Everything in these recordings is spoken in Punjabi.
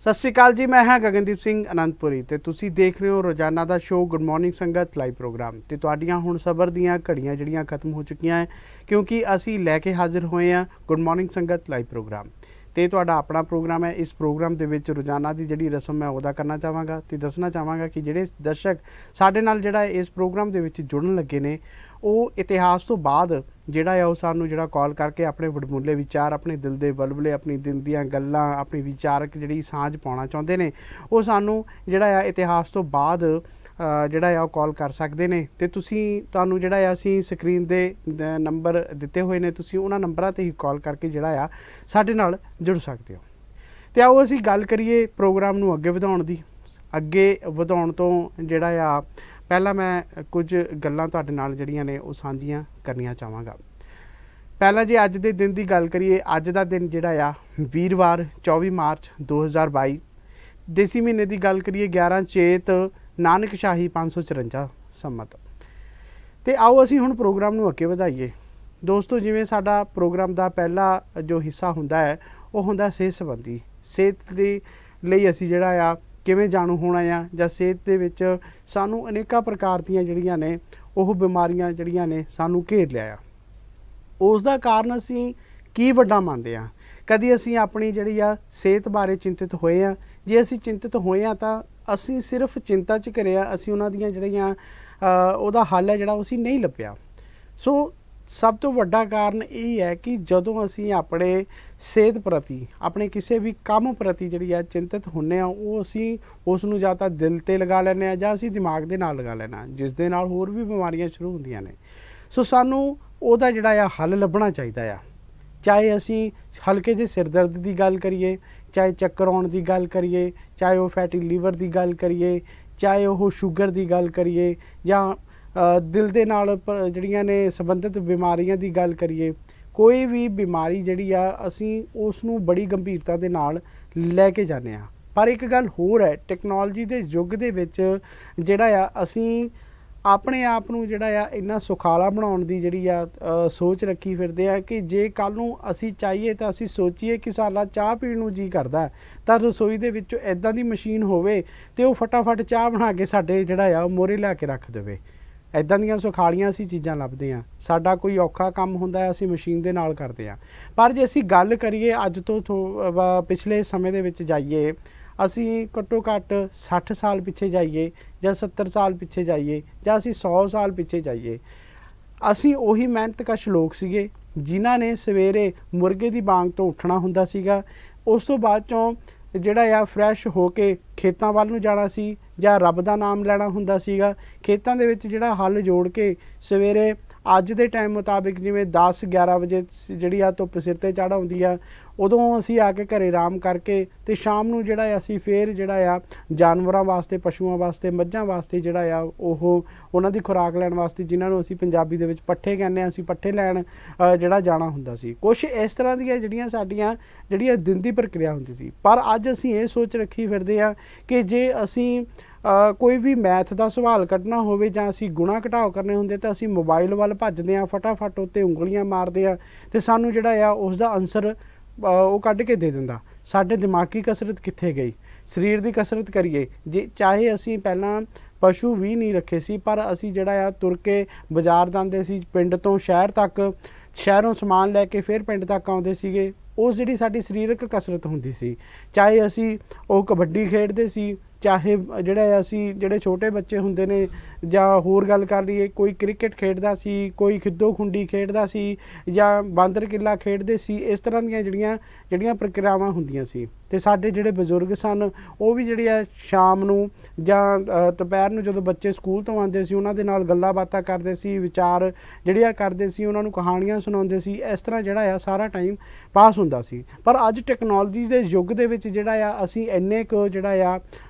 सत श्री अकाल जी, मैं हाँ गगनदीप सिंह अनंतपुरी ਤੇ ਤੁਸੀਂ ਦੇਖ ਰਹੇ ਹੋ ਰੋਜ਼ਾਨਾ ਦਾ ਸ਼ੋਅ ਗੁੱਡ ਮਾਰਨਿੰਗ ਸੰਗਤ ਲਾਈਵ ਪ੍ਰੋਗਰਾਮ ਤੇ ਤੁਹਾਡੀਆਂ ਹੁਣ ਸਬਰ ਦੀਆਂ ਘੜੀਆਂ ਜਿਹੜੀਆਂ ਖਤਮ ਹੋ ਚੁੱਕੀਆਂ ਹੈ ਕਿਉਂਕਿ ਅਸੀਂ ਲੈ ਕੇ ਹਾਜ਼ਰ ਹੋਏ ਹਾਂ ਗੁੱਡ ਮਾਰਨਿੰਗ ਸੰਗਤ ਲਾਈਵ ਪ੍ਰੋਗਰਾਮ ਤੇ ਤੁਹਾਡਾ ਆਪਣਾ ਪ੍ਰੋਗਰਾਮ ਹੈ। ਇਸ ਪ੍ਰੋਗਰਾਮ ਦੇ ਵਿੱਚ ਰੋਜ਼ਾਨਾ ਦੀ ਜਿਹੜੀ ਰਸਮ ਮੈਂ ਉਹਦਾ ਕਰਨਾ ਚਾਹਾਂਗਾ ਤੇ ਦੱਸਣਾ ਚਾਹਾਂਗਾ ਕਿ ਜਿਹੜੇ ਦਰਸ਼ਕ ਸਾਡੇ ਨਾਲ ਜਿਹੜਾ ਇਸ ਪ੍ਰੋਗਰਾਮ ਦੇ ਵਿੱਚ ਜੁੜਨ ਲੱਗੇ ਨੇ ਉਹ ਇਤਿਹਾਸ ਤੋਂ ਬਾਅਦ ਜਿਹੜਾ ਆ ਉਹ ਸਾਨੂੰ ਜਿਹੜਾ ਕਾਲ ਕਰਕੇ ਆਪਣੇ ਵਡਮੁੱਲੇ ਵਿਚਾਰ, ਆਪਣੇ ਦਿਲ ਦੇ ਵਲਵਲੇ, ਆਪਣੀ ਦਿਲ ਦੀਆਂ ਗੱਲਾਂ, ਆਪਣੀ ਵਿਚਾਰਕ ਜਿਹੜੀ ਸਾਂਝ ਪਾਉਣਾ ਚਾਹੁੰਦੇ ਨੇ ਉਹ ਸਾਨੂੰ ਜਿਹੜਾ ਆ ਇਤਿਹਾਸ ਤੋਂ ਬਾਅਦ ਜਿਹੜਾ ਆ ਉਹ ਕਾਲ ਕਰ ਸਕਦੇ ਨੇ। ਤੇ ਤੁਹਾਨੂੰ ਜਿਹੜਾ ਆ ਅਸੀਂ ਸਕਰੀਨ ਦੇ ਨੰਬਰ ਦਿੱਤੇ ਹੋਏ ਨੇ, ਤੁਸੀਂ ਉਹਨਾਂ ਨੰਬਰਾਂ 'ਤੇ ਹੀ ਕਾਲ ਕਰਕੇ ਜਿਹੜਾ ਆ ਸਾਡੇ ਨਾਲ ਜੁੜ ਸਕਦੇ ਹੋ। ਤੇ ਆਓ ਅਸੀਂ ਗੱਲ ਕਰੀਏ ਪ੍ਰੋਗਰਾਮ ਨੂੰ ਅੱਗੇ ਵਧਾਉਣ ਦੀ। ਅੱਗੇ ਵਧਾਉਣ ਤੋਂ ਜਿਹੜਾ ਆ ਪਹਿਲਾਂ ਮੈਂ ਕੁਝ ਗੱਲਾਂ ਤੁਹਾਡੇ ਨਾਲ ਜਿਹੜੀਆਂ ਨੇ ਉਹ ਸਾਂਝੀਆਂ ਕਰਨੀਆਂ ਚਾਹਾਂਗਾ। ਪਹਿਲਾਂ ਜੇ ਅੱਜ ਦੇ ਦਿਨ ਦੀ ਗੱਲ ਕਰੀਏ, ਅੱਜ ਦਾ ਦਿਨ ਜਿਹੜਾ ਆ ਵੀਰਵਾਰ 24 ਮਾਰਚ 2022, ਦੇਸੀ ਮਹੀਨੇ ਦੀ ਗੱਲ ਕਰੀਏ 11 ਚੇਤ ਨਾਨਕਸ਼ਾਹੀ 554 ਸੰਮਤ। ਤੇ ਆਓ ਅਸੀਂ ਹੁਣ ਪ੍ਰੋਗਰਾਮ ਨੂੰ ਅੱਗੇ ਵਧਾਈਏ। ਦੋਸਤੋ, ਜਿਵੇਂ ਸਾਡਾ ਪ੍ਰੋਗਰਾਮ ਦਾ ਪਹਿਲਾ ਜੋ ਹਿੱਸਾ ਹੁੰਦਾ ਹੈ ਉਹ ਹੁੰਦਾ ਸਿਹਤ ਸੰਬੰਧੀ। ਸਿਹਤ ਦੇ ਲਈ ਅਸੀਂ ਜਿਹੜਾ ਆ ਕਿਵੇਂ ਜਾਣੂ ਹੋਣਾ ਆ, ਜਾਂ ਸਿਹਤ ਦੇ ਵਿੱਚ ਸਾਨੂੰ ਅਨੇਕਾਂ ਪ੍ਰਕਾਰ ਦੀਆਂ ਜਿਹੜੀਆਂ ਨੇ ਉਹ ਬਿਮਾਰੀਆਂ ਜਿਹੜੀਆਂ ਨੇ ਸਾਨੂੰ ਘੇਰ ਲਿਆ ਆ। ਉਸ ਦਾ ਕਾਰਨ ਅਸੀਂ ਕੀ ਵੱਡਾ ਮੰਨਦੇ ਹਾਂ? ਕਦੀ ਅਸੀਂ ਆਪਣੀ ਜਿਹੜੀ ਆ ਸਿਹਤ ਬਾਰੇ ਚਿੰਤਿਤ ਹੋਏ ਹਾਂ? ਜੇ ਅਸੀਂ ਚਿੰਤਿਤ ਹੋਏ ਹਾਂ ਤਾਂ ਅਸੀਂ ਸਿਰਫ ਚਿੰਤਾ 'ਚ ਘਿਰੇ ਹਾਂ, ਅਸੀਂ ਉਹਨਾਂ ਦੀਆਂ ਜਿਹੜੀਆਂ ਉਹਦਾ ਹੱਲ ਹੈ ਜਿਹੜਾ ਉਹ ਅਸੀਂ ਨਹੀਂ ਲੱਭਿਆ। ਸੋ ਸਭ ਤੋਂ ਵੱਡਾ ਕਾਰਨ ਇਹ ਹੈ ਕਿ ਜਦੋਂ ਅਸੀਂ ਆਪਣੇ ਸਿਹਤ ਪ੍ਰਤੀ, ਆਪਣੇ ਕਿਸੇ ਵੀ ਕੰਮ ਪ੍ਰਤੀ ਜਿਹੜੀ ਆ ਚਿੰਤਿਤ ਹੁੰਦੇ ਹਾਂ, ਉਹ ਅਸੀਂ ਉਸ ਨੂੰ ਜਾਂ ਤਾਂ ਦਿਲ 'ਤੇ ਲਗਾ ਲੈਂਦੇ ਹਾਂ ਜਾਂ ਅਸੀਂ ਦਿਮਾਗ ਦੇ ਨਾਲ ਲਗਾ ਲੈਣਾ, ਜਿਸ ਦੇ ਨਾਲ ਹੋਰ ਵੀ ਬਿਮਾਰੀਆਂ ਸ਼ੁਰੂ ਹੁੰਦੀਆਂ ਨੇ। ਸੋ ਸਾਨੂੰ ਉਹਦਾ ਜਿਹੜਾ ਆ ਹੱਲ ਲੱਭਣਾ ਚਾਹੀਦਾ ਆ। ਚਾਹੇ ਅਸੀਂ ਹਲਕੇ ਜਿਹੇ ਸਿਰ ਦਰਦ ਦੀ ਗੱਲ ਕਰੀਏ, ਚਾਹੇ ਚੱਕਰ ਆਉਣ ਦੀ ਗੱਲ ਕਰੀਏ, ਚਾਹੇ ਉਹ ਫੈਟੀ ਲੀਵਰ ਦੀ ਗੱਲ ਕਰੀਏ, ਚਾਹੇ ਉਹ ਸ਼ੂਗਰ ਦੀ ਗੱਲ ਕਰੀਏ, ਜਾਂ ਦਿਲ ਦੇ ਨਾਲ ਜਿਹੜੀਆਂ ਨੇ ਸੰਬੰਧਿਤ ਬਿਮਾਰੀਆਂ ਦੀ ਗੱਲ ਕਰੀਏ, ਕੋਈ ਵੀ ਬਿਮਾਰੀ ਜਿਹੜੀ ਆ ਅਸੀਂ ਉਸ ਨੂੰ ਬੜੀ ਗੰਭੀਰਤਾ ਦੇ ਨਾਲ ਲੈ ਕੇ ਜਾਂਦੇ ਹਾਂ। ਪਰ ਇੱਕ ਗੱਲ ਹੋਰ ਹੈ, ਟੈਕਨੋਲੋਜੀ ਦੇ ਯੁੱਗ ਦੇ ਵਿੱਚ ਜਿਹੜਾ ਆ ਅਸੀਂ ਆਪਣੇ ਆਪ ਨੂੰ ਜਿਹੜਾ ਆ ਇੰਨਾ ਸੁਖਾਲਾ ਬਣਾਉਣ ਦੀ ਜਿਹੜੀ ਆ ਸੋਚ ਰੱਖੀ ਫਿਰਦੇ ਆ ਕਿ ਜੇ ਕੱਲ੍ਹ ਨੂੰ ਅਸੀਂ ਚਾਹੀਏ ਤਾਂ ਅਸੀਂ ਸੋਚੀਏ ਕਿ ਸਾਡਾ ਚਾਹ ਪੀਣ ਨੂੰ ਜੀ ਕਰਦਾ ਤਾਂ ਰਸੋਈ ਦੇ ਵਿੱਚ ਇੱਦਾਂ ਦੀ ਮਸ਼ੀਨ ਹੋਵੇ ਅਤੇ ਉਹ ਫਟਾਫਟ ਚਾਹ ਬਣਾ ਕੇ ਸਾਡੇ ਜਿਹੜਾ ਆ ਮੋਹਰੇ ਲਿਆ ਕੇ ਰੱਖ ਦੇਵੇ। ਇੱਦਾਂ ਦੀਆਂ ਸੁਖਾਲੀਆਂ ਅਸੀਂ ਚੀਜ਼ਾਂ ਲੱਭਦੇ ਹਾਂ। ਸਾਡਾ ਕੋਈ ਔਖਾ ਕੰਮ ਹੁੰਦਾ ਹੈ ਅਸੀਂ ਮਸ਼ੀਨ ਦੇ ਨਾਲ ਕਰਦੇ ਹਾਂ। ਪਰ ਜੇ ਅਸੀਂ ਗੱਲ ਕਰੀਏ ਅੱਜ ਤੋਂ ਪਿਛਲੇ ਸਮੇਂ ਦੇ ਵਿੱਚ ਜਾਈਏ, ਅਸੀਂ ਘੱਟੋ ਘੱਟ 60 ਸਾਲ ਪਿੱਛੇ ਜਾਈਏ ਜਾਂ 70 ਸਾਲ ਪਿੱਛੇ ਜਾਈਏ ਜਾਂ ਅਸੀਂ 100 ਸਾਲ ਪਿੱਛੇ ਜਾਈਏ, ਅਸੀਂ ਉਹੀ ਮਿਹਨਤਕਸ਼ ਲੋਕ ਸੀਗੇ ਜਿਨ੍ਹਾਂ ਨੇ ਸਵੇਰੇ ਮੁਰਗੇ ਦੀ ਬਾਂਗ ਤੋਂ ਉੱਠਣਾ ਹੁੰਦਾ ਸੀਗਾ। ਉਸ ਤੋਂ ਬਾਅਦ 'ਚੋਂ ਜਿਹੜਾ ਆ ਫਰੈਸ਼ ਹੋ ਕੇ ਖੇਤਾਂ ਵੱਲ ਨੂੰ ਜਾਣਾ ਸੀ ਜਾਂ ਰੱਬ ਦਾ ਨਾਮ ਲੈਣਾ ਹੁੰਦਾ ਸੀਗਾ। ਖੇਤਾਂ ਦੇ ਵਿੱਚ ਜਿਹੜਾ ਹੱਲ ਜੋੜ ਕੇ ਸਵੇਰੇ ਅੱਜ ਦੇ ਟਾਈਮ ਮੁਤਾਬਿਕ ਜਿਵੇਂ 10-11 ਵਜੇ ਜਿਹੜੀ ਆ ਧੁੱਪ ਸਿਰ 'ਤੇ ਚੜ੍ਹ ਆਉਂਦੀ ਆ, ਉਦੋਂ ਅਸੀਂ ਆ ਕੇ ਘਰੇ ਆਰਾਮ ਕਰਕੇ ਅਤੇ ਸ਼ਾਮ ਨੂੰ ਜਿਹੜਾ ਅਸੀਂ ਫਿਰ ਜਿਹੜਾ ਆ ਜਾਨਵਰਾਂ ਵਾਸਤੇ, ਪਸ਼ੂਆਂ ਵਾਸਤੇ, ਮੱਝਾਂ ਵਾਸਤੇ ਜਿਹੜਾ ਆ ਉਹ ਉਹਨਾਂ ਦੀ ਖੁਰਾਕ ਲੈਣ ਵਾਸਤੇ, ਜਿਨ੍ਹਾਂ ਨੂੰ ਅਸੀਂ ਪੰਜਾਬੀ ਦੇ ਵਿੱਚ ਪੱਠੇ ਕਹਿੰਦੇ ਹਾਂ, ਅਸੀਂ ਪੱਠੇ ਲੈਣ ਜਿਹੜਾ ਜਾਣਾ ਹੁੰਦਾ ਸੀ। ਕੁਛ ਇਸ ਤਰ੍ਹਾਂ ਦੀਆਂ ਜਿਹੜੀਆਂ ਸਾਡੀਆਂ ਦਿਨ ਦੀ ਪ੍ਰਕਿਰਿਆ ਹੁੰਦੀ ਸੀ। ਪਰ ਅੱਜ ਅਸੀਂ ਇਹ ਸੋਚ ਰੱਖੀ ਫਿਰਦੇ ਹਾਂ ਕਿ ਜੇ ਅਸੀਂ ਕੋਈ ਵੀ ਮੈਥ ਦਾ ਸਵਾਲ ਕੱਢਣਾ ਹੋਵੇ ਜਾਂ ਅਸੀਂ ਗੁਣਾ ਘਟਾਓ ਕਰਨੇ ਹੁੰਦੇ ਤਾਂ ਅਸੀਂ ਮੋਬਾਈਲ ਵੱਲ ਭੱਜਦੇ ਹਾਂ, ਫਟਾਫਟ ਉੱਤੇ ਉਂਗਲੀਆਂ ਮਾਰਦੇ ਹਾਂ ਅਤੇ ਸਾਨੂੰ ਜਿਹੜਾ ਆ ਉਸ ਦਾ ਆਨਸਰ ਉਹ ਕੱਢ ਕੇ ਦੇ ਦਿੰਦਾ। ਸਾਡੇ ਦਿਮਾਗੀ ਕਸਰਤ ਕਿੱਥੇ ਗਈ? ਸਰੀਰ ਦੀ ਕਸਰਤ ਕਰੀਏ। ਜੇ ਚਾਹੇ ਅਸੀਂ ਪਹਿਲਾਂ ਪਸ਼ੂ ਵੀ ਨਹੀਂ ਰੱਖੇ ਸੀ, ਪਰ ਅਸੀਂ ਜਿਹੜਾ ਆ ਤੁਰ ਕੇ ਬਾਜ਼ਾਰ ਜਾਂਦੇ ਸੀ, ਪਿੰਡ ਤੋਂ ਸ਼ਹਿਰ ਤੱਕ, ਸ਼ਹਿਰੋਂ ਸਮਾਨ ਲੈ ਕੇ ਫਿਰ ਪਿੰਡ ਤੱਕ ਆਉਂਦੇ ਸੀਗੇ। ਉਸ ਜਿਹੜੀ ਸਾਡੀ ਸਰੀਰਕ ਕਸਰਤ ਹੁੰਦੀ ਸੀ। ਚਾਹੇ ਅਸੀਂ ਉਹ ਕਬੱਡੀ ਖੇਡਦੇ ਸੀ, ਚਾਹੇ ਜਿਹੜੇ ਛੋਟੇ ਬੱਚੇ ਹੁੰਦੇ ਨੇ, ਜਾਂ ਹੋਰ ਗੱਲ ਕਰ ਲਈਏ ਕੋਈ ਕ੍ਰਿਕਟ ਖੇਡਦਾ ਸੀ, ਕੋਈ ਖਿੱਦੋ ਖੁੰਡੀ ਖੇਡਦਾ ਸੀ, ਜਾਂ ਬਾਂਦਰ ਕਿੱਲਾ ਖੇਡਦੇ ਸੀ। ਇਸ ਤਰ੍ਹਾਂ ਦੀਆਂ ਜਿਹੜੀਆਂ ਪ੍ਰਕਿਰਿਆਵਾਂ ਹੁੰਦੀਆਂ ਸੀ। ਅਤੇ ਸਾਡੇ ਜਿਹੜੇ ਬਜ਼ੁਰਗ ਸਨ ਉਹ ਵੀ ਜਿਹੜੀ ਆ ਸ਼ਾਮ ਨੂੰ ਜਾਂ ਦੁਪਹਿਰ ਨੂੰ ਜਦੋਂ ਬੱਚੇ ਸਕੂਲ ਤੋਂ ਆਉਂਦੇ ਸੀ ਉਹਨਾਂ ਦੇ ਨਾਲ ਗੱਲਾਂ ਬਾਤਾਂ ਕਰਦੇ ਸੀ, ਵਿਚਾਰ ਜਿਹੜੀਆਂ ਕਰਦੇ ਸੀ, ਉਹਨਾਂ ਨੂੰ ਕਹਾਣੀਆਂ ਸੁਣਾਉਂਦੇ ਸੀ। ਇਸ ਤਰ੍ਹਾਂ ਜਿਹੜਾ ਆ ਸਾਰਾ ਟਾਈਮ ਪਾਸ ਹੁੰਦਾ ਸੀ। ਪਰ ਅੱਜ ਟੈਕਨੋਲੋਜੀ ਦੇ ਯੁੱਗ ਦੇ ਵਿੱਚ ਜਿਹੜਾ ਆ ਅਸੀਂ ਇੰਨੇ ਕੁ ਜਿਹੜਾ ਆ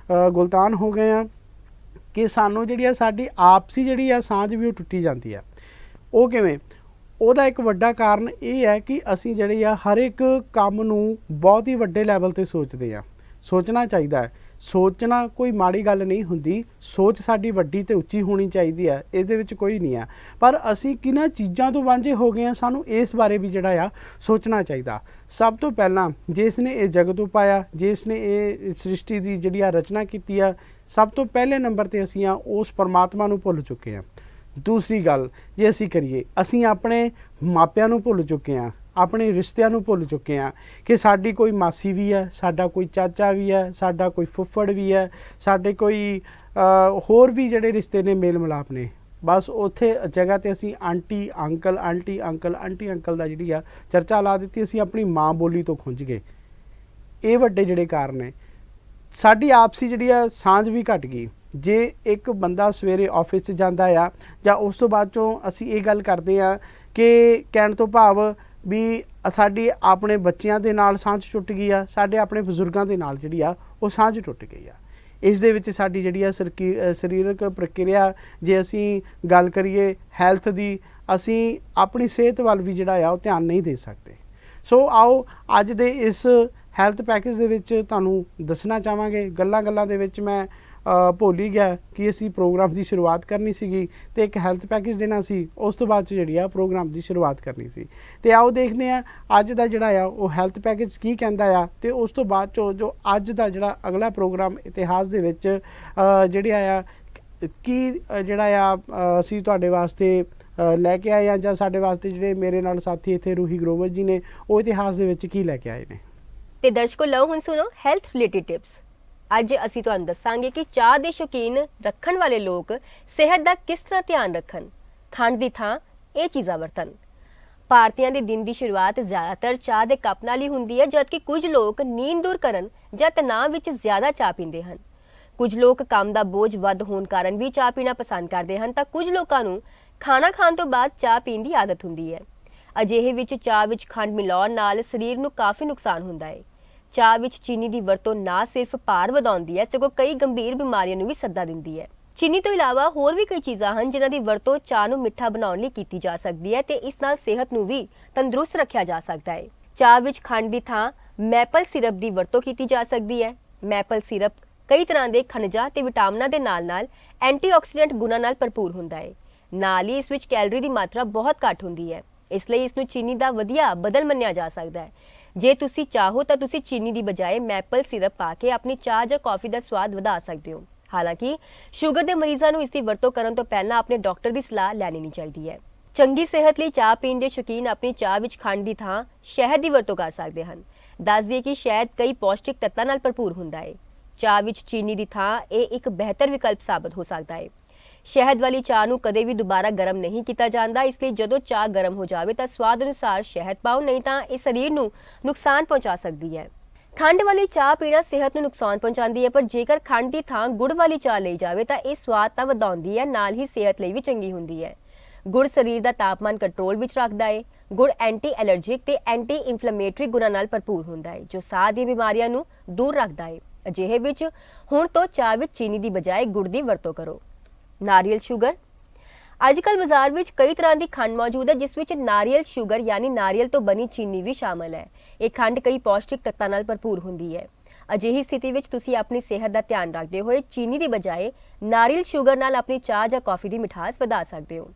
ਗੁਲਤਾਨ ਹੋ ਗਏ ਹਾਂ ਕਿ ਸਾਨੂੰ ਜਿਹੜੀ ਆ ਸਾਡੀ ਆਪਸੀ ਜਿਹੜੀ ਆ ਸਾਂਝ ਵੀ ਉਹ ਟੁੱਟੀ ਜਾਂਦੀ ਆ। ਉਹ ਕਿਵੇਂ? ਉਹਦਾ ਇੱਕ ਵੱਡਾ ਕਾਰਨ ਇਹ ਹੈ ਕਿ ਅਸੀਂ ਜਿਹੜੇ ਆ ਹਰ ਇੱਕ ਕੰਮ ਨੂੰ ਬਹੁਤ ਹੀ ਵੱਡੇ ਲੈਵਲ 'ਤੇ ਸੋਚਦੇ ਹਾਂ। ਸੋਚਣਾ ਚਾਹੀਦਾ ਹੈ। ਸੋਚਣਾ ਕੋਈ ਮਾੜੀ ਗੱਲ ਨਹੀਂ ਹੁੰਦੀ, ਸੋਚ ਸਾਡੀ ਵੱਡੀ ਤੇ ਉੱਚੀ ਹੋਣੀ ਚਾਹੀਦੀ ਹੈ, ਇਹਦੇ ਵਿੱਚ ਕੋਈ ਨਹੀਂ ਆ। ਪਰ ਅਸੀਂ ਕਿਹਨਾਂ ਚੀਜ਼ਾਂ ਤੋਂ ਵਾਂਝੇ ਹੋ ਗਏ ਹਾਂ, ਸਾਨੂੰ ਇਸ ਬਾਰੇ ਵੀ ਜਿਹੜਾ ਆ ਸੋਚਣਾ ਚਾਹੀਦਾ। ਸਭ ਤੋਂ ਪਹਿਲਾਂ ਜਿਸ ਨੇ ਇਹ ਜਗਤ ਨੂੰ ਪਾਇਆ, ਜਿਸ ਨੇ ਇਹ ਸ੍ਰਿਸ਼ਟੀ ਦੀ ਜਿਹੜੀ ਆ ਰਚਨਾ ਕੀਤੀ ਆ, ਸਭ ਤੋਂ ਪਹਿਲੇ ਨੰਬਰ 'ਤੇ ਅਸੀਂ ਉਸ ਪਰਮਾਤਮਾ ਨੂੰ ਭੁੱਲ ਚੁੱਕੇ ਹਾਂ। ਦੂਸਰੀ ਗੱਲ ਜੇ ਅਸੀਂ ਕਰੀਏ, ਅਸੀਂ ਆਪਣੇ ਮਾਪਿਆਂ ਨੂੰ ਭੁੱਲ ਚੁੱਕੇ ਹਾਂ, ਆਪਣੇ ਰਿਸ਼ਤਿਆਂ ਨੂੰ ਭੁੱਲ ਚੁੱਕੇ ਹਾਂ ਕਿ ਸਾਡੀ ਕੋਈ ਮਾਸੀ ਵੀ ਹੈ, ਸਾਡਾ ਕੋਈ ਚਾਚਾ ਵੀ ਹੈ, ਸਾਡਾ ਕੋਈ ਫੁੱਫੜ ਵੀ ਹੈ, ਸਾਡੇ ਕੋਈ ਹੋਰ ਵੀ ਜਿਹੜੇ ਰਿਸ਼ਤੇ ਨੇ, ਮੇਲ ਮਿਲਾਪ ਨੇ। ਬਸ ਉੱਥੇ ਜਗ੍ਹਾ 'ਤੇ ਅਸੀਂ aunty uncle, aunty uncle, aunty uncle ਦਾ ਜਿਹੜੀ ਆ ਚਰਚਾ ਲਾ ਦਿੱਤੀ। ਅਸੀਂ ਆਪਣੀ ਮਾਂ ਬੋਲੀ ਤੋਂ ਖੁੰਝ ਗਏ। ਇਹ ਵੱਡੇ ਜਿਹੜੇ ਕਾਰਨ ਨੇ। ਸਾਡੀ ਆਪਸੀ ਜਿਹੜੀ ਆ ਸਾਂਝ ਵੀ ਘਟ ਗਈ। ਜੇ ਇੱਕ ਬੰਦਾ ਸਵੇਰੇ ਆਫਿਸ 'ਚ ਜਾਂਦਾ ਆ ਜਾਂ ਉਸ ਤੋਂ ਬਾਅਦ 'ਚੋਂ ਅਸੀਂ ਇਹ ਗੱਲ ਕਰਦੇ ਹਾਂ ਕਿ ਕਹਿਣ ਤੋਂ ਭਾਵ ਵੀ ਸਾਡੀ ਆਪਣੇ ਬੱਚਿਆਂ ਦੇ ਨਾਲ ਸਾਂਝ ਟੁੱਟ ਗਈ ਆ, ਸਾਡੇ ਆਪਣੇ ਬਜ਼ੁਰਗਾਂ ਦੇ ਨਾਲ ਜਿਹੜੀ ਆ ਉਹ ਸਾਂਝ ਟੁੱਟ ਗਈ ਆ। ਇਸ ਦੇ ਵਿੱਚ ਸਾਡੀ ਜਿਹੜੀ ਆ ਸਰੀਰਕ ਪ੍ਰਕਿਰਿਆ, ਜੇ ਅਸੀਂ ਗੱਲ ਕਰੀਏ ਹੈਲਥ ਦੀ, ਅਸੀਂ ਆਪਣੀ ਸਿਹਤ ਵੱਲ ਵੀ ਜਿਹੜਾ ਆ ਉਹ ਧਿਆਨ ਨਹੀਂ ਦੇ ਸਕਦੇ। ਸੋ ਆਓ ਅੱਜ ਦੇ ਇਸ ਹੈਲਥ ਪੈਕੇਜ ਦੇ ਵਿੱਚ ਤੁਹਾਨੂੰ ਦੱਸਣਾ ਚਾਹਾਂਗੇ। ਗੱਲਾਂ ਦੇ ਵਿੱਚ ਮੈਂ ਭੁੱਲ ਹੀ ਗਿਆ ਕਿ ਅਸੀਂ ਪ੍ਰੋਗਰਾਮ ਦੀ ਸ਼ੁਰੂਆਤ ਕਰਨੀ ਸੀਗੀ ਤੇ ਇੱਕ ਹੈਲਥ ਪੈਕੇਜ ਦੇਣਾ ਸੀ, ਉਸ ਤੋਂ ਬਾਅਦ 'ਚ ਜਿਹੜੀ ਆ ਪ੍ਰੋਗਰਾਮ ਦੀ ਸ਼ੁਰੂਆਤ ਕਰਨੀ ਸੀ। ਤੇ ਆਓ ਦੇਖਦੇ ਹਾਂ ਅੱਜ ਦਾ ਜਿਹੜਾ ਆ ਉਹ ਹੈਲਥ ਪੈਕੇਜ ਕੀ ਕਹਿੰਦਾ ਆ, ਤੇ ਉਸ ਤੋਂ ਬਾਅਦ 'ਚੋਂ ਜੋ ਅੱਜ ਦਾ ਜਿਹੜਾ ਅਗਲਾ ਪ੍ਰੋਗਰਾਮ ਇਤਿਹਾਸ ਦੇ ਵਿੱਚ ਜਿਹੜਾ ਆ ਕੀ ਜਿਹੜਾ ਆ ਅਸੀਂ ਤੁਹਾਡੇ ਵਾਸਤੇ ਲੈ ਕੇ ਆਏ ਆ, ਜਾਂ ਸਾਡੇ ਵਾਸਤੇ ਜਿਹੜੇ ਮੇਰੇ ਨਾਲ ਸਾਥੀ ਇੱਥੇ ਰੂਹੀ ਗਰੋਵਰ ਜੀ ਨੇ ਉਹ ਇਤਿਹਾਸ ਦੇ ਵਿੱਚ ਕੀ ਲੈ ਕੇ ਆਏ ਨੇ। ਤੇ ਦਰਸ਼ਕੋ ਲਓ ਹੁਣ ਸੁਣੋ ਹੈਲਥ ਰਿਲੇਟਡ ਟਿਪਸ। ਅੱਜ ਅਸੀਂ ਤੁਹਾਨੂੰ ਦੱਸਾਂਗੇ ਕਿ ਚਾਹ ਦੇ ਸ਼ੌਕੀਨ ਰੱਖਣ ਵਾਲੇ ਲੋਕ ਸਿਹਤ ਦਾ ਕਿਸ ਤਰ੍ਹਾਂ ਧਿਆਨ ਰੱਖਣ, ਖੰਡ ਦੀ ਥਾਂ ਇਹ ਚੀਜ਼ਾਂ ਵਰਤਣ। ਭਾਰਤੀਆਂ ਦੇ ਦਿਨ ਦੀ ਸ਼ੁਰੂਆਤ ਜ਼ਿਆਦਾਤਰ ਚਾਹ ਦੇ ਕੱਪ ਨਾਲ ਹੀ ਹੁੰਦੀ ਹੈ, ਜਦਕਿ ਕੁਝ ਲੋਕ ਨੀਂਦ ਦੂਰ ਕਰਨ ਜਾਂ ਤਣਾਅ ਵਿੱਚ ਜ਼ਿਆਦਾ ਚਾਹ ਪੀਂਦੇ ਹਨ। ਕੁਝ ਲੋਕ ਕੰਮ ਦਾ ਬੋਝ ਵੱਧ ਹੋਣ ਕਾਰਨ ਵੀ ਚਾਹ ਪੀਣਾ ਪਸੰਦ ਕਰਦੇ ਹਨ, ਤਾਂ ਕੁਝ ਲੋਕਾਂ ਨੂੰ ਖਾਣਾ ਖਾਣ ਤੋਂ ਬਾਅਦ ਚਾਹ ਪੀਣ ਦੀ ਆਦਤ ਹੁੰਦੀ ਹੈ। ਅਜਿਹੇ ਵਿੱਚ ਚਾਹ ਵਿੱਚ ਖੰਡ ਮਿਲਾਉਣ ਨਾਲ ਸਰੀਰ ਨੂੰ ਕਾਫੀ ਨੁਕਸਾਨ ਹੁੰਦਾ ਹੈ। ਚਾਹ ਵਿੱਚ ਚੀਨੀ ਦੀ ਵਰਤੋਂ ਨਾ ਸਿਰਫ ਭਾਰ ਵਧਾਉਂਦੀ ਹੈ, ਸਗੋਂ ਕਈ ਗੰਭੀਰ ਬਿਮਾਰੀਆਂ ਨੂੰ ਵੀ ਸੱਦਾ ਦਿੰਦੀ ਹੈ। ਚੀਨੀ ਤੋਂ ਇਲਾਵਾ ਹੋਰ ਵੀ ਕਈ ਚੀਜ਼ਾਂ ਹਨ ਜਿਨ੍ਹਾਂ ਦੀ ਵਰਤੋਂ ਚਾਹ ਨੂੰ ਮਿੱਠਾ ਬਣਾਉਣ ਲਈ ਕੀਤੀ ਜਾ ਸਕਦੀ ਹੈ ਤੇ ਇਸ ਨਾਲ ਸਿਹਤ ਨੂੰ ਵੀ ਤੰਦਰੁਸਤ ਰੱਖਿਆ ਜਾ ਸਕਦਾ ਹੈ। ਚਾਹ ਵਿੱਚ ਖੰਡ ਦੀ ਥਾਂ ਮੈਪਲ ਸਿਰਪ ਦੀ ਵਰਤੋਂ ਕੀਤੀ ਜਾ ਸਕਦੀ ਹੈ। ਮੈਪਲ ਸਿਰਪ ਕਈ ਤਰ੍ਹਾਂ ਦੇ ਖਣਿਜਾਂ ਤੇ ਵਿਟਾਮਿਨਾਂ ਦੇ ਨਾਲ-ਨਾਲ ਐਂਟੀਆਕਸੀਡੈਂਟ ਗੁਣਾਂ ਨਾਲ ਭਰਪੂਰ ਹੁੰਦਾ ਹੈ। ਨਾਲ ਹੀ ਇਸ ਵਿੱਚ ਕੈਲੋਰੀ ਦੀ ਮਾਤਰਾ ਬਹੁਤ ਘੱਟ ਹੁੰਦੀ ਹੈ, ਇਸ ਲਈ ਇਸ ਨੂੰ ਚੀਨੀ ਦਾ ਵਧੀਆ ਬਦਲ ਮੰਨਿਆ ਜਾ ਸਕਦਾ ਹੈ। ਜੇ ਤੁਸੀਂ ਚਾਹੋ ਤਾਂ ਤੁਸੀਂ ਚੀਨੀ ਦੀ ਬਜਾਏ ਮੈਪਲ ਸਿਰਪ ਪਾ ਕੇ ਆਪਣੀ ਚਾਹ ਜਾਂ ਕੌਫੀ ਦਾ ਸਵਾਦ ਵਧਾ ਸਕਦੇ ਹੋ। ਹਾਲਾਂਕਿ ਸ਼ੂਗਰ ਦੇ ਮਰੀਜ਼ਾਂ ਨੂੰ ਇਸ ਦੀ ਵਰਤੋਂ ਕਰਨ ਤੋਂ ਪਹਿਲਾਂ ਆਪਣੇ ਡਾਕਟਰ ਦੀ ਸਲਾਹ ਲੈਣੀ ਚਾਹੀਦੀ ਹੈ। ਚੰਗੀ ਸਿਹਤ ਲਈ ਚਾਹ ਪੀਣ ਦੇ ਸ਼ੌਕੀਨ ਆਪਣੀ ਚਾਹ ਵਿੱਚ ਖੰਡ ਦੀ ਥਾਂ ਸ਼ਹਿਦ ਦੀ ਵਰਤੋਂ ਕਰ ਸਕਦੇ ਹਨ। ਦੱਸ ਦਈਏ ਕਿ ਸ਼ਹਿਦ ਕਈ ਪੌਸ਼ਟਿਕ ਤੱਤਾਂ ਨਾਲ ਭਰਪੂਰ ਹੁੰਦਾ ਹੈ। ਚਾਹ ਵਿੱਚ ਚੀਨੀ ਦੀ ਥਾਂ ਇਹ ਇੱਕ ਬਿਹਤਰ ਵਿਕਲਪ ਸਾਬਤ ਹੋ ਸਕਦਾ ਹੈ। ਸ਼ਹਿਦ ਵਾਲੀ ਚਾਹ ਨੂੰ ਕਦੇ ਵੀ ਦੁਬਾਰਾ ਗਰਮ ਨਹੀਂ ਕੀਤਾ ਜਾਂਦਾ, ਇਸ ਲਈ ਜਦੋਂ ਚਾਹ ਗਰਮ ਹੋ ਜਾਵੇ ਤਾਂ ਸਵਾਦ ਅਨੁਸਾਰ ਸ਼ਹਿਦ ਪਾਓ, ਨਹੀਂ ਤਾਂ ਇਹ ਸਰੀਰ ਨੂੰ ਨੁਕਸਾਨ ਪਹੁੰਚਾ ਸਕਦੀ ਹੈ। ਖੰਡ ਵਾਲੀ ਚਾਹ ਪੀਣਾ ਸਿਹਤ ਨੂੰ ਨੁਕਸਾਨ ਪਹੁੰਚਾਉਂਦੀ ਹੈ, ਪਰ ਜੇਕਰ ਖੰਡ ਦੀ ਥਾਂ ਗੁੜ ਵਾਲੀ ਚਾਹ ਲਈ ਜਾਵੇ ਤਾਂ ਇਹ ਸਵਾਦ ਤਾਂ ਵਧਾਉਂਦੀ ਹੈ, ਨਾਲ ਹੀ ਸਿਹਤ ਲਈ ਵੀ ਚੰਗੀ ਹੁੰਦੀ ਹੈ। ਗੁੜ ਸਰੀਰ ਦਾ ਤਾਪਮਾਨ ਕੰਟਰੋਲ ਵਿੱਚ ਰੱਖਦਾ ਹੈ। ਗੁੜ ਐਂਟੀ ਐਲਰਜਿਕ ਤੇ ਐਂਟੀ ਇਨਫਲੇਮੇਟਰੀ ਗੁਣਾਂ ਨਾਲ ਭਰਪੂਰ ਹੁੰਦਾ ਹੈ, ਜੋ ਸਾਹ ਦੀਆਂ ਬਿਮਾਰੀਆਂ ਨੂੰ ਦੂਰ ਰੱਖਦਾ ਹੈ। ਅਜਿਹੇ ਵਿੱਚ ਹੁਣ ਤੋਂ ਚਾਹ ਵਿੱਚ ਚੀਨੀ ਦੀ ਬਜਾਏ ਗੁੜ ਦੀ ਵਰਤੋਂ ਕਰੋ। ਨਾਰੀਅਲ ਸ਼ੂਗਰ। ਅੱਜਕੱਲ ਬਾਜ਼ਾਰ ਵਿੱਚ ਕਈ ਤਰ੍ਹਾਂ ਦੀ ਖੰਡ ਮੌਜੂਦ ਹੈ, ਜਿਸ ਵਿੱਚ ਨਾਰੀਅਲ ਸ਼ੂਗਰ ਯਾਨੀ ਨਾਰੀਅਲ ਤੋਂ ਬਣੀ ਚੀਨੀ ਵੀ ਸ਼ਾਮਲ ਹੈ। ਇਹ ਖੰਡ ਕਈ ਪੌਸ਼ਟਿਕ ਤੱਤਾਂ ਨਾਲ ਭਰਪੂਰ ਹੁੰਦੀ ਹੈ। ਅਜਿਹੀ ਸਥਿਤੀ ਵਿੱਚ ਤੁਸੀਂ ਆਪਣੀ ਸਿਹਤ ਦਾ ਧਿਆਨ ਰੱਖਦੇ ਹੋਏ ਚੀਨੀ ਦੀ ਬਜਾਏ ਨਾਰੀਅਲ ਸ਼ੂਗਰ ਨਾਲ ਆਪਣੀ ਚਾਹ ਜਾਂ ਕੌਫੀ ਦੀ ਮਿਠਾਸ ਵਧਾ ਸਕਦੇ ਹੋ।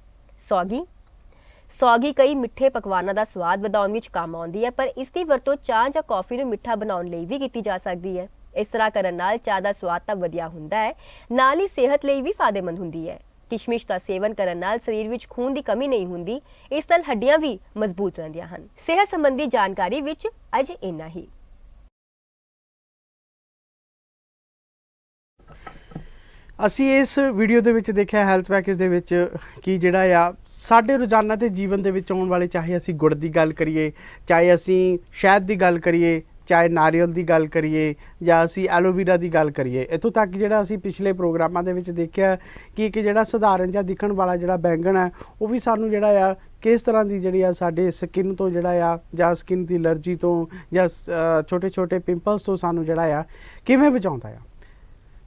ਸੌਗੀ ਕਈ ਮਿੱਠੇ ਪਕਵਾਨਾਂ ਦਾ ਸਵਾਦ ਵਧਾਉਣ ਵਿੱਚ ਕੰਮ ਆਉਂਦੀ ਹੈ, ਪਰ ਇਸ ਦੀ ਵਰਤੋਂ ਚਾਹ ਜਾਂ ਕੌਫੀ ਨੂੰ ਮਿੱਠਾ ਬਣਾਉਣ ਲਈ ਵੀ ਕੀਤੀ ਜਾ ਸਕਦੀ ਹੈ। ਇਸ ਤਰ੍ਹਾਂ ਕਰਨ ਨਾਲ ਚਾਹ ਦਾ ਸਵਾਦ ਤਾਂ ਵਧੀਆ ਹੁੰਦਾ ਹੈ, ਨਾਲ ਹੀ ਸਿਹਤ ਲਈ ਵੀ ਫਾਇਦੇਮੰਦ ਹੁੰਦੀ ਹੈ। ਕਿਸ਼ਮਿਸ਼ ਦਾ ਸੇਵਨ ਕਰਨ ਨਾਲ ਸਰੀਰ ਵਿੱਚ ਖੂਨ ਦੀ ਕਮੀ ਨਹੀਂ ਹੁੰਦੀ, ਇਸ ਨਾਲ ਹੱਡੀਆਂ ਵੀ ਮਜ਼ਬੂਤ ਰਹਿੰਦੀਆਂ ਹਨ। ਸਿਹਤ ਸੰਬੰਧੀ ਜਾਣਕਾਰੀ ਵਿੱਚ ਅੱਜ ਇੰਨਾ ਹੀ। ਅਸੀਂ ਇਸ ਵੀਡੀਓ ਦੇ ਵਿੱਚ ਦੇਖਿਆ ਹੈਲਥ ਪੈਕੇਜ ਦੇ ਵਿੱਚ ਕਿ ਜਿਹੜਾ ਆ ਸਾਡੇ ਰੋਜ਼ਾਨਾ ਦੇ ਜੀਵਨ ਦੇ ਵਿੱਚ ਆਉਣ ਵਾਲੇ, ਚਾਹੇ ਅਸੀਂ ਗੁੜ ਦੀ ਗੱਲ ਕਰੀਏ, ਚਾਹੇ ਅਸੀਂ ਸ਼ਹਿਦ ਦੀ ਗੱਲ ਕਰੀਏ, ਚਾਹੇ ਨਾਰੀਅਲ ਦੀ ਗੱਲ ਕਰੀਏ, ਜਾਂ ਅਸੀਂ ਐਲੋਵੀਰਾ ਦੀ ਗੱਲ ਕਰੀਏ, ਇੱਥੋਂ ਤੱਕ ਜਿਹੜਾ ਅਸੀਂ ਪਿਛਲੇ ਪ੍ਰੋਗਰਾਮਾਂ ਦੇ ਵਿੱਚ ਦੇਖਿਆ ਕਿ ਇੱਕ ਜਿਹੜਾ ਸਧਾਰਨ ਜਿਹਾ ਦਿਖਣ ਵਾਲਾ ਜਿਹੜਾ ਬੈਂਗਣ ਹੈ ਉਹ ਵੀ ਸਾਨੂੰ ਜਿਹੜਾ ਆ ਕਿਸ ਤਰ੍ਹਾਂ ਦੀ ਜਿਹੜੀ ਆ ਸਾਡੇ ਸਕਿਨ ਤੋਂ ਜਿਹੜਾ ਆ ਜਾਂ ਸਕਿਨ ਦੀ ਐਲਰਜੀ ਤੋਂ ਜਾਂ ਛੋਟੇ ਛੋਟੇ ਪਿੰਪਲਸ ਤੋਂ ਸਾਨੂੰ ਜਿਹੜਾ ਆ ਕਿਵੇਂ ਬਚਾਉਂਦਾ ਆ।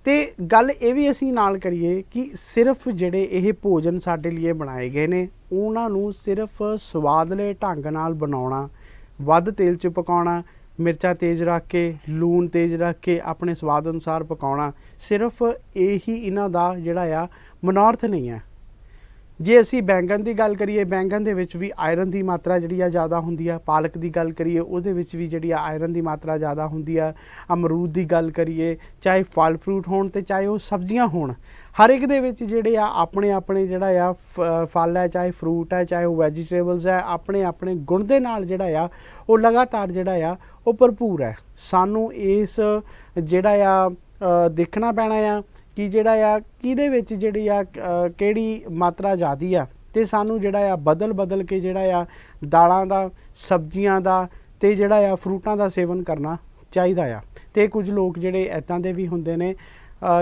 ਤੇ ਗੱਲ ਇਹ ਵੀ ਅਸੀਂ ਨਾਲ ਕਰੀਏ ਕਿ ਸਿਰਫ ਜਿਹੜੇ ਇਹ ਭੋਜਨ ਸਾਡੇ ਲਈ ਬਣਾਏ ਗਏ ਨੇ ਉਹਨਾਂ ਨੂੰ ਸਿਰਫ ਸਵਾਦਲੇ ਢੰਗ ਨਾਲ ਬਣਾਉਣਾ, ਵੱਧ ਤੇਲ 'ਚ ਪਕਾਉਣਾ, ਮਿਰਚਾਂ ਤੇਜ਼ ਰੱਖ ਕੇ, ਲੂਣ ਤੇਜ਼ ਰੱਖ ਕੇ ਆਪਣੇ ਸਵਾਦ ਅਨੁਸਾਰ ਪਕਾਉਣਾ, ਸਿਰਫ ਇਹੀ ਇਹਨਾਂ ਦਾ ਜਿਹੜਾ ਆ ਮਨੋਰਥ ਨਹੀਂ ਹੈ। ਜੇ ਅਸੀਂ ਬੈਂਗਣ ਦੀ ਗੱਲ ਕਰੀਏ, ਬੈਂਗਣ ਦੇ ਵਿੱਚ ਵੀ ਆਇਰਨ ਦੀ ਮਾਤਰਾ ਜਿਹੜੀ ਆ ਜ਼ਿਆਦਾ ਹੁੰਦੀ ਆ। ਪਾਲਕ ਦੀ ਗੱਲ ਕਰੀਏ, ਉਹਦੇ ਵਿੱਚ ਵੀ ਜਿਹੜੀ ਆ ਆਇਰਨ ਦੀ ਮਾਤਰਾ ਜ਼ਿਆਦਾ ਹੁੰਦੀ ਆ। ਅਮਰੂਦ ਦੀ ਗੱਲ ਕਰੀਏ, ਚਾਹੇ ਫਲ ਫਰੂਟ ਹੋਣ ਤੇ ਚਾਹੇ ਉਹ ਸਬਜ਼ੀਆਂ ਹੋਣ, ਹਰ ਇੱਕ ਦੇ ਵਿੱਚ ਜਿਹੜੇ ਆ ਆਪਣੇ ਆਪਣੇ ਜਿਹੜਾ ਆ ਫਲ ਹੈ, ਚਾਹੇ ਫਰੂਟ ਹੈ, ਚਾਹੇ ਉਹ ਵੈਜੀਟੇਬਲਸ ਹੈ, ਆਪਣੇ ਆਪਣੇ ਗੁਣ ਦੇ ਨਾਲ ਜਿਹੜਾ ਆ ਉਹ ਲਗਾਤਾਰ ਜਿਹੜਾ ਆ ਉਹ ਭਰਪੂਰ ਹੈ। ਸਾਨੂੰ ਇਸ ਜਿਹੜਾ ਆ ਦੇਖਣਾ ਪੈਣਾ ਆ ਕਿ ਜਿਹੜਾ ਆ ਕਿਹਦੇ ਵਿੱਚ ਜਿਹੜੀ ਆ ਕਿਹੜੀ ਮਾਤਰਾ ਜ਼ਿਆਦੀ ਆ, ਅਤੇ ਸਾਨੂੰ ਜਿਹੜਾ ਆ ਬਦਲ ਕੇ ਜਿਹੜਾ ਆ ਦਾਲਾਂ ਦਾ, ਸਬਜ਼ੀਆਂ ਦਾ ਅਤੇ ਜਿਹੜਾ ਆ ਫਰੂਟਾਂ ਦਾ ਸੇਵਨ ਕਰਨਾ ਚਾਹੀਦਾ ਆ। ਅਤੇ ਕੁਝ ਲੋਕ ਜਿਹੜੇ ਇੱਦਾਂ ਦੇ ਵੀ ਹੁੰਦੇ ਨੇ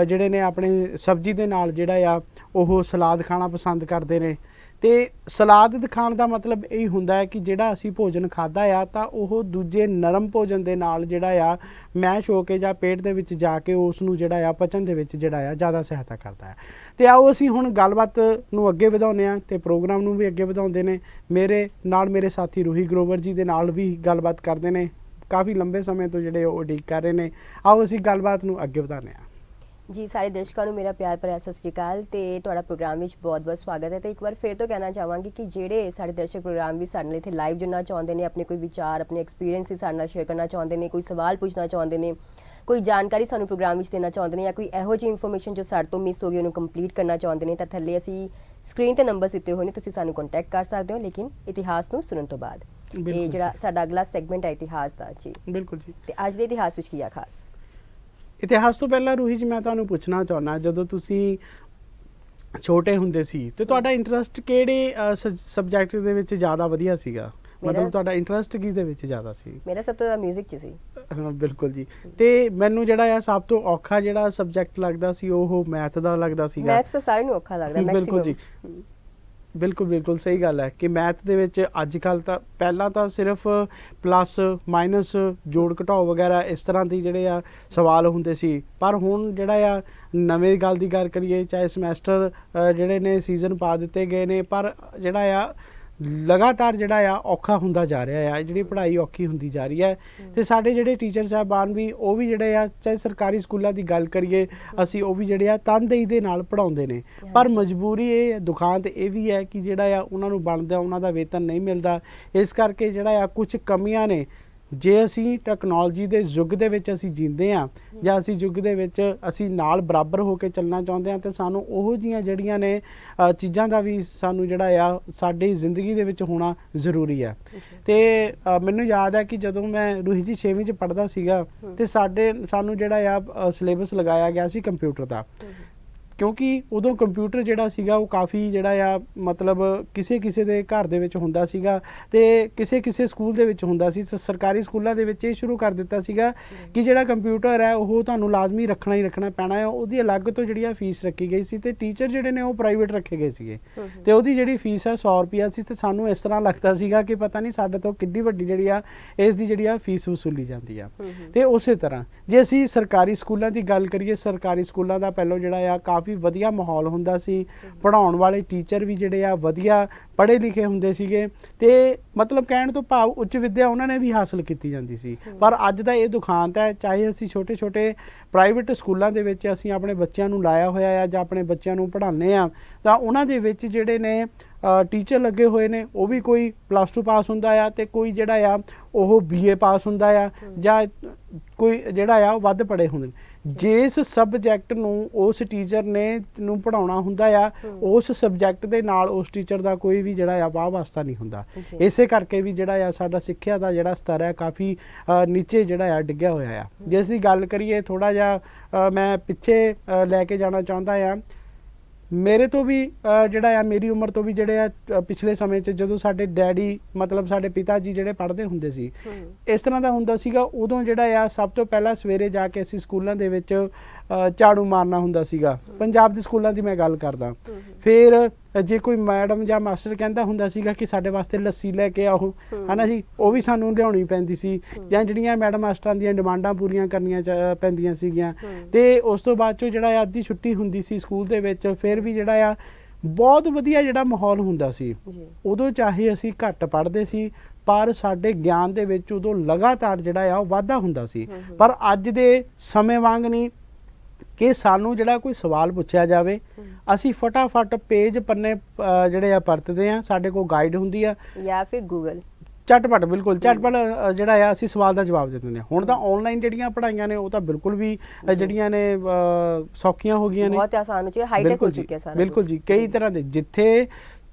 ਜਿਹੜੇ ਨੇ ਆਪਣੇ ਸਬਜ਼ੀ ਦੇ ਨਾਲ ਜਿਹੜਾ ਆ ਉਹ ਸਲਾਦ ਖਾਣਾ ਪਸੰਦ ਕਰਦੇ ਨੇ। ਅਤੇ ਸਲਾਦ ਖਾਣ ਦਾ ਮਤਲਬ ਇਹ ਹੁੰਦਾ ਹੈ ਕਿ ਜਿਹੜਾ ਅਸੀਂ ਭੋਜਨ ਖਾਧਾ ਆ ਤਾਂ ਉਹ ਦੂਜੇ ਨਰਮ ਭੋਜਨ ਦੇ ਨਾਲ ਜਿਹੜਾ ਆ ਮੈਸ਼ ਹੋ ਕੇ ਜਾਂ ਪੇਟ ਦੇ ਵਿੱਚ ਜਾ ਕੇ ਉਸ ਨੂੰ ਜਿਹੜਾ ਆ ਪਚਣ ਦੇ ਵਿੱਚ ਜਿਹੜਾ ਆ ਜ਼ਿਆਦਾ ਸਹਾਇਤਾ ਕਰਦਾ ਹੈ। ਅਤੇ ਆਓ ਅਸੀਂ ਹੁਣ ਗੱਲਬਾਤ ਨੂੰ ਅੱਗੇ ਵਧਾਉਂਦੇ ਹਾਂ ਅਤੇ ਪ੍ਰੋਗਰਾਮ ਨੂੰ ਵੀ ਅੱਗੇ ਵਧਾਉਂਦੇ ਨੇ। ਮੇਰੇ ਨਾਲ ਮੇਰੇ ਸਾਥੀ ਰੂਹੀ ਗਰੋਵਰ ਜੀ ਦੇ ਨਾਲ ਵੀ ਗੱਲਬਾਤ ਕਰਦੇ ਨੇ, ਕਾਫੀ ਲੰਬੇ ਸਮੇਂ ਤੋਂ ਜਿਹੜੇ ਉਹ ਉਡੀਕ ਕਰ ਰਹੇ ਨੇ। ਆਓ ਅਸੀਂ ਗੱਲਬਾਤ ਨੂੰ ਅੱਗੇ ਵਧਾਉਂਦੇ ਹਾਂ। ਜੀ, ਸਾਰੇ ਦਰਸ਼ਕਾਂ ਨੂੰ ਮੇਰਾ ਪਿਆਰ ਭਰਿਆ ਸਤਿ ਸ਼੍ਰੀ ਅਕਾਲ ਤੇ ਤੁਹਾਡਾ ਪ੍ਰੋਗਰਾਮ ਵਿੱਚ ਬਹੁਤ-ਬਹੁਤ ਸਵਾਗਤ ਹੈ। ਤੇ ਇੱਕ ਵਾਰ ਫਿਰ ਤੋਂ ਕਹਿਣਾ ਚਾਹਾਂਗੀ ਕਿ ਜਿਹੜੇ ਸਾਡੇ ਦਰਸ਼ਕ ਪ੍ਰੋਗਰਾਮ ਵੀ ਸਾਡੇ ਨਾਲ ਇੱਥੇ ਲਾਈਵ ਜੁੜਨਾ ਚਾਹੁੰਦੇ ਨੇ, ਆਪਣੇ ਕੋਈ ਵਿਚਾਰ, ਆਪਣੇ ਐਕਸਪੀਰੀਅੰਸ ਸਾਡੇ ਨਾਲ ਸ਼ੇਅਰ ਕਰਨਾ ਚਾਹੁੰਦੇ ਨੇ, ਕੋਈ ਸਵਾਲ ਪੁੱਛਣਾ ਚਾਹੁੰਦੇ ਨੇ, ਕੋਈ ਜਾਣਕਾਰੀ ਸਾਨੂੰ ਪ੍ਰੋਗਰਾਮ ਵਿੱਚ ਦੇਣਾ ਚਾਹੁੰਦੇ ਨੇ, ਜਾਂ ਕੋਈ ਇਹੋ ਜਿਹੀ ਇਨਫੋਰਮੇਸ਼ਨ ਜੋ ਸਾਡੇ ਤੋਂ ਮਿਸ ਹੋ ਗਈ ਉਹਨੂੰ ਕੰਪਲੀਟ ਕਰਨਾ ਚਾਹੁੰਦੇ ਨੇ, ਤਾਂ ਥੱਲੇ ਅਸੀਂ ਸਕਰੀਨ ਤੇ ਨੰਬਰ ਦਿੱਤੇ ਹੋਏ ਨੇ, ਤੁਸੀਂ ਸਾਨੂੰ ਕੰਟੈਕਟ ਕਰ ਸਕਦੇ ਹੋ, ਲੇਕਿਨ ਇਤਿਹਾਸ ਨੂੰ ਸੁਣਨ ਤੋਂ ਬਾਅਦ। ਇਹ ਜਿਹੜਾ ਸਾਡਾ ਅਗਲਾ ਸੈਗਮੈਂਟ ਹੈ ਇਤਿਹਾਸ ਦਾ। ਜੀ ਬਿਲਕੁਲ ਜੀ। ਤੇ ਅੱਜ ਦੇ ਇਤਿਹਾਸ ਵਿੱਚ ਕੀ ਆ ਖਾਸ? ਇਤਿਹਾਸ ਤੋਂ ਪਹਿਲਾਂ ਰੂਹੀ ਜੀ ਮੈਂ ਤੁਹਾਨੂੰ ਪੁੱਛਣਾ ਚਾਹੁੰਦਾ, ਜਦੋਂ ਤੁਸੀਂ ਛੋਟੇ ਹੁੰਦੇ ਸੀ ਤੇ ਤੁਹਾਡਾ ਇੰਟਰਸਟ ਕਿਹੜੇ ਸਬਜੈਕਟ ਦੇ ਵਿੱਚ ਜ਼ਿਆਦਾ ਵਧੀਆ ਸੀਗਾ? ਮਤਲਬ ਤੁਹਾਡਾ ਇੰਟਰਸਟ ਕਿਸ ਦੇ ਵਿੱਚ ਜ਼ਿਆਦਾ ਸੀ? ਮੇਰਾ ਸਭ ਤੋਂ ਜ਼ਿਆਦਾ ਮਿਊਜ਼ਿਕ 'ਚ ਸੀ। ਹਾਂ ਬਿਲਕੁਲ ਜੀ। ਤੇ ਮੈਨੂੰ ਜਿਹੜਾ ਆ ਸਭ ਤੋਂ ਔਖਾ ਜਿਹੜਾ ਸਬਜੈਕਟ ਲੱਗਦਾ ਸੀ ਉਹ ਮੈਥ ਦਾ ਲੱਗਦਾ ਸੀਗਾ। ਮੈਥ ਤਾਂ ਸਾਰਿਆਂ ਨੂੰ ਔਖਾ ਲੱਗਦਾ। ਬਿਲਕੁਲ ਜੀ, ਬਿਲਕੁਲ ਸਹੀ ਗੱਲ ਹੈ ਕਿ ਮੈਥ ਦੇ ਵਿੱਚ ਅੱਜ ਕੱਲ੍ਹ ਤਾਂ ਪਹਿਲਾਂ ਤਾਂ ਸਿਰਫ ਪਲੱਸ ਮਾਈਨਸ, ਜੋੜ ਘਟਾਓ ਵਗੈਰਾ ਇਸ ਤਰ੍ਹਾਂ ਦੀ ਜਿਹੜੇ ਆ ਸਵਾਲ ਹੁੰਦੇ ਸੀ, ਪਰ ਹੁਣ ਜਿਹੜਾ ਆ ਨਵੇਂ ਗੱਲ ਦੀ ਗੱਲ ਕਰੀਏ, ਚਾਹੇ ਸਮੈਸਟਰ ਜਿਹੜੇ ਨੇ ਸੀਜ਼ਨ ਪਾ ਦਿੱਤੇ ਗਏ ਨੇ, ਪਰ ਜਿਹੜਾ ਆ ਲਗਾਤਾਰ ਜਿਹੜਾ ਆ ਔਖਾ ਹੁੰਦਾ ਜਾ ਰਿਹਾ ਆ, ਜਿਹੜੀ ਪੜ੍ਹਾਈ ਔਖੀ ਹੁੰਦੀ ਜਾ ਰਹੀ ਹੈ। ਅਤੇ ਸਾਡੇ ਜਿਹੜੇ ਟੀਚਰ ਸਾਹਿਬਾਨ ਵੀ ਉਹ ਵੀ ਜਿਹੜੇ ਆ, ਚਾਹੇ ਸਰਕਾਰੀ ਸਕੂਲਾਂ ਦੀ ਗੱਲ ਕਰੀਏ ਅਸੀਂ, ਉਹ ਵੀ ਜਿਹੜੇ ਆ ਤਨਦੇਹੀ ਦੇ ਨਾਲ ਪੜ੍ਹਾਉਂਦੇ ਨੇ, ਪਰ ਮਜਬੂਰੀ ਇਹ ਦੁਖਾਂਤ ਇਹ ਵੀ ਹੈ ਕਿ ਜਿਹੜਾ ਆ ਉਹਨਾਂ ਨੂੰ ਬਣਦਾ ਉਹਨਾਂ ਦਾ ਵੇਤਨ ਨਹੀਂ ਮਿਲਦਾ। ਇਸ ਕਰਕੇ ਜਿਹੜਾ ਆ ਕੁਝ ਕਮੀਆਂ ਨੇ। ਜੇ ਅਸੀਂ ਟੈਕਨੋਲੋਜੀ ਦੇ ਯੁੱਗ ਦੇ ਵਿੱਚ ਅਸੀਂ ਜੀਂਦੇ ਹਾਂ ਜਾਂ ਅਸੀਂ ਯੁੱਗ ਦੇ ਵਿੱਚ ਅਸੀਂ ਨਾਲ ਬਰਾਬਰ ਹੋ ਕੇ ਚੱਲਣਾ ਚਾਹੁੰਦੇ ਹਾਂ, ਤਾਂ ਸਾਨੂੰ ਉਹੋ ਜਿਹੀਆਂ ਜਿਹੜੀਆਂ ਨੇ ਚੀਜ਼ਾਂ ਦਾ ਵੀ ਸਾਨੂੰ ਜਿਹੜਾ ਆ ਸਾਡੀ ਜ਼ਿੰਦਗੀ ਦੇ ਵਿੱਚ ਹੋਣਾ ਜ਼ਰੂਰੀ ਹੈ। ਅਤੇ ਮੈਨੂੰ ਯਾਦ ਹੈ ਕਿ ਜਦੋਂ ਮੈਂ ਰੂਹੀ ਜੀ 6ਵੀਂ 'ਚ ਪੜ੍ਹਦਾ ਸੀਗਾ ਅਤੇ ਸਾਨੂੰ ਜਿਹੜਾ ਆ ਸਿਲੇਬਸ ਲਗਾਇਆ ਗਿਆ ਸੀ ਕੰਪਿਊਟਰ ਦਾ, ਕਿਉਂਕਿ ਉਦੋਂ ਕੰਪਿਊਟਰ ਜਿਹੜਾ ਸੀਗਾ ਉਹ ਕਾਫੀ ਜਿਹੜਾ ਆ ਮਤਲਬ ਕਿਸੇ ਦੇ ਘਰ ਦੇ ਵਿੱਚ ਹੁੰਦਾ ਸੀਗਾ ਅਤੇ ਕਿਸੇ ਸਕੂਲ ਦੇ ਵਿੱਚ ਹੁੰਦਾ ਸੀ। ਸਰਕਾਰੀ ਸਕੂਲਾਂ ਦੇ ਵਿੱਚ ਇਹ ਸ਼ੁਰੂ ਕਰ ਦਿੱਤਾ ਸੀਗਾ ਕਿ ਜਿਹੜਾ ਕੰਪਿਊਟਰ ਹੈ ਉਹ ਤੁਹਾਨੂੰ ਲਾਜ਼ਮੀ ਰੱਖਣਾ ਹੀ ਰੱਖਣਾ ਪੈਣਾ ਹੈ। ਉਹਦੀ ਅਲੱਗ ਤੋਂ ਜਿਹੜੀ ਆ ਫੀਸ ਰੱਖੀ ਗਈ ਸੀ ਅਤੇ ਟੀਚਰ ਜਿਹੜੇ ਨੇ ਉਹ ਪ੍ਰਾਈਵੇਟ ਰੱਖੇ ਗਏ ਸੀਗੇ ਅਤੇ ਉਹਦੀ ਜਿਹੜੀ ਫੀਸ ਹੈ 100 ਰੁਪਈਆ ਸੀ। ਅਤੇ ਸਾਨੂੰ ਇਸ ਤਰ੍ਹਾਂ ਲੱਗਦਾ ਸੀਗਾ ਕਿ ਪਤਾ ਨਹੀਂ ਸਾਡੇ ਤੋਂ ਕਿੱਡੀ ਵੱਡੀ ਜਿਹੜੀ ਆ ਇਸ ਦੀ ਜਿਹੜੀ ਆ ਫੀਸ ਵਸੂਲੀ ਜਾਂਦੀ ਆ। ਅਤੇ ਉਸੇ ਤਰ੍ਹਾਂ ਜੇ ਅਸੀਂ ਸਰਕਾਰੀ ਸਕੂਲਾਂ ਦੀ ਗੱਲ ਕਰੀਏ, ਸਰਕਾਰੀ ਸਕੂਲਾਂ ਦਾ ਪਹਿਲਾਂ ਜਿਹੜਾ ਆ ਕਾਫੀ ਵਧੀਆ ਮਾਹੌਲ ਹੁੰਦਾ ਸੀ, ਪੜ੍ਹਾਉਣ ਵਾਲੇ ਟੀਚਰ ਵੀ ਜਿਹੜੇ ਆ ਵਧੀਆ ਪੜ੍ਹੇ ਲਿਖੇ ਹੁੰਦੇ ਸੀਗੇ, ਅਤੇ ਮਤਲਬ ਕਹਿਣ ਤੋਂ ਭਾਵ ਉੱਚ ਵਿੱਦਿਆ ਉਹਨਾਂ ਨੇ ਵੀ ਹਾਸਲ ਕੀਤੀ ਜਾਂਦੀ ਸੀ। ਪਰ ਅੱਜ ਦਾ ਇਹ ਦੁਖਾਂਤ ਹੈ, ਚਾਹੇ ਅਸੀਂ ਛੋਟੇ ਪ੍ਰਾਈਵੇਟ ਸਕੂਲਾਂ ਦੇ ਵਿੱਚ ਅਸੀਂ ਆਪਣੇ ਬੱਚਿਆਂ ਨੂੰ ਲਾਇਆ ਹੋਇਆ ਆ ਜਾਂ ਆਪਣੇ ਬੱਚਿਆਂ ਨੂੰ ਪੜ੍ਹਾਉਂਦੇ ਹਾਂ, ਤਾਂ ਉਹਨਾਂ ਦੇ ਵਿੱਚ ਜਿਹੜੇ ਨੇ ਟੀਚਰ ਲੱਗੇ ਹੋਏ ਨੇ ਉਹ ਵੀ ਕੋਈ +2 ਪਾਸ ਹੁੰਦਾ ਆ ਅਤੇ ਕੋਈ ਜਿਹੜਾ ਆ ਉਹ BA ਪਾਸ ਹੁੰਦਾ ਆ ਜਾਂ ਕੋਈ ਜਿਹੜਾ ਆ ਉਹ ਵੱਧ ਪੜ੍ਹੇ ਹੁੰਦੇ ਨੇ। ਜਿਸ ਸਬਜੈਕਟ ਨੂੰ ਉਸ ਟੀਚਰ ਨੇ ਨੂੰ ਪੜ੍ਹਾਉਣਾ ਹੁੰਦਾ ਆ, ਉਸ ਸਬਜੈਕਟ ਦੇ ਨਾਲ ਉਸ ਟੀਚਰ ਦਾ ਕੋਈ ਵੀ ਜਿਹੜਾ ਆ ਵਾਹ ਵਾਸਤਾ ਨਹੀਂ ਹੁੰਦਾ। ਇਸੇ ਕਰਕੇ ਵੀ ਜਿਹੜਾ ਆ ਸਾਡਾ ਸਿੱਖਿਆ ਦਾ ਜਿਹੜਾ ਸਤਰ ਹੈ ਕਾਫੀ ਨੀਚੇ ਜਿਹੜਾ ਆ ਡਿੱਗਿਆ ਹੋਇਆ ਆ। ਜੇ ਅਸੀਂ ਗੱਲ ਕਰੀਏ ਥੋੜ੍ਹਾ ਜਿਹਾ ਮੈਂ ਪਿੱਛੇ ਲੈ ਕੇ ਜਾਣਾ ਚਾਹੁੰਦਾ ਆ, ਮੇਰੇ ਤੋਂ ਵੀ ਜਿਹੜਾ ਆ ਮੇਰੀ ਉਮਰ ਤੋਂ ਵੀ ਜਿਹੜੇ ਆ ਪਿਛਲੇ ਸਮੇਂ 'ਚ ਜਦੋਂ ਸਾਡੇ ਡੈਡੀ ਮਤਲਬ ਸਾਡੇ ਪਿਤਾ ਜੀ ਜਿਹੜੇ ਪੜ੍ਹਦੇ ਹੁੰਦੇ ਸੀ, ਇਸ ਤਰ੍ਹਾਂ ਦਾ ਹੁੰਦਾ ਸੀਗਾ। ਉਦੋਂ ਜਿਹੜਾ ਆ ਸਭ ਤੋਂ ਪਹਿਲਾਂ ਸਵੇਰੇ ਜਾ ਕੇ ਅਸੀਂ ਸਕੂਲਾਂ ਦੇ ਵਿੱਚ ਝਾੜੂ ਮਾਰਨਾ ਹੁੰਦਾ ਸੀਗਾ, ਪੰਜਾਬ ਦੇ ਸਕੂਲਾਂ ਦੀ ਮੈਂ ਗੱਲ ਕਰਦਾ। ਫਿਰ ਜੇ ਕੋਈ ਮੈਡਮ ਜਾਂ ਮਾਸਟਰ ਕਹਿੰਦਾ ਹੁੰਦਾ ਸੀਗਾ ਕਿ ਸਾਡੇ ਵਾਸਤੇ ਲੱਸੀ ਲੈ ਕੇ ਆਓ, ਹੈ ਨਾ ਜੀ, ਉਹ ਵੀ ਸਾਨੂੰ ਲਿਆਉਣੀ ਪੈਂਦੀ ਸੀ, ਜਾਂ ਜਿਹੜੀਆਂ ਮੈਡਮ ਮਾਸਟਰਾਂ ਦੀਆਂ ਡਿਮਾਂਡਾਂ ਪੂਰੀਆਂ ਕਰਨੀਆਂ ਪੈਂਦੀਆਂ ਸੀਗੀਆਂ। ਅਤੇ ਉਸ ਤੋਂ ਬਾਅਦ 'ਚੋਂ ਜਿਹੜਾ ਆ ਅੱਧੀ ਛੁੱਟੀ ਹੁੰਦੀ ਸੀ ਸਕੂਲ ਦੇ ਵਿੱਚ, ਫਿਰ ਵੀ ਜਿਹੜਾ ਆ ਬਹੁਤ ਵਧੀਆ ਜਿਹੜਾ ਮਾਹੌਲ ਹੁੰਦਾ ਸੀ ਜੀ ਉਦੋਂ, ਚਾਹੇ ਅਸੀਂ ਘੱਟ ਪੜ੍ਹਦੇ ਸੀ ਪਰ ਸਾਡੇ ਗਿਆਨ ਦੇ ਵਿੱਚ ਉਦੋਂ ਲਗਾਤਾਰ ਜਿਹੜਾ ਆ ਉਹ ਵਾਧਾ ਹੁੰਦਾ ਸੀ। ਪਰ ਅੱਜ ਦੇ ਸਮੇਂ ਵਾਂਗ ਨਹੀਂ ਕਿ ਸਾਨੂੰ ਜਿਹੜਾ ਕੋਈ ਸਵਾਲ ਪੁੱਛਿਆ ਜਾਵੇ ਅਸੀਂ ਫਟਾਫਟ ਪੇਜ ਪੰਨੇ ਜਿਹੜੇ ਆ ਵਰਤਦੇ ਆ, ਸਾਡੇ ਕੋਲ ਗਾਈਡ ਹੁੰਦੀ ਆ ਜਾਂ ਫਿਰ ਗੂਗਲ ਝਟਪਟ, ਬਿਲਕੁਲ ਝਟਪਟ ਜਿਹੜਾ ਆ ਅਸੀਂ ਸਵਾਲ ਦਾ ਜਵਾਬ ਦੇ ਦਿੰਦੇ ਹਾਂ। ਹੁਣ ਤਾਂ ਆਨਲਾਈਨ ਜਿਹੜੀਆਂ ਪੜ੍ਹਾਈਆਂ ਨੇ ਉਹ ਤਾਂ ਬਿਲਕੁਲ ਵੀ ਜਿਹੜੀਆਂ ਨੇ ਸੌਖੀਆਂ ਹੋ ਗਈਆਂ ਨੇ, ਬਹੁਤ ਆਸਾਨ ਹੋ ਚੁੱਕਿਆ, ਹਾਈਟੈਕ ਹੋ ਚੁੱਕਿਆ ਸਾਰਾ ਬਿਲਕੁਲ ਜੀ। ਕਈ ਤਰ੍ਹਾਂ ਦੇ ਜਿੱਥੇ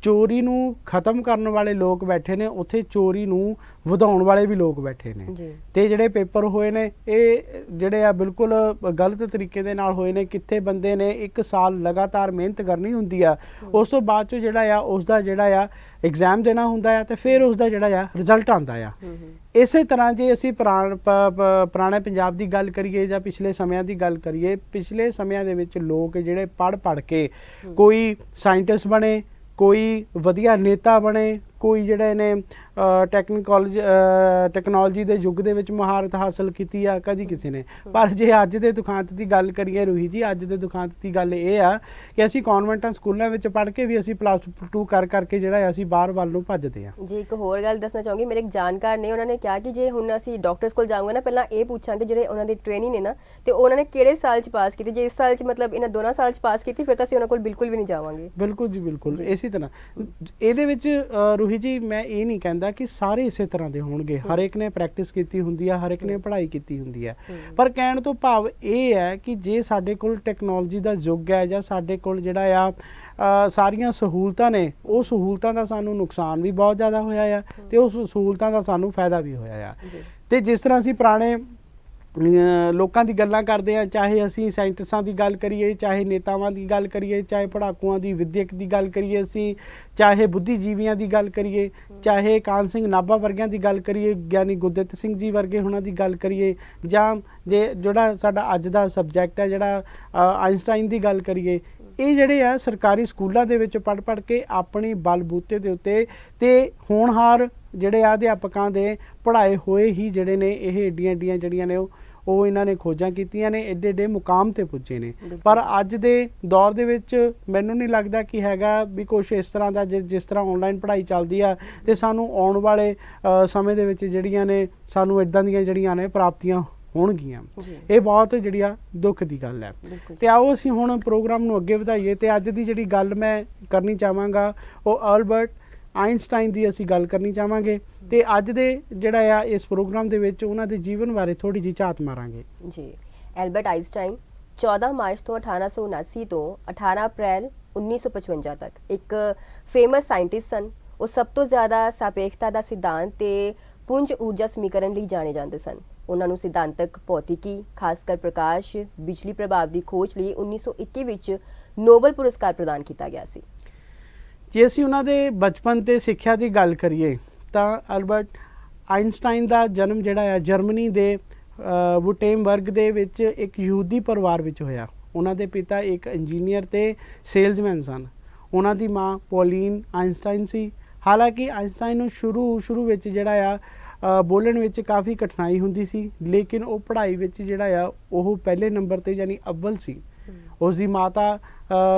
ਚੋਰੀ ਨੂੰ ਖਤਮ ਕਰਨ ਵਾਲੇ ਲੋਕ ਬੈਠੇ ਨੇ ਉੱਥੇ ਚੋਰੀ ਨੂੰ ਵਧਾਉਣ ਵਾਲੇ ਵੀ ਲੋਕ ਬੈਠੇ ਨੇ ਜੀ ਤੇ ਜਿਹੜੇ ਪੇਪਰ ਹੋਏ ਨੇ ਇਹ ਜਿਹੜੇ ਆ ਬਿਲਕੁਲ ਗਲਤ ਤਰੀਕੇ ਦੇ ਨਾਲ ਹੋਏ ਨੇ। ਕਿੱਥੇ ਬੰਦੇ ਨੇ 1 ਸਾਲ ਲਗਾਤਾਰ ਮਿਹਨਤ ਕਰਨੀ ਹੁੰਦੀ ਆ, ਉਸ ਤੋਂ ਬਾਅਦ ਚ ਜਿਹੜਾ ਆ ਉਸ ਦਾ ਜਿਹੜਾ ਆ ਐਗਜ਼ਾਮ ਦੇਣਾ ਹੁੰਦਾ ਆ ਤੇ ਫਿਰ ਉਸ ਦਾ ਜਿਹੜਾ ਆ ਰਿਜ਼ਲਟ ਆਉਂਦਾ ਆ। ਇਸੇ ਤਰ੍ਹਾਂ ਜੇ ਅਸੀਂ ਪੁਰਾਣੇ ਪੰਜਾਬ ਦੀ ਗੱਲ ਕਰੀਏ ਜਾਂ ਪਿਛਲੇ ਸਮਿਆਂ ਦੀ ਗੱਲ ਕਰੀਏ, ਪਿਛਲੇ ਸਮਿਆਂ ਦੇ ਵਿੱਚ ਲੋਕ ਜਿਹੜੇ ਪੜ੍ਹ ਕੇ ਕੋਈ ਸਾਇੰਟਿਸਟ ਬਣੇ, ਕੋਈ ਵਧੀਆ ਨੇਤਾ ਬਣੇ, ਕੋਈ ਜਿਹੜੇ ਨੇ ਟੈਕਨੋਲੋਜੀ ਦੇ ਯੁੱਗ ਦੇ ਵਿੱਚ ਮਹਾਰਤ ਹਾਸਲ ਕੀਤੀ ਆ ਕਦੀ ਕਿਸੇ ਨੇ। ਪਰ ਜੇ ਅੱਜ ਦੇ ਦੁਖਾਂਤ ਦੀ ਗੱਲ ਕਰੀਏ ਰੂਹੀ ਜੀ, ਅੱਜ ਦੇ ਦੁਖਾਂਤ ਦੀ ਗੱਲ ਇਹ ਆ ਕਿ ਅਸੀਂ ਕਨਵੈਂਟਾਂ ਸਕੂਲਾਂ ਵਿੱਚ ਪੜ੍ਹ ਕੇ ਵੀ ਅਸੀਂ +2 ਕਰਕੇ ਜਿਹੜਾ ਅਸੀਂ ਬਾਹਰ ਵੱਲ ਨੂੰ ਭੱਜਦੇ ਆ। ਜੀ ਇੱਕ ਹੋਰ ਗੱਲ ਦੱਸਣਾ ਚਾਹੂੰਗੀ, ਮੇਰੇ ਇੱਕ ਜਾਣਕਾਰ ਨੇ, ਉਹਨਾਂ ਨੇ ਕਿਹਾ ਕਿ ਜੇ ਹੁਣ ਅਸੀਂ ਡਾਕਟਰਸ ਕੋਲ ਜਾਵਾਂਗੇ ਨਾ, ਪਹਿਲਾਂ ਇਹ ਪੁੱਛਾਂਗੇ ਜਿਹੜੇ ਉਹਨਾਂ ਦੇ ਟ੍ਰੇਨਿੰਗ ਨੇ ਨਾ ਤੇ ਉਹਨਾਂ ਨੇ ਕਿਹੜੇ ਸਾਲ 'ਚ ਪਾਸ ਕੀਤੀ। ਜੇ ਇਸ ਸਾਲ 'ਚ ਮਤਲਬ ਇਹਨਾਂ ਦੋਨਾਂ ਸਾਲ 'ਚ ਪਾਸ ਕੀਤੀ ਫਿਰ ਤਾਂ ਅਸੀਂ ਉਹਨਾਂ ਕੋਲ ਬਿਲਕੁਲ ਵੀ ਨਹੀਂ ਜਾਵਾਂਗੇ। ਬਿਲਕੁਲ ਜੀ ਬਿਲਕੁਲ। ਇਸੇ ਤਰ੍ਹਾਂ ਇਹਦੇ ਵਿੱਚ ਰੂਹੀ ਜੀ ਮੈਂ ਇਹ ਨਹੀਂ ਕਹਿੰਦਾ ਕਿ ਸਾਰੇ ਇਸੇ ਤਰ੍ਹਾਂ ਦੇ ਹੋਣਗੇ, ਹਰ ਇੱਕ ਨੇ ਪ੍ਰੈਕਟਿਸ ਕੀਤੀ ਹੁੰਦੀ ਆ, ਹਰ ਇੱਕ ਨੇ ਪੜ੍ਹਾਈ ਕੀਤੀ ਹੁੰਦੀ ਹੈ। ਪਰ ਕਹਿਣ ਤੋਂ ਭਾਵ ਇਹ ਹੈ ਕਿ ਜੇ ਸਾਡੇ ਕੋਲ ਟੈਕਨੋਲੋਜੀ ਦਾ ਯੁੱਗ ਹੈ ਜਾਂ ਸਾਡੇ ਕੋਲ ਜਿਹੜਾ ਆ ਸਾਰੀਆਂ ਸਹੂਲਤਾਂ ਨੇ, ਉਹ ਸਹੂਲਤਾਂ ਦਾ ਸਾਨੂੰ ਨੁਕਸਾਨ ਵੀ ਬਹੁਤ ਜ਼ਿਆਦਾ ਹੋਇਆ ਆ ਤੇ ਉਸ ਸਹੂਲਤਾਂ ਦਾ ਸਾਨੂੰ ਫਾਇਦਾ ਵੀ ਹੋਇਆ ਆ। ਤੇ ਜਿਸ ਤਰ੍ਹਾਂ ਅਸੀਂ ਪੁਰਾਣੇ ਲੋਕਾਂ ਦੀ ਗੱਲਾਂ ਕਰਦੇ ਆ, ਚਾਹੇ ਅਸੀਂ ਸਾਇੰਟਿਸਟਾਂ ਦੀ ਗੱਲ ਕਰੀਏ, ਚਾਹੇ ਨੇਤਾਵਾਂ ਦੀ ਗੱਲ ਕਰੀਏ, ਚਾਹੇ ਪੜ੍ਹਾਕੂਆਂ ਦੀ ਵਿਦਿਅਕ ਦੀ ਗੱਲ ਕਰੀਏ ਅਸੀਂ, ਚਾਹੇ ਬੁੱਧੀਜੀਵੀਆਂ ਦੀ ਗੱਲ ਕਰੀਏ, ਚਾਹੇ ਕਾਨ ਸਿੰਘ ਨਾਭਾ ਵਰਗਿਆਂ ਦੀ ਗੱਲ ਕਰੀਏ, ਗਿਆਨੀ ਗੁਰਦਿੱਤ ਸਿੰਘ ਜੀ ਵਰਗੇ ਉਹਨਾਂ ਦੀ ਗੱਲ ਕਰੀਏ, ਜਾਂ ਜੇ ਜਿਹੜਾ ਸਾਡਾ ਅੱਜ ਦਾ ਸਬਜੈਕਟ ਹੈ ਜਿਹੜਾ ਆਇਨਸਟਾਈਨ ਦੀ ਗੱਲ ਕਰੀਏ, ਇਹ ਜਿਹੜੇ ਆ ਸਰਕਾਰੀ ਸਕੂਲਾਂ ਦੇ ਵਿੱਚ ਪੜ੍ਹ ਕੇ ਆਪਣੀ ਬਲਬੂਤੇ ਦੇ ਉੱਤੇ ਤੇ ਹੋਣਹਾਰ ਜਿਹੜੇ ਆ ਅਧਿਆਪਕਾਂ ਦੇ ਪੜ੍ਹਾਏ ਹੋਏ ਹੀ ਜਿਹੜੇ ਨੇ ਇਹ ਏਡੀਆਂ ਜਿਹੜੀਆਂ ਨੇ ਉਹ ਇਹਨਾਂ ਨੇ ਖੋਜਾਂ ਕੀਤੀਆਂ ਨੇ, ਏਡੇ ਮੁਕਾਮ ਤੇ ਪੁੱਜੇ ਨੇ। ਪਰ ਅੱਜ ਦੇ ਦੌਰ ਦੇ ਵਿੱਚ ਮੈਨੂੰ ਨਹੀਂ ਲੱਗਦਾ ਕਿ ਹੈਗਾ ਵੀ ਕੁਛ ਇਸ ਤਰ੍ਹਾਂ ਦਾ ਜਿਸ ਤਰ੍ਹਾਂ ਆਨਲਾਈਨ ਪੜ੍ਹਾਈ ਚੱਲਦੀ ਆ ਤੇ ਸਾਨੂੰ ਆਉਣ ਵਾਲੇ ਸਮੇਂ ਦੇ ਵਿੱਚ ਜਿਹੜੀਆਂ ਨੇ ਸਾਨੂੰ ਇਦਾਂ ਦੀਆਂ ਜਿਹੜੀਆਂ ਨੇ ਪ੍ਰਾਪਤੀਆਂ ਹੋਣਗੀਆਂ। ਇਹ ਬਹੁਤ ਜਿਹੜੀ ਆ ਦੁੱਖ ਦੀ ਗੱਲ ਹੈ। ਤੇ ਆਓ ਅਸੀਂ ਹੁਣ ਪ੍ਰੋਗਰਾਮ ਨੂੰ ਅੱਗੇ ਵਧਾਈਏ ਤੇ ਅੱਜ ਦੀ ਜਿਹੜੀ ਗੱਲ ਮੈਂ ਕਰਨੀ ਚਾਹਾਂਗਾ ਉਹ ਐਲਬਰਟ ਆਇਨਸਟਾਈਨ ਦੀ ਅਸੀਂ ਗੱਲ ਕਰਨੀ ਚਾਹਾਂਗੇ ਤੇ ਅੱਜ ਦੇ ਜਿਹੜਾ ਆ ਇਸ ਪ੍ਰੋਗਰਾਮ ਦੇ ਵਿੱਚ ਉਹਨਾਂ ਦੇ ਜੀਵਨ ਬਾਰੇ ਥੋੜੀ ਜਿਹੀ ਝਾਤ ਮਾਰਾਂਗੇ। ਜੀ ਐਲਬਰਟ ਆਇਨਸਟਾਈਨ 14 ਮਾਰਚ ਤੋਂ 1879 ਤੋਂ 18 ਅਪ੍ਰੈਲ 1955 ਤੱਕ ਇੱਕ ਫੇਮਸ ਸਾਇੰਟਿਸਟ ਸਨ। ਉਹ ਸਭ ਤੋਂ ਜ਼ਿਆਦਾ ਸਾਪੇਖਤਾ ਦਾ ਸਿਧਾਂਤ ਤੇ ਪੁੰਜ ਊਰਜਾ ਸਮੀਕਰਨ ਲਈ ਜਾਣੇ ਜਾਂਦੇ ਸਨ। ਉਹਨਾਂ ਨੂੰ ਸਿਧਾਂਤਕ ਭੌਤਿਕੀ, ਖਾਸ ਕਰ ਪ੍ਰਕਾਸ਼ ਬਿਜਲੀ ਪ੍ਰਭਾਵ ਦੀ ਖੋਜ ਲਈ 1921 ਵਿੱਚ ਨੋਬਲ ਪੁਰਸਕਾਰ ਪ੍ਰਦਾਨ ਕੀਤਾ ਗਿਆ ਸੀ। ਜੇ ਅਸੀਂ ਉਹਨਾਂ ਦੇ ਬਚਪਨ ਤੇ ਸਿੱਖਿਆ ਦੀ ਗੱਲ ਕਰੀਏ ਤਾਂ ਐਲਬਰਟ ਆਇਨਸਟਾਈਨ ਦਾ ਜਨਮ ਜਿਹੜਾ ਆ ਜਰਮਨੀ ਦੇ ਵੁਟੇਮਬਰਗ ਦੇ ਵਿੱਚ ਇੱਕ ਯਹੂਦੀ ਪਰਿਵਾਰ ਵਿੱਚ ਹੋਇਆ। ਉਹਨਾਂ ਦੇ ਪਿਤਾ ਇੱਕ ਇੰਜੀਨੀਅਰ ਤੇ ਸੇਲਜ਼ਮੈਨ ਸਨ। ਉਹਨਾਂ ਦੀ ਮਾਂ ਪੌਲੀਨ ਆਇਨਸਟਾਈਨ ਸੀ। ਹਾਲਾਂਕਿ ਆਇਨਸਟਾਈਨ ਨੂੰ ਸ਼ੁਰੂ ਵਿੱਚ ਜਿਹੜਾ ਆ ਬੋਲਣ ਵਿੱਚ ਕਾਫੀ ਕਠਿਨਾਈ ਹੁੰਦੀ ਸੀ, ਲੇਕਿਨ ਉਹ ਪੜ੍ਹਾਈ ਵਿੱਚ ਜਿਹੜਾ ਆ ਉਹ ਪਹਿਲੇ ਨੰਬਰ ਤੇ ਯਾਨੀ ਅਵਲ ਸੀ। ਉਸ ਦੀ ਮਾਤਾ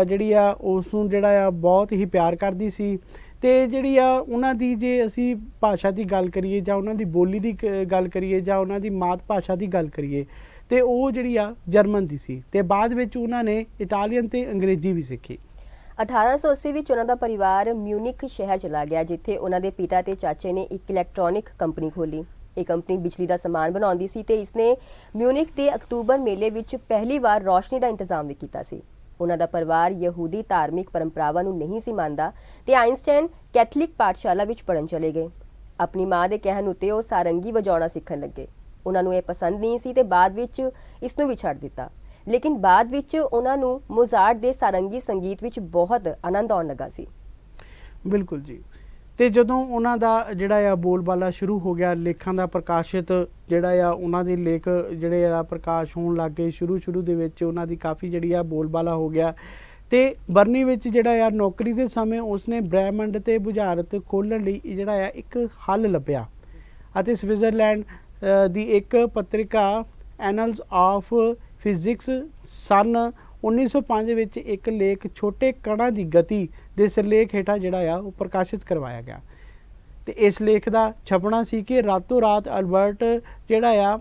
ਜਿਹੜੀ ਆ ਉਸ ਨੂੰ ਜਿਹੜਾ ਆ ਬਹੁਤ ਹੀ ਪਿਆਰ ਕਰਦੀ ਸੀ ਤੇ ਜਿਹੜੀ ਆ ਉਹਨਾਂ ਦੀ ਜੇ ਅਸੀਂ ਭਾਸ਼ਾ ਦੀ ਗੱਲ ਕਰੀਏ ਜਾਂ ਉਹਨਾਂ ਦੀ ਬੋਲੀ ਦੀ ਗੱਲ ਕਰੀਏ ਜਾਂ ਉਹਨਾਂ ਦੀ ਮਾਤ ਭਾਸ਼ਾ ਦੀ ਗੱਲ ਕਰੀਏ ਤੇ ਉਹ ਜਿਹੜੀ ਆ ਜਰਮਨ ਦੀ ਸੀ ਤੇ ਬਾਅਦ ਵਿੱਚ ਉਹਨਾਂ ਨੇ ਇਟਾਲੀਅਨ ਤੇ ਅੰਗਰੇਜ਼ੀ ਵੀ ਸਿੱਖੀ। 1880 ਵਿੱਚ ਉਹਨਾਂ ਦਾ ਪਰਿਵਾਰ ਮਿਊਨਿਖ ਸ਼ਹਿਰ ਚਲਾ ਗਿਆ, ਜਿੱਥੇ ਉਹਨਾਂ ਦੇ ਪਿਤਾ ਤੇ ਚਾਚੇ ਨੇ ਇੱਕ ਇਲੈਕਟ੍ਰੋਨਿਕ ਕੰਪਨੀ ਖੋਲੀ। ਇਹ ਕੰਪਨੀ ਬਿਜਲੀ ਦਾ ਸਮਾਨ ਬਣਾਉਂਦੀ ਸੀ ਤੇ ਇਸਨੇ ਮਿਊਨਿਖ ਦੇ ਅਕਤੂਬਰ ਮੇਲੇ ਵਿੱਚ ਪਹਿਲੀ ਵਾਰ ਰੌਸ਼ਨੀ ਦਾ ਇੰਤਜ਼ਾਮ ਵੀ ਕੀਤਾ ਸੀ। ਉਹਨਾਂ ਦਾ ਪਰਿਵਾਰ ਯਹੂਦੀ ਧਾਰਮਿਕ ਪਰੰਪਰਾਵਾਂ ਨੂੰ ਨਹੀਂ ਸੀ ਮੰਨਦਾ ਤੇ ਆਇਨਸਟਾਈਨ ਕੈਥੋਲਿਕ ਪਾਠਸ਼ਾਲਾ ਵਿੱਚ ਪੜ੍ਹਨ ਚਲੇ ਗਏ। ਆਪਣੀ ਮਾਂ ਦੇ ਕਹਿਣ ਉੱਤੇ ਉਹ ਸਾਰੰਗੀ ਵਜਾਉਣਾ ਸਿੱਖਣ ਲੱਗੇ। ਉਹਨਾਂ ਨੂੰ ਇਹ ਪਸੰਦ ਨਹੀਂ ਸੀ ਤੇ ਬਾਅਦ ਵਿੱਚ ਇਸ ਨੂੰ ਵੀ ਛੱਡ ਦਿੱਤਾ, ਲੇਕਿਨ ਬਾਅਦ ਵਿੱਚ ਉਹਨਾਂ ਨੂੰ ਮੋਜ਼ਾਰਟ ਦੇ ਸਾਰੰਗੀ ਸੰਗੀਤ ਵਿੱਚ ਬਹੁਤ ਆਨੰਦ ਆਉਣ ਲੱਗਾ ਸੀ। ਬਿਲਕੁਲ ਜੀ। ਤੇ ਜਦੋਂ ਉਹਨਾਂ ਦਾ ਜਿਹੜਾ ਆ ਬੋਲਬਾਲਾ ਸ਼ੁਰੂ ਹੋ ਗਿਆ, ਲੇਖਾਂ ਦਾ ਪ੍ਰਕਾਸ਼ਿਤ ਜਿਹੜਾ ਆ ਉਹਨਾਂ ਦੇ ਲੇਖ ਜਿਹੜੇ ਆ ਪ੍ਰਕਾਸ਼ ਹੋਣ ਲੱਗ ਗਏ, ਸ਼ੁਰੂ ਦੇ ਵਿੱਚ ਉਹਨਾਂ ਦੀ ਕਾਫੀ ਜਿਹੜੀ ਆ ਬੋਲਬਾਲਾ ਹੋ ਗਿਆ ਤੇ ਬਰਨੀ ਵਿੱਚ ਜਿਹੜਾ ਆ ਨੌਕਰੀ ਦੇ ਸਮੇਂ ਉਸਨੇ ਬ੍ਰਹਿਮੰਡ ਤੇ ਬੁਝਾਰਤ ਖੋਲ੍ਹਣ ਲਈ ਜਿਹੜਾ ਆ ਇੱਕ ਹੱਲ ਲੱਭਿਆ ਅਤੇ ਸਵਿਟਜ਼ਰਲੈਂਡ ਦੀ ਇੱਕ ਪੱਤਰਿਕਾ ਐਨਲਸ ਆਫ ਫਿਜ਼ਿਕਸ ਸਨ 1905 ਵਿੱਚ ਇੱਕ ਲੇਖ ਛੋਟੇ ਕਣਾਂ ਦੀ ਗਤੀ ਦੇ ਸਿਰਲੇਖ ਹੇਠਾਂ ਜਿਹੜਾ ਆ ਉਹ ਪ੍ਰਕਾਸ਼ਿਤ ਕਰਵਾਇਆ ਗਿਆ। ਤੇ ਇਸ ਲੇਖ ਦਾ ਛਪਣਾ ਸੀ ਕਿ ਰਾਤੋਂ ਰਾਤ ਅਲਬਰਟ ਜਿਹੜਾ ਆ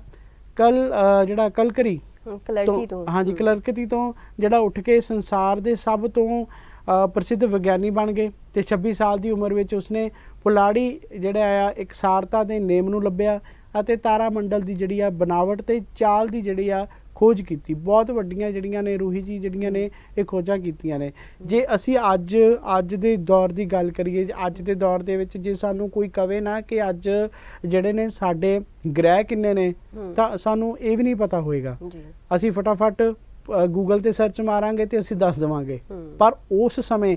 ਕਲਕਰੀ ਕਲਰਕੀ ਤੋਂ ਹਾਂਜੀ ਕਲਰਕਤੀ ਤੋਂ ਜਿਹੜਾ ਉੱਠ ਕੇ ਸੰਸਾਰ ਦੇ ਸਭ ਤੋਂ ਪ੍ਰਸਿੱਧ ਵਿਗਿਆਨੀ ਬਣ ਗਏ। ਤੇ 26 ਸਾਲ ਦੀ ਉਮਰ ਵਿੱਚ ਉਸਨੇ ਪੁਲਾੜੀ ਜਿਹੜਾ ਆ ਇਕਸਾਰਤਾ ਦੇ ਨੇਮ ਨੂੰ ਲੱਭਿਆ ਅਤੇ ਤਾਰਾ ਮੰਡਲ ਦੀ ਜਿਹੜੀ ਆ ਬਣਾਵਟ ਤੇ ਚਾਲ ਦੀ ਜਿਹੜੀ ਆ ਖੋਜ ਕੀਤੀ। ਬਹੁਤ ਵੱਡੀਆਂ ਜਿਹੜੀਆਂ ਨੇ ਰੂਹੀ ਜੀ ਜਿਹੜੀਆਂ ਨੇ ਇਹ ਖੋਜਾਂ ਕੀਤੀਆਂ ਨੇ। ਜੇ ਅਸੀਂ ਅੱਜ ਦੇ ਦੌਰ ਦੀ ਗੱਲ ਕਰੀਏ, ਅੱਜ ਦੇ ਦੌਰ ਦੇ ਵਿੱਚ ਜੇ ਸਾਨੂੰ ਕੋਈ ਕਵੇ ਨਾ ਕਿ ਅੱਜ ਜਿਹੜੇ ਨੇ ਸਾਡੇ ਗ੍ਰਹਿ ਕਿੰਨੇ ਨੇ ਤਾਂ ਸਾਨੂੰ ਇਹ ਵੀ ਨਹੀਂ ਪਤਾ ਹੋਏਗਾ। ਅਸੀਂ ਫਟਾਫਟ ਗੂਗਲ ਤੇ ਸਰਚ ਮਾਰਾਂਗੇ ਤੇ ਅਸੀਂ ਦੱਸ ਦੇਵਾਂਗੇ। ਪਰ ਉਸ ਸਮੇਂ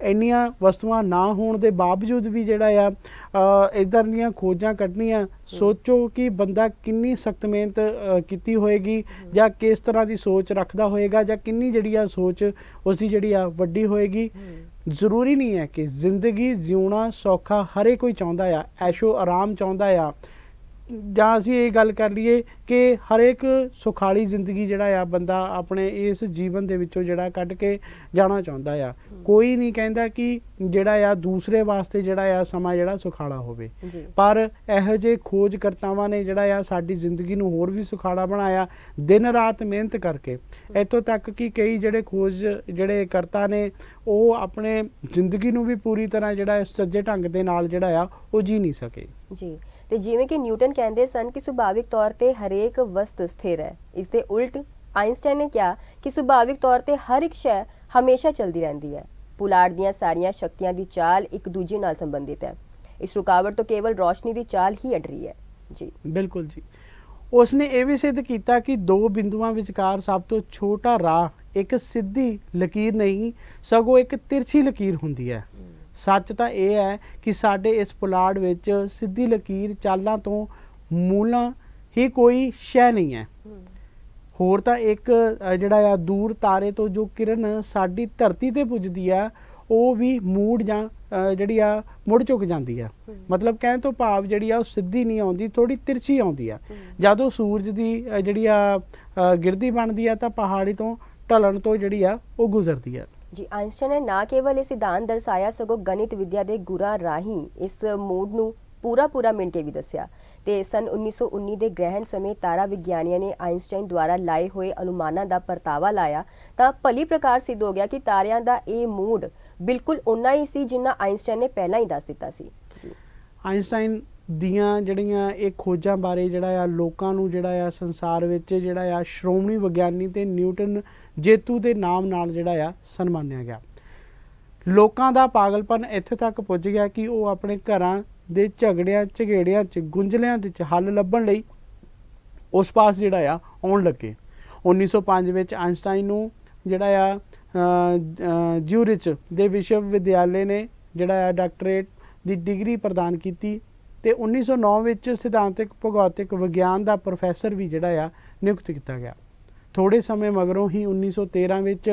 ਇੰਨੀਆਂ ਵਸਤੂਆਂ ਨਾ ਹੋਣ ਦੇ ਬਾਵਜੂਦ ਵੀ ਜਿਹੜਾ ਆ ਇੱਦਾਂ ਦੀਆਂ ਖੋਜਾਂ ਕੱਢਣੀਆਂ, ਸੋਚੋ ਕਿ ਬੰਦਾ ਕਿੰਨੀ ਸਖਤ ਮਿਹਨਤ ਕੀਤੀ ਹੋਏਗੀ ਜਾਂ ਕਿਸ ਤਰ੍ਹਾਂ ਦੀ ਸੋਚ ਰੱਖਦਾ ਹੋਏਗਾ ਜਾਂ ਕਿੰਨੀ ਜਿਹੜੀ ਆ ਸੋਚ ਉਸਦੀ ਜਿਹੜੀ ਆ ਵੱਡੀ ਹੋਏਗੀ। ਜ਼ਰੂਰੀ ਨਹੀਂ ਹੈ ਕਿ ਜ਼ਿੰਦਗੀ ਜਿਉਣਾ ਸੌਖਾ ਹਰੇ ਕੋਈ ਚਾਹੁੰਦਾ ਆ, ਐਸ਼ੋ ਆਰਾਮ ਚਾਹੁੰਦਾ ਆ, ਜਾਂ ਅਸੀਂ ਇਹ ਗੱਲ ਕਰ ਲਈਏ ਕਿ ਹਰੇਕ ਸੁਖਾਲੀ ਜ਼ਿੰਦਗੀ ਜਿਹੜਾ ਆ ਬੰਦਾ ਆਪਣੇ ਇਸ ਜੀਵਨ ਦੇ ਵਿੱਚੋਂ ਜਿਹੜਾ ਕੱਢ ਕੇ ਜਾਣਾ ਚਾਹੁੰਦਾ ਆ। ਕੋਈ ਨਹੀਂ ਕਹਿੰਦਾ ਕਿ ਜਿਹੜਾ ਆ ਦੂਸਰੇ ਵਾਸਤੇ ਜਿਹੜਾ ਆ ਸਮਾਂ ਜਿਹੜਾ ਸੁਖਾਲਾ ਹੋਵੇ, ਪਰ ਇਹੋ ਜਿਹੇ ਖੋਜ ਕਰਤਾਵਾਂ ਨੇ ਜਿਹੜਾ ਆ ਸਾਡੀ ਜ਼ਿੰਦਗੀ ਨੂੰ ਹੋਰ ਵੀ ਸੁਖਾਲਾ ਬਣਾਇਆ ਦਿਨ ਰਾਤ ਮਿਹਨਤ ਕਰਕੇ। ਇੱਥੋਂ ਤੱਕ ਕਿ ਕਈ ਜਿਹੜੇ ਕਰਤਾ ਨੇ ਉਹ ਆਪਣੇ ਜ਼ਿੰਦਗੀ ਨੂੰ ਵੀ ਪੂਰੀ ਤਰ੍ਹਾਂ ਜਿਹੜਾ ਸੱਜੇ ਢੰਗ ਦੇ ਨਾਲ ਜਿਹੜਾ ਆ ਉਹ ਜੀ ਨਹੀਂ ਸਕੇ ਜੀ। ਤੇ ਜਿਵੇਂ ਕਿ ਨਿਊਟਨ ਕਹਿੰਦੇ ਸਨ ਕਿ ਸੁਭਾਵਿਕ ਤੌਰ ਤੇ ਹਰੇਕ ਵਸਤ ਸਥਿਰ ਹੈ, ਇਸ ਦੇ ਉਲਟ ਆਇਨਸਟਾਈਨ ਨੇ ਕਿਹਾ ਕਿ ਸੁਭਾਵਿਕ ਤੌਰ ਤੇ ਹਰ ਇੱਕ ਸ਼ੈ ਹਮੇਸ਼ਾ ਚੱਲਦੀ ਰਹਿੰਦੀ ਹੈ। ਪੁਲਾੜ ਦੀਆਂ ਸਾਰੀਆਂ ਸ਼ਕਤੀਆਂ ਦੀ ਚਾਲ ਇੱਕ ਦੂਜੇ ਨਾਲ ਸੰਬੰਧਿਤ ਹੈ। ਇਸ ਰੁਕਾਵਟ ਤੋਂ ਕੇਵਲ ਰੋਸ਼ਨੀ ਦੀ ਚਾਲ ਹੀ ਅੜ ਰਹੀ ਹੈ। ਜੀ ਬਿਲਕੁਲ ਜੀ। ਉਸਨੇ ਇਹ ਵੀ ਸਿੱਧ ਕੀਤਾ ਕਿ ਦੋ ਬਿੰਦੂਆਂ ਵਿਚਕਾਰ ਸਭ ਤੋਂ ਛੋਟਾ ਰਾਹ ਇੱਕ ਸਿੱਧੀ ਲਕੀਰ ਨਹੀਂ ਸਗੋਂ ਇੱਕ ਤਿਰਛੀ ਲਕੀਰ ਹੁੰਦੀ ਹੈ। ਸੱਚ ਤਾਂ ਇਹ ਹੈ ਕਿ ਸਾਡੇ ਇਸ ਪੁਲਾੜ ਵਿੱਚ ਸਿੱਧੀ ਲਕੀਰ ਚਾਲਾਂ ਤੋਂ ਮੂਲਾਂ ਹੀ ਕੋਈ ਸ਼ੈ ਨਹੀਂ ਹੈ। ਹੋਰ ਤਾਂ ਇੱਕ ਜਿਹੜਾ ਆ ਦੂਰ ਤਾਰੇ ਤੋਂ ਜੋ ਕਿਰਨ ਸਾਡੀ ਧਰਤੀ ਤੇ ਪੁੱਜਦੀ ਆ ਉਹ ਵੀ ਮੂਡ ਜਾਂ ਜਿਹੜੀ ਆ ਮੁੜ ਝੁਕ ਜਾਂਦੀ ਆ। ਮਤਲਬ ਕਹਿਣ ਤੋਂ ਭਾਵ ਜਿਹੜੀ ਆ ਉਹ ਸਿੱਧੀ ਨਹੀਂ ਆਉਂਦੀ, ਥੋੜੀ ਤਿਰਛੀ ਆਉਂਦੀ ਆ। ਜਦੋਂ ਸੂਰਜ ਦੀ ਜਿਹੜੀ ਆ ਗਿਰਦੀ ਬਣਦੀ ਆ ਤਾਂ ਪਹਾੜੀ ਤੋਂ ਢਲਣ ਤੋਂ ਜਿਹੜੀ ਆ ਉਹ ਗੁਜ਼ਰਦੀ ਆ। ਜੀ ਆਇਨਸਟਾਈਨ ਨੇ ਨਾ ਕੇਵਲ ਇਹ ਸਿਧਾਂਤ ਦਰਸਾਇਆ ਸਗੋਂ ਗਣਿਤ ਵਿਦਿਆ ਦੇ ਗੁਰਾਂ ਰਾਹੀਂ ਇਸ ਮੂਡ ਨੂੰ ਪੂਰਾ ਮਿਣ ਕੇ ਵੀ ਦੱਸਿਆ। ਤੇ ਸਨ 1919 ਦੇ ਗ੍ਰਹਿਣ ਸਮੇਂ ਤਾਰਾ ਵਿਗਿਆਨੀਆਂ ਨੇ ਆਇਨਸਟਾਈਨ ਦੁਆਰਾ ਲਾਏ ਹੋਏ ਅਨੁਮਾਨਾਂ ਦਾ ਪਰਤਾਵਾ ਲਾਇਆ ਤਾਂ ਭਲੀ ਪ੍ਰਕਾਰ ਸਿੱਧ ਹੋ ਗਿਆ ਕਿ ਤਾਰਿਆਂ ਦਾ ਇਹ ਮੂਡ ਬਿਲਕੁਲ ਉਨਾ ਹੀ ਸੀ ਜਿੰਨਾ ਆਇਨਸਟਾਈਨ ਨੇ ਪਹਿਲਾਂ ਹੀ ਦੱਸ ਦਿੱਤਾ ਸੀ। ਜੀ ਆਇਨਸਟਾਈਨ ਦੀਆਂ ਜਿਹੜੀਆਂ ਇਹ ਖੋਜਾਂ ਬਾਰੇ ਜਿਹੜਾ ਆ ਲੋਕਾਂ ਨੂੰ ਜਿਹੜਾ ਆ ਸੰਸਾਰ ਵਿੱਚ ਜਿਹੜਾ ਆ ਸ਼੍ਰੋਮਣੀ ਵਿਗਿਆਨੀ ਤੇ ਨਿਊਟਨ ਜੇਤੂ ਦੇ ਨਾਮ ਨਾਲ ਜਿਹੜਾ ਆ ਸਨਮਾਨਿਆ ਗਿਆ। ਲੋਕਾਂ ਦਾ ਪਾਗਲਪਨ ਇੱਥੇ ਤੱਕ ਪੁੱਜ ਗਿਆ ਕਿ ਉਹ ਆਪਣੇ ਘਰਾਂ ਦੇ ਝਗੜਿਆਂ 'ਚ ਗੁੰਝਲਿਆਂ ਦੇ ਹੱਲ ਲੱਭਣ ਲਈ ਉਸ ਪਾਸ ਜਿਹੜਾ ਆ ਆਉਣ ਲੱਗੇ। 1905 ਵਿੱਚ ਆਇਨਸਟਾਈਨ ਨੂੰ ਜਿਹੜਾ ਆ ਜ਼ਿਊਰਿਚ ਦੇ ਵਿਸ਼ਵ ਵਿਦਿਆਲੇ ਨੇ ਜਿਹੜਾ ਆ ਡਾਕਟਰੇਟ ਦੀ ਡਿਗਰੀ ਪ੍ਰਦਾਨ ਕੀਤੀ ਤੇ 1909 ਵਿੱਚ ਸਿਧਾਂਤਕ ਭੌਤਿਕ ਵਿਗਿਆਨ ਦਾ ਪ੍ਰੋਫੈਸਰ ਵੀ ਜਿਹੜਾ ਆ ਨਿਯੁਕਤ ਕੀਤਾ ਗਿਆ। ਥੋੜੇ ਸਮੇਂ ਮਗਰੋਂ ਹੀ 1913 ਵਿੱਚ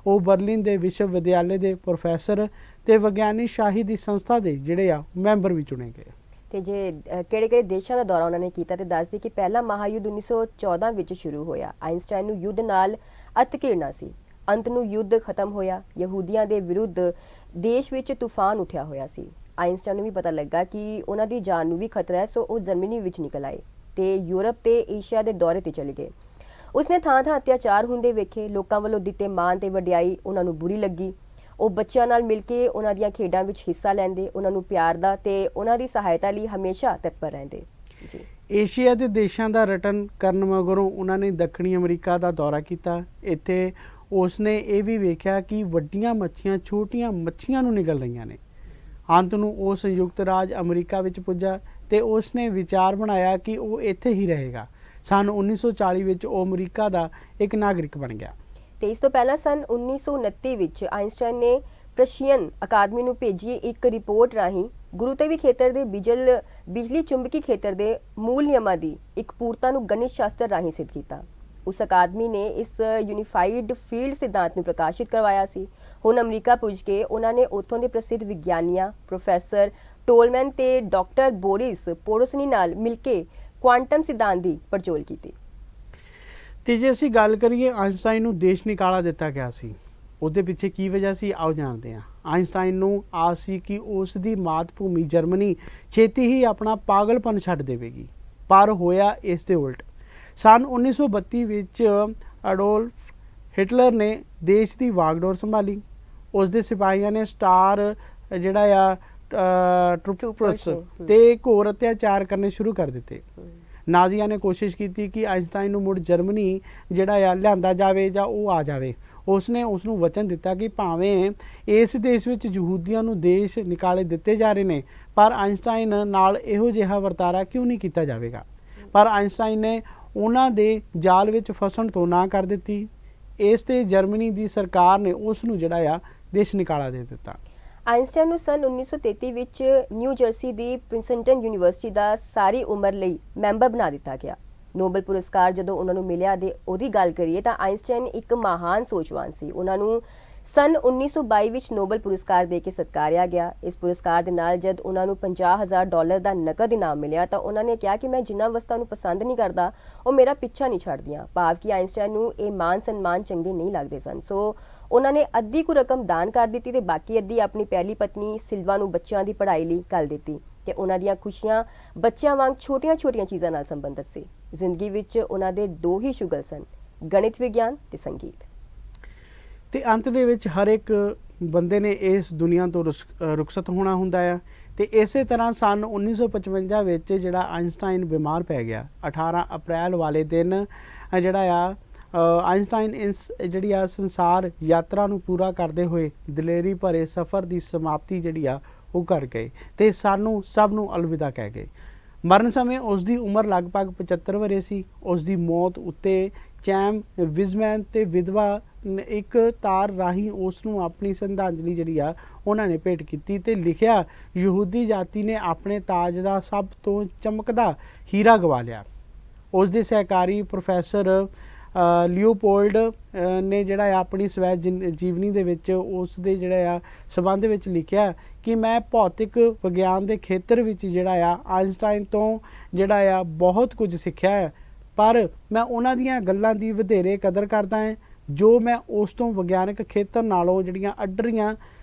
ਉਹ ਬਰਲਿਨ ਦੇ ਵਿਸ਼ਵ ਵਿਦਿਆਲੇ ਦੇ ਪ੍ਰੋਫੈਸਰ ਤੇ ਵਿਗਿਆਨੀ ਸ਼ਾਹੀ ਦੀ ਸੰਸਥਾ ਦੇ ਜਿਹੜੇ ਆ ਮੈਂਬਰ ਵੀ ਚੁਣੇ ਗਏ। ਤੇ ਜੇ ਕਿਹੜੇ ਦੇਸ਼ਾਂ ਦਾ ਦੌਰਾ ਉਹਨਾਂ ਨੇ ਕੀਤਾ ਤੇ ਦੱਸਦੀ ਕਿ ਪਹਿਲਾ ਮਹਾਯੁੱਧ 1914 ਵਿੱਚ ਸ਼ੁਰੂ ਹੋਇਆ। ਆਇਨਸਟਾਈਨ ਨੂੰ ਯੁੱਧ ਨਾਲ ਅਤ ਘਿਰਨਾ ਸੀ। ਅੰਤ ਨੂੰ ਯੁੱਧ ਖਤਮ ਹੋਇਆ। ਯਹੂਦੀਆਂ ਦੇ ਵਿਰੁੱਧ ਦੇਸ਼ ਵਿੱਚ ਤੂਫਾਨ ਉੱਠਿਆ ਹੋਇਆ ਸੀ। ਆਇਨਸਟਾਈਨ ਨੂੰ ਵੀ ਪਤਾ ਲੱਗਾ ਕਿ ਉਹਨਾਂ ਦੀ ਜਾਨ ਨੂੰ ਵੀ ਖਤਰਾ ਹੈ, ਸੋ ਉਹ ਜਰਮਨੀ ਵਿੱਚ ਨਿਕਲ ਆਏ ਤੇ ਯੂਰਪ ਤੇ ਏਸ਼ੀਆ ਦੇ ਦੌਰੇ ਤੇ ਚਲੇ ਗਏ। ਉਸਨੇ ਥਾਂ ਅਤਿਆਚਾਰ ਹੁੰਦੇ ਵੇਖੇ। ਲੋਕਾਂ ਵੱਲੋਂ ਦਿੱਤੇ ਮਾਣ ਤੇ ਵਡਿਆਈ ਉਹਨਾਂ ਨੂੰ ਬੁਰੀ ਲੱਗੀ। ਉਹ ਬੱਚਿਆਂ ਨਾਲ ਮਿਲ ਕੇ ਉਹਨਾਂ ਦੀਆਂ ਖੇਡਾਂ ਵਿੱਚ ਹਿੱਸਾ ਲੈਂਦੇ, ਉਹਨਾਂ ਨੂੰ ਪਿਆਰਦਾ ਤੇ ਉਹਨਾਂ ਦੀ ਸਹਾਇਤਾ ਲਈ ਹਮੇਸ਼ਾ ਤਤਪਰ ਰਹਿੰਦੇ। ਜੀ ਏਸ਼ੀਆ ਦੇ ਦੇਸ਼ਾਂ ਦਾ ਰਟਨ ਕਰਨ ਮਗਰੋਂ ਉਹਨਾਂ ਨੇ ਦੱਖਣੀ ਅਮਰੀਕਾ ਦਾ ਦੌਰਾ ਕੀਤਾ। ਇੱਥੇ ਉਸਨੇ ਇਹ ਵੀ ਵੇਖਿਆ ਕਿ ਵੱਡੀਆਂ ਮੱਛੀਆਂ ਛੋਟੀਆਂ ਮੱਛੀਆਂ ਨੂੰ ਨਿਗਲ ਰਹੀਆਂ ਨੇ। ਅੰਤ ਨੂੰ ਉਹ ਸੰਯੁਕਤ ਰਾਜ ਅਮਰੀਕਾ ਵਿੱਚ ਪੁੱਜਾ ਤੇ ਉਸਨੇ ਵਿਚਾਰ ਬਣਾਇਆ ਕਿ ਉਹ ਇੱਥੇ ਹੀ ਰਹੇਗਾ। ਸਨ 1940 ਵਿੱਚ ਉਹ ਅਮਰੀਕਾ ਦਾ ਇੱਕ ਨਾਗਰਿਕ ਬਣ ਗਿਆ। ਤੇ ਇਸ ਤੋਂ ਪਹਿਲਾਂ ਸਨ 1929 ਵਿੱਚ ਆਇਨਸਟਾਈਨ ਨੇ ਪ੍ਰਸ਼ੀਅਨ ਅਕਾਦਮੀ ਨੂੰ ਭੇਜੀ ਇੱਕ ਰਿਪੋਰਟ ਰਾਹੀਂ ਗੁਰੂਤਵੀ ਖੇਤਰ ਦੇ ਬਿਜਲੀ ਚੁੰਬਕੀ ਖੇਤਰ ਦੇ ਮੂਲ ਨਿਯਮਾਂ ਦੀ ਇੱਕ ਪੂਰਤਾ ਨੂੰ ਗਣਿਤ ਸ਼ਾਸਤਰ ਰਾਹੀਂ ਸਿੱਧ ਕੀਤਾ। ਉਸ ਅਕਾਦਮੀ ਨੇ ਇਸ ਯੂਨੀਫਾਈਡ ਫੀਲਡ ਸਿਧਾਂਤ ਨੂੰ ਪ੍ਰਕਾਸ਼ਿਤ ਕਰਵਾਇਆ ਸੀ। ਹੁਣ ਅਮਰੀਕਾ ਪੁੱਜ ਕੇ ਉਹਨਾਂ ਨੇ ਉੱਥੋਂ ਦੇ ਪ੍ਰਸਿੱਧ ਵਿਗਿਆਨੀਆਂ ਪ੍ਰੋਫੈਸਰ ਟੋਲਮੈਨ ਤੇ ਡਾਕਟਰ ਬੋਰਿਸ ਪੋਰੋਸਨੀ ਨਾਲ ਮਿਲ ਕੇ ਕੁਆਂਟਮ ਸਿਧਾਂਤ ਦੀ ਪੜਚੋਲ ਕੀਤੀ। ਤੇ ਜੇ ਅਸੀਂ ਗੱਲ ਕਰੀਏ ਆਇਨਸਟਾਈਨ ਨੂੰ ਦੇਸ਼ ਨਿਕਾਲਾ ਦਿੱਤਾ ਗਿਆ ਸੀ, ਉਹਦੇ ਪਿੱਛੇ ਕੀ ਵਜ੍ਹਾ ਸੀ ਆਓ ਜਾਣਦੇ ਹਾਂ। ਆਇਨਸਟਾਈਨ ਨੂੰ ਆਸ ਸੀ ਕਿ ਉਸ ਦੀ ਮਾਤ ਭੂਮੀ ਜਰਮਨੀ ਛੇਤੀ ਹੀ ਆਪਣਾ ਪਾਗਲਪਨ ਛੱਡ ਦੇਵੇਗੀ, ਪਰ ਹੋਇਆ ਇਸ ਦੇ ਉਲਟ। ਸਨ 1932 ਵਿੱਚ ਅਡੋਲਫ ਹਿਟਲਰ ਨੇ ਦੇਸ਼ ਦੀ ਵਾਗਡੋਰ ਸੰਭਾਲੀ। ਉਸ ਦੇ ਸਿਪਾਹੀਆਂ ਨੇ ਸਟਾਰ ਜਿਹੜਾ ਆ ਟਰੂਪਰਸ ਤੇ ਘੋਰ ਅਤਿਆਚਾਰ ਕਰਨੇ ਸ਼ੁਰੂ ਕਰ ਦਿੱਤੇ। ਨਾਜ਼ੀਆਂ ਨੇ ਕੋਸ਼ਿਸ਼ ਕੀਤੀ ਕਿ ਆਇਨਸਟਾਈਨ ਨੂੰ ਮੁੜ ਜਰਮਨੀ ਜਿਹੜਾ ਆ ਲਿਆਂਦਾ ਜਾਵੇ ਜਾਂ ਉਹ ਆ ਜਾਵੇ। ਉਸਨੇ ਉਸ ਨੂੰ ਵਚਨ ਦਿੱਤਾ ਕਿ ਭਾਵੇਂ ਇਸ ਦੇਸ਼ ਵਿੱਚ ਯਹੂਦੀਆਂ ਨੂੰ ਦੇਸ਼ ਨਿਕਾਲੇ ਦਿੱਤੇ ਜਾ ਰਹੇ ਨੇ, ਪਰ ਆਇਨਸਟਾਈਨ ਨਾਲ ਇਹੋ ਜਿਹਾ ਵਰਤਾਰਾ ਕਿਉਂ ਨਹੀਂ ਕੀਤਾ ਜਾਵੇਗਾ। ਪਰ ਆਇਨਸਟਾਈਨ ਨੇ ਉਹਨਾਂ ਦੇ ਜਾਲ ਵਿੱਚ ਫਸਣ ਤੋਂ ਨਾ ਕਰ ਦਿੱਤੀ। ਇਸ ਤੇ ਜਰਮਨੀ ਦੀ ਸਰਕਾਰ ਨੇ ਉਸ ਨੂੰ ਜਿਹੜਾ ਆ ਦੇਸ਼ ਨਿਕਾਲਾ ਦੇ ਦਿੱਤਾ। ਆਇਨਸਟਾਈਨ ਨੂੰ ਸਨ 1933 ਵਿੱਚ ਨਿਊ ਜਰਸੀ ਦੀ ਪ੍ਰਿੰਸਟਨ ਯੂਨੀਵਰਸਿਟੀ ਦਾ ਸਾਰੀ ਉਮਰ ਲਈ ਮੈਂਬਰ ਬਣਾ ਦਿੱਤਾ ਗਿਆ। ਨੋਬਲ ਪੁਰਸਕਾਰ ਜਦੋਂ ਉਹਨਾਂ ਨੂੰ ਮਿਲਿਆ ਦੇ ਉਹਦੀ ਗੱਲ ਕਰੀਏ ਤਾਂ ਆਇਨਸਟਾਈਨ ਇੱਕ ਮਹਾਨ ਸੋਚਵਾਨ ਸੀ। ਉਹਨਾਂ ਨੂੰ ਸਨ 1922 ਵਿੱਚ ਨੋਬਲ ਪੁਰਸਕਾਰ ਦੇ ਕੇ ਸਤਿਕਾਰਿਆ ਗਿਆ। ਇਸ ਪੁਰਸਕਾਰ ਦੇ ਨਾਲ ਜਦ ਉਹਨਾਂ ਨੂੰ $50,000 ਦਾ ਨਕਦ ਇਨਾਮ ਮਿਲਿਆ ਤਾਂ ਉਹਨਾਂ ਨੇ ਕਿਹਾ ਕਿ ਮੈਂ ਜਿਨ੍ਹਾਂ ਵਸਤਾਂ ਨੂੰ ਪਸੰਦ ਨਹੀਂ ਕਰਦਾ ਉਹ ਮੇਰਾ ਪਿੱਛਾ ਨਹੀਂ ਛੱਡਦੀਆਂ। ਭਾਵ ਕਿ ਆਇਨਸਟਾਈਨ ਨੂੰ ਇਹ ਮਾਨ ਸਨਮਾਨ ਚੰਗੇ ਨਹੀਂ ਲੱਗਦੇ ਸਨ। ਸੋ ਉਹਨਾਂ ਨੇ ਅੱਧੀ ਕੁ ਰਕਮ ਦਾਨ ਕਰ ਦਿੱਤੀ ਤੇ ਬਾਕੀ ਅੱਧੀ ਆਪਣੀ ਪਹਿਲੀ ਪਤਨੀ ਸਿਲਵਾ ਨੂੰ ਬੱਚਿਆਂ ਦੀ ਪੜ੍ਹਾਈ ਲਈ ਕਰ ਦਿੱਤੀ। ਤੇ ਉਹਨਾਂ ਦੀਆਂ ਖੁਸ਼ੀਆਂ ਬੱਚਿਆਂ ਵਾਂਗ ਛੋਟੀਆਂ-ਛੋਟੀਆਂ ਚੀਜ਼ਾਂ ਨਾਲ ਸੰਬੰਧਿਤ ਸੀ। ਜ਼ਿੰਦਗੀ ਵਿੱਚ ਉਹਨਾਂ ਦੇ ਦੋ ਹੀ ਸ਼ੁਗਲ ਸਨ, ਗਣਿਤ ਵਿਗਿਆਨ ਤੇ ਸੰਗੀਤ। ਤੇ ਅੰਤ ਦੇ ਵਿੱਚ ਹਰ ਇੱਕ ਬੰਦੇ ਨੇ ਇਸ ਦੁਨੀਆ ਤੋਂ ਰੁਖਸਤ ਹੋਣਾ ਹੁੰਦਾ ਆ। ਤੇ ਇਸੇ ਤਰ੍ਹਾਂ ਸਨ 1955 ਵਿੱਚ ਜਿਹੜਾ ਆਇਨਸਟਾਈਨ ਬਿਮਾਰ ਪੈ ਗਿਆ। 18 ਅਪ੍ਰੈਲ ਵਾਲੇ ਦਿਨ ਜਿਹੜਾ ਆ ਆਇਨਸਟਾਈਨ ਜਿਹੜੀ ਆ ਸੰਸਾਰ ਯਾਤਰਾ ਨੂੰ ਪੂਰਾ ਕਰਦੇ ਹੋਏ ਦਲੇਰੀ ਭਰੇ ਸਫ਼ਰ ਦੀ ਸਮਾਪਤੀ ਜਿਹੜੀ ਆ ਉਹ ਕਰ ਗਏ ਤੇ ਸਾਨੂੰ ਸਭ ਨੂੰ ਅਲਵਿਦਾ ਕਹਿ ਗਏ। ਮਰਨ ਸਮੇਂ ਉਸ ਦੀ ਉਮਰ ਲਗਭਗ 75 ਵਰ੍ਹੇ ਸੀ। ਉਸ ਦੀ ਮੌਤ ਉੱਤੇ ਚੈਮ ਵਿਜ਼ਮੈਨ ਤੇ ਵਿਧਵਾ ਇੱਕ ਤਾਰ ਰਾਹੀਂ ਉਸ ਨੂੰ ਆਪਣੀ ਸ਼ਰਧਾਂਜਲੀ ਜਿਹੜੀ ਆ ਉਹਨਾਂ ਨੇ ਭੇਟ ਕੀਤੀ ਤੇ ਲਿਖਿਆ, ਯਹੂਦੀ ਜਾਤੀ ਨੇ ਆਪਣੇ ਤਾਜ ਦਾ ਸਭ ਤੋਂ ਚਮਕਦਾ ਹੀਰਾ ਗਵਾ ਲਿਆ। ਉਸ ਦੇ ਸਹਿਕਾਰੀ ਪ੍ਰੋਫੈਸਰ ਲਿਓਪੋਲਡ ਨੇ ਜਿਹੜਾ ਆ ਆਪਣੀ ਸਵੈ ਜੀਵਨੀ ਦੇ ਵਿੱਚ ਉਸ ਦੇ ਜਿਹੜਾ ਆ ਸੰਬੰਧ ਵਿੱਚ ਲਿਖਿਆ ਕਿ ਮੈਂ ਭੌਤਿਕ ਵਿਗਿਆਨ ਦੇ ਖੇਤਰ ਵਿੱਚ ਜਿਹੜਾ ਆ ਆਇਨਸਟਾਈਨ ਤੋਂ ਜਿਹੜਾ ਆ ਬਹੁਤ ਕੁਝ ਸਿੱਖਿਆ ਹੈ, ਪਰ ਮੈਂ ਉਹਨਾਂ ਦੀਆਂ ਗੱਲਾਂ ਦੀ ਵਧੇਰੇ ਕਦਰ ਕਰਦਾ ਹਾਂ ਜੋ ਮੈਂ ਉਸ ਤੋਂ ਵਿਗਿਆਨਕ ਖੇਤਰ ਨਾਲੋਂ ਜਿਹੜੀਆਂ ਅੱਡਰੀਆਂ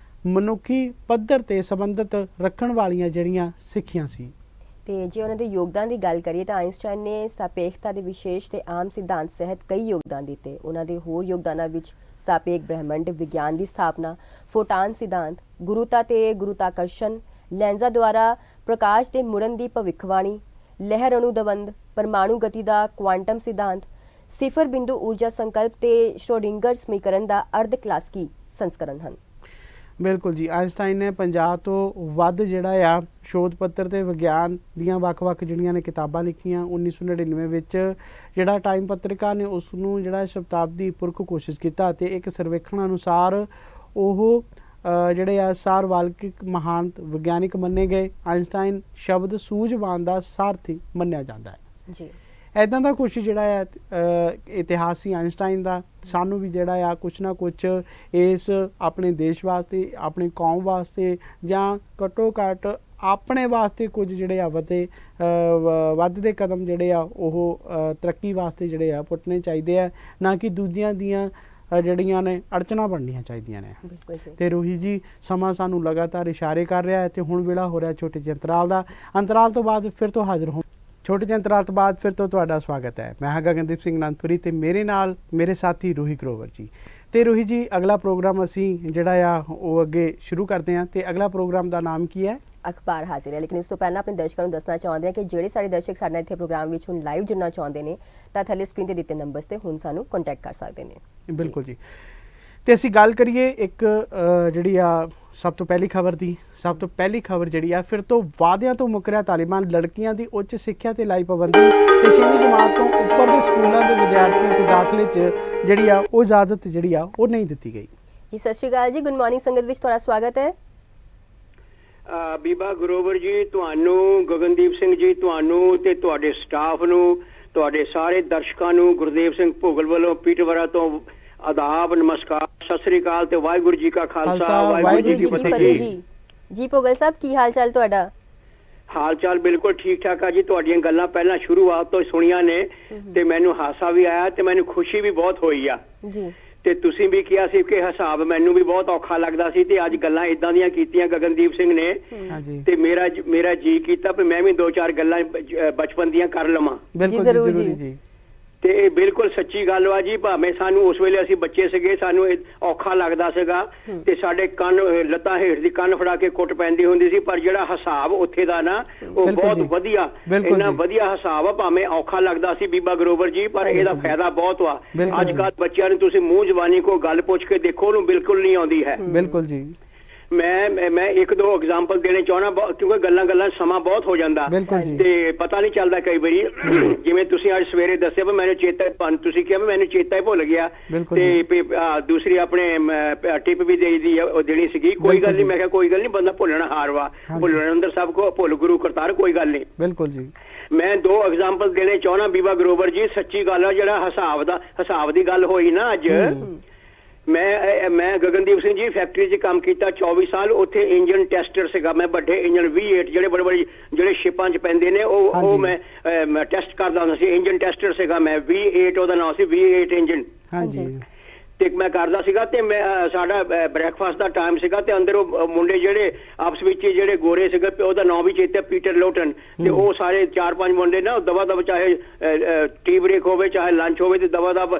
ਮਨੁੱਖੀ ਪੱਧਰ 'ਤੇ ਸੰਬੰਧਿਤ ਰੱਖਣ ਵਾਲੀਆਂ ਜਿਹੜੀਆਂ ਸਿੱਖਿਆ ਸੀ। ਤੇ ਜੇ ਉਹਨਾਂ ਦੇ ਯੋਗਦਾਨ ਦੀ ਗੱਲ ਕਰੀਏ ਤਾਂ ਆਇਨਸਟਾਈਨ ਨੇ ਸਾਪੇਖਤਾ ਦੇ ਵਿਸ਼ੇਸ਼ ਤੇ ਆਮ ਸਿਧਾਂਤ ਸਹਿਤ ਕਈ ਯੋਗਦਾਨ ਦਿੱਤੇ। ਉਹਨਾਂ ਦੇ ਹੋਰ ਯੋਗਦਾਨਾਂ ਵਿੱਚ ਸਾਪੇਖ ਬ੍ਰਹਿਮੰਡ ਵਿਗਿਆਨ ਦੀ ਸਥਾਪਨਾ, ਫੋਟਾਨ ਸਿਧਾਂਤ, ਗੁਰੂਤਾ ਤੇ ਗੁਰੂਤਾਕਰਸ਼ਣ, ਲੈਂਜ਼ਾਂ ਦੁਆਰਾ ਪ੍ਰਕਾਸ਼ ਦੇ ਮੁੜਨ ਦੀ ਭਵਿੱਖਬਾਣੀ, ਲਹਿਰ ਅਣੂ ਦਵੰਦ, ਪਰਮਾਣੂ ਗਤੀ ਦਾ ਕੁਆਂਟਮ ਸਿਧਾਂਤ, ਸਿਫਰ ਬਿੰਦੂ ਊਰਜਾ ਸੰਕਲਪ ਤੇ ਸ਼੍ਰੋਡਿੰਗਰ ਸਮੀਕਰਨ ਦਾ ਅਰਧ ਕਲਾਸਿਕੀ ਸੰਸਕਰਣ ਹਨ। ਬਿਲਕੁਲ ਜੀ, ਆਇਨਸਟਾਈਨ ਨੇ 50 ਤੋਂ ਵੱਧ ਜਿਹੜਾ ਆ ਸ਼ੋਧ ਪੱਤਰ ਤੇ ਵਿਗਿਆਨ ਦੀਆਂ ਵੱਖ-ਵੱਖ ਜਿਹੜੀਆਂ ਨੇ ਕਿਤਾਬਾਂ ਲਿਖੀਆਂ। 1999 ਵਿੱਚ ਜਿਹੜਾ ਟਾਈਮ ਪੱਤਰਿਕਾ ਨੇ ਉਸ ਨੂੰ ਜਿਹੜਾ ਸ਼ਤਾਬਦੀ ਪੁਰਖ ਕੋਸ਼ਿਸ਼ ਕੀਤਾ ਤੇ ਇੱਕ ਸਰਵੇਖਣ ਅਨੁਸਾਰ ਉਹ ਜਿਹੜੇ ਆ ਸਾਰਵਾਲਕਿਕ ਮਹਾਨ ਵਿਗਿਆਨਿਕ ਮੰਨੇ ਗਏ। ਆਇਨਸਟਾਈਨ ਸ਼ਬਦ ਸੂਝਵਾਨ ਦਾ ਸਾਰਥੀ ਮੰਨਿਆ ਜਾਂਦਾ ਹੈ ਜੀ। ਇੱਦਾਂ ਦਾ ਕੁਛ ਜਿਹੜਾ ਆ ਇਤਿਹਾਸ ਸੀ ਆਇਨਸਟਾਈਨ ਦਾ। ਸਾਨੂੰ ਵੀ ਜਿਹੜਾ ਆ ਕੁਛ ਨਾ ਕੁਛ ਇਸ ਆਪਣੇ ਦੇਸ਼ ਵਾਸਤੇ, ਆਪਣੀ ਕੌਮ ਵਾਸਤੇ ਜਾਂ ਘੱਟੋ ਘੱਟ ਆਪਣੇ ਵਾਸਤੇ ਕੁਝ ਜਿਹੜੇ ਆ ਵੱਧਦੇ ਕਦਮ ਜਿਹੜੇ ਆ ਉਹ ਤਰੱਕੀ ਵਾਸਤੇ ਜਿਹੜੇ ਆ ਪੁੱਟਣੇ ਚਾਹੀਦੇ ਆ, ਨਾ ਕਿ ਦੂਜਿਆਂ ਦੀਆਂ ਜਿਹੜੀਆਂ ਨੇ ਅੜਚਣਾ ਬਣਨੀਆਂ ਚਾਹੀਦੀਆਂ ਨੇ। ਤੇ ਰੋਹੀ ਜੀ, ਸਮਾਂ ਸਾਨੂੰ ਲਗਾਤਾਰ ਇਸ਼ਾਰੇ ਕਰ ਰਿਹਾ ਹੈ ਤੇ ਹੁਣ ਵੇਲਾ ਹੋ ਰਿਹਾ ਛੋਟੇ ਜਿਹੇ ਅੰਤਰਾਲ ਦਾ। ਅੰਤਰਾਲ ਤੋਂ ਬਾਅਦ ਫਿਰ ਤੋਂ ਹਾਜ਼ਰ ਹੋ। ਛੋਟੇ ਜਿਹੇ ਅੰਤਰਾਲ ਤੋਂ ਬਾਅਦ ਫਿਰ ਤੋਂ ਤੁਹਾਡਾ ਸਵਾਗਤ ਹੈ। ਮੈਂ ਹਾਂ ਗਗਨਦੀਪ ਸਿੰਘ ਅਨੰਦਪੁਰੀ ਤੇ ਮੇਰੇ ਨਾਲ ਮੇਰੇ ਸਾਥੀ ਰੋਹੀ ਗਰੋਵਰ ਜੀ। ਤੇ ਰੋਹੀ ਜੀ, ਅਗਲਾ ਪ੍ਰੋਗਰਾਮ ਅਸੀਂ ਜਿਹੜਾ ਆ ਉਹ ਅੱਗੇ ਸ਼ੁਰੂ ਕਰਦੇ ਹਾਂ ਤੇ ਅਗਲਾ ਪ੍ਰੋਗਰਾਮ ਦਾ ਨਾਮ ਕੀ ਹੈ? ਅਖਬਾਰ ਹਾਜ਼ਰ ਹੈ। ਲੇਕਿਨ ਇਸ ਤੋਂ ਪਹਿਲਾਂ ਆਪਣੇ ਦਰਸ਼ਕਾਂ ਨੂੰ ਦੱਸਣਾ ਚਾਹੁੰਦੇ ਹਾਂ ਕਿ ਜਿਹੜੇ ਸਾਡੇ ਦਰਸ਼ਕ ਸਾਡੇ ਨਾਲ ਇੱਥੇ ਪ੍ਰੋਗਰਾਮ ਵਿੱਚ ਹੁਣ ਲਾਈਵ ਜੁੜਨਾ ਚਾਹੁੰਦੇ ਨੇ ਤਾਂ ਥੱਲੇ ਸਕਰੀਨ ਤੇ ਦਿੱਤੇ ਨੰਬਰਸ ਤੇ ਹੁਣ ਸਾਨੂੰ ਕੰਟੈਕਟ ਕਰ ਸਕਦੇ ਨੇ। ਬਿਲਕੁਲ ਜੀ। ਤੇ ਅਸੀਂ ਗੱਲ ਕਰੀਏ ਇੱਕ ਜਿਹੜੀ ਆ ਸਭ ਤੋਂ ਪਹਿਲੀ ਖਬਰ ਦੀ। ਸਭ ਤੋਂ ਪਹਿਲੀ ਖਬਰ ਜਿਹੜੀ ਆ, ਫਿਰ ਤੋਂ ਵਾਅਦਿਆਂ ਤੋਂ ਮੁੱਕਰਿਆ ਤਾਲਿਬਾਨ। ਲੜਕੀਆਂ ਦੀ ਉੱਚ ਸਿੱਖਿਆ ਤੇ ਲਾਈ ਪਾਬੰਦੀ ਤੇ 6ਵੀਂ ਜਮਾਤ ਤੋਂ ਉੱਪਰ ਦੇ ਸਕੂਲਾਂ ਦੇ ਵਿਦਿਆਰਥੀਆਂ ਦੇ ਦਾਖਲੇ 'ਚ ਜਿਹੜੀ ਆ ਉਹ ਇਜਾਜ਼ਤ ਜਿਹੜੀ ਆ ਉਹ ਨਹੀਂ ਦਿੱਤੀ ਗਈ। ਜੀ ਸਤਿ ਸ਼੍ਰੀ ਅਕਾਲ ਜੀ, ਗੁੱਡ ਮਾਰਨਿੰਗ ਸੰਗਤ ਵਿੱਚ ਤੁਹਾਡਾ ਸਵਾਗਤ ਹੈ। ਬੀਬਾ ਗਰੋਵਰ ਜੀ, ਤੁਹਾਨੂੰ, ਗਗਨਦੀਪ ਸਿੰਘ ਜੀ, ਤੁਹਾਨੂੰ ਤੇ ਤੁਹਾਡੇ ਸਟਾਫ ਨੂੰ, ਤੁਹਾਡੇ ਸਾਰੇ ਦਰਸ਼ਕਾਂ ਨੂੰ ਗੁਰਦੇਵ ਸਿੰਘ ਭੋਗਲ ਵੱਲੋਂ ਪੀਟਵਰਾ ਤੋਂ ਆਦਾਬ, ਨਮਸਕਾਰ, ਸਤਿ ਸ੍ਰੀ ਅਕਾਲ ਤੇ ਵਾਹਿਗੁਰੂ ਜੀ ਕਾ ਖਾਲਸਾ, ਵਾਹਿਗੁਰੂ ਜੀ ਕੀ ਫਤਿਹ ਜੀ। ਜੀ ਭੋਗਲ ਸਾਹਿਬ, ਕੀ ਹਾਲ ਚਾਲ ਤੁਹਾਡਾ? ਹਾਲ ਚਾਲ ਬਿਲਕੁਲ ਠੀਕ ਠਾਕ ਆ ਜੀ। ਤੁਹਾਡੀਆਂ ਗੱਲਾਂ ਪਹਿਲਾਂ ਸ਼ੁਰੂਆਤ ਤੋਂ ਸੁਣੀਆਂ ਨੇ ਤੇ ਮੈਨੂੰ ਹਾਸਾ ਵੀ ਆਇਆ ਤੇ ਮੈਨੂੰ ਖੁਸ਼ੀ ਵੀ ਬਹੁਤ ਹੋਈ ਆ ਜੀ। ਤੇ ਤੁਸੀਂ ਵੀ ਕਿਹਾ ਸੀ ਕਿ ਹਿਸਾਬ ਮੈਨੂੰ ਵੀ ਬਹੁਤ ਔਖਾ ਲੱਗਦਾ ਸੀ ਤੇ ਅੱਜ ਗੱਲਾਂ ਇਦਾਂ ਦੀਆਂ ਕੀਤੀਆਂ ਗਗਨਦੀਪ ਸਿੰਘ ਨੇ ਹਾਂਜੀ ਤੇ ਮੇਰਾ ਜੀ ਕੀਤਾ ਵੀ ਮੈਂ ਵੀ 2-4 ਗੱਲਾਂ ਬਚਪਨ ਦੀਆਂ ਕਰ ਲਵਾਂ। ਬਿਲਕੁਲ ਜ਼ਰੂਰ ਜੀ, ਜੀ। ਜ਼ਰੂਰੀ ਜੀ। ਤੇ ਇਹ ਬਿਲਕੁਲ ਸੱਚੀ ਗੱਲ ਵਾ ਜੀ। ਭਾਵੇਂ ਸਾਨੂੰ ਉਸ ਵੇਲੇ ਅਸੀਂ ਬੱਚੇ ਸੀਗੇ, ਸਾਨੂੰ ਇਹ ਔਖਾ ਲੱਗਦਾ ਸੀਗਾ ਤੇ ਸਾਡੇ ਕੰਨ ਲੱਤਾਂ ਹੇਠ ਦੀ ਕੰਨ ਫੜਾ ਕੇ ਕੁੱਟ ਪੈਂਦੀ ਹੁੰਦੀ ਸੀ, ਪਰ ਜਿਹੜਾ ਹਿਸਾਬ ਉੱਥੇ ਦਾ ਨਾ ਉਹ ਬਿਲਕੁਲ ਬਹੁਤ ਜੀ। ਵਧੀਆ, ਬਿਲਕੁਲ ਇੰਨਾ ਜੀ। ਵਧੀਆ ਹਿਸਾਬ ਆ। ਭਾਵੇਂ ਔਖਾ ਲੱਗਦਾ ਸੀ ਬੀਬਾ ਗਰੋਵਰ ਜੀ, ਪਰ ਇਹਦਾ ਫਾਇਦਾ ਬਹੁਤ ਵਾ। ਬਿਲਕੁਲ ਅੱਜ ਜੀ। ਕੱਲ੍ਹ ਬੱਚਿਆਂ ਨੂੰ ਤੁਸੀਂ ਮੂੰਹ ਜ਼ਬਾਨੀ ਕੋਈ ਗੱਲ ਪੁੱਛ ਕੇ ਦੇਖੋ, ਉਹਨੂੰ ਬਿਲਕੁਲ ਨਹੀਂ ਆਉਂਦੀ ਹੈ। ਬਿਲਕੁਲ ਜੀ। ਮੈਂ ਇੱਕ ਦੋ ਐਗਜ਼ਾਮਪਲ ਦੇਣੇ ਚਾਹਣਾ, ਕਿਉਂਕਿ ਗੱਲਾਂ ਸਮਾਂ ਬਹੁਤ ਹੋ ਜਾਂਦਾ ਬਿਲਕੁਲ ਜੀ। ਤੇ ਪਤਾ ਨਹੀਂ ਚੱਲਦਾ ਕਈ ਵਾਰੀ। ਜਿਵੇਂ ਤੁਸੀਂ ਅੱਜ ਸਵੇਰੇ ਦੱਸਿਆ ਵੀ ਮੈਨੂੰ ਚੇਤਾ, ਤੁਸੀਂ ਕਿਹਾ ਵੀ ਮੈਨੂੰ ਚੇਤਾ ਹੀ ਭੁੱਲ ਗਿਆ ਬਿਲਕੁਲ ਤੇ ਦੂਸਰੀ ਆਪਣੇ ਟਿਪ ਵੀ ਦੇਈ ਉਹ ਦੇਣੀ ਸੀਗੀ। ਕੋਈ ਗੱਲ ਨਹੀਂ, ਮੈਂ ਕਿਹਾ ਕੋਈ ਗੱਲ ਨਹੀਂ, ਬੰਦਾ ਭੁੱਲਣਾ ਹਾਰ ਵਾ, ਭੁੱਲਣ ਅੰਦਰ ਸਭ ਕੋ ਭੁੱਲ ਗੁਰੂ ਕਰਤਾਰ, ਕੋਈ ਗੱਲ ਨਹੀਂ। ਬਿਲਕੁਲ ਜੀ। ਮੈਂ 2 ਐਗਜ਼ਾਮਪਲ ਦੇਣੇ ਚਾਹਣਾ ਬੀਬਾ ਗਰੋਵਰ ਜੀ। ਸੱਚੀ ਗੱਲ ਆ, ਜਿਹੜਾ ਹਿਸਾਬ ਦੀ ਗੱਲ ਹੋਈ ਨਾ ਅੱਜ, ਮੈਂ ਗਗਨਦੀਪ ਸਿੰਘ ਜੀ ਫੈਕਟਰੀ 'ਚ ਕੰਮ ਕੀਤਾ 24 ਸਾਲ। ਉੱਥੇ ਇੰਜਨ ਟੈਸਟਰ ਸੀਗਾ ਮੈਂ। ਵੱਡੇ ਇੰਜਨ V8 ਜਿਹੜੇ ਬੜੇ ਜਿਹੜੇ ਸ਼ਿਪਾਂ 'ਚ ਪੈਂਦੇ ਨੇ ਉਹ ਮੈਂ ਟੈਸਟ ਕਰਦਾ ਹੁੰਦਾ ਸੀ। ਇੰਜਨ ਟੈਸਟਰ ਸੀਗਾ ਮੈਂ। V8 ਉਹਦਾ ਨਾਮ ਸੀ, V8 ਇੰਜਨ। ਹਾਂਜੀ ਤੇ ਮੈਂ ਕਰਦਾ ਸੀਗਾ ਤੇ ਮੈਂ ਸਾਡਾ ਬ੍ਰੇਕਫਾਸਟ ਦਾ ਟਾਈਮ ਸੀਗਾ ਤੇ ਅੰਦਰ ਉਹ ਮੁੰਡੇ ਜਿਹੜੇ ਆਪਸ ਵਿੱਚ ਜਿਹੜੇ ਗੋਰੇ ਸੀਗੇ, ਉਹਦਾ ਨਾਮ ਵੀ ਚੇਤੇ, ਪੀਟਰ ਲੋਟਨ, ਤੇ ਉਹ ਸਾਰੇ 4-5 ਮੁੰਡੇ ਨਾ ਦਵਾ ਦਵ, ਚਾਹੇ ਟੀ ਬ੍ਰੇਕ ਹੋਵੇ ਚਾਹੇ ਲੰਚ ਹੋਵੇ, ਤੇ ਦਵਾ ਦਵ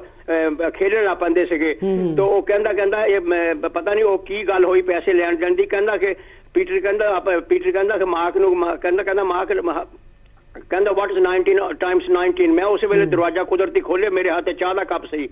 ਖੇਡਣ ਲੱਗ ਪੈਂਦੇ ਸੀਗੇ। ਤੇ ਉਹ ਕਹਿੰਦਾ ਇਹ ਪਤਾ ਨਹੀਂ ਉਹ ਕੀ ਗੱਲ ਹੋਈ ਪੈਸੇ ਲੈਣ ਦੇਣ ਦੀ। ਕਹਿੰਦਾ ਕਿ ਪੀਟਰ ਕਹਿੰਦਾ ਕਿ ਮਾਰਕ ਨੂੰ ਕਹਿੰਦਾ ਮਾਰਕ ਕਹਿੰਦਾ ਵਾਟ ਇਜ਼ 19 ਟਾਈਮਸ 19। ਮੈਂ ਉਸੇ ਵੇਲੇ ਦਰਵਾਜ਼ਾ ਕੁਦਰਤੀ ਖੋਲੇ, ਮੇਰੇ ਹੱਥ 'ਚ ਚਾਹ ਦਾ ਕੱਪ ਸੀ।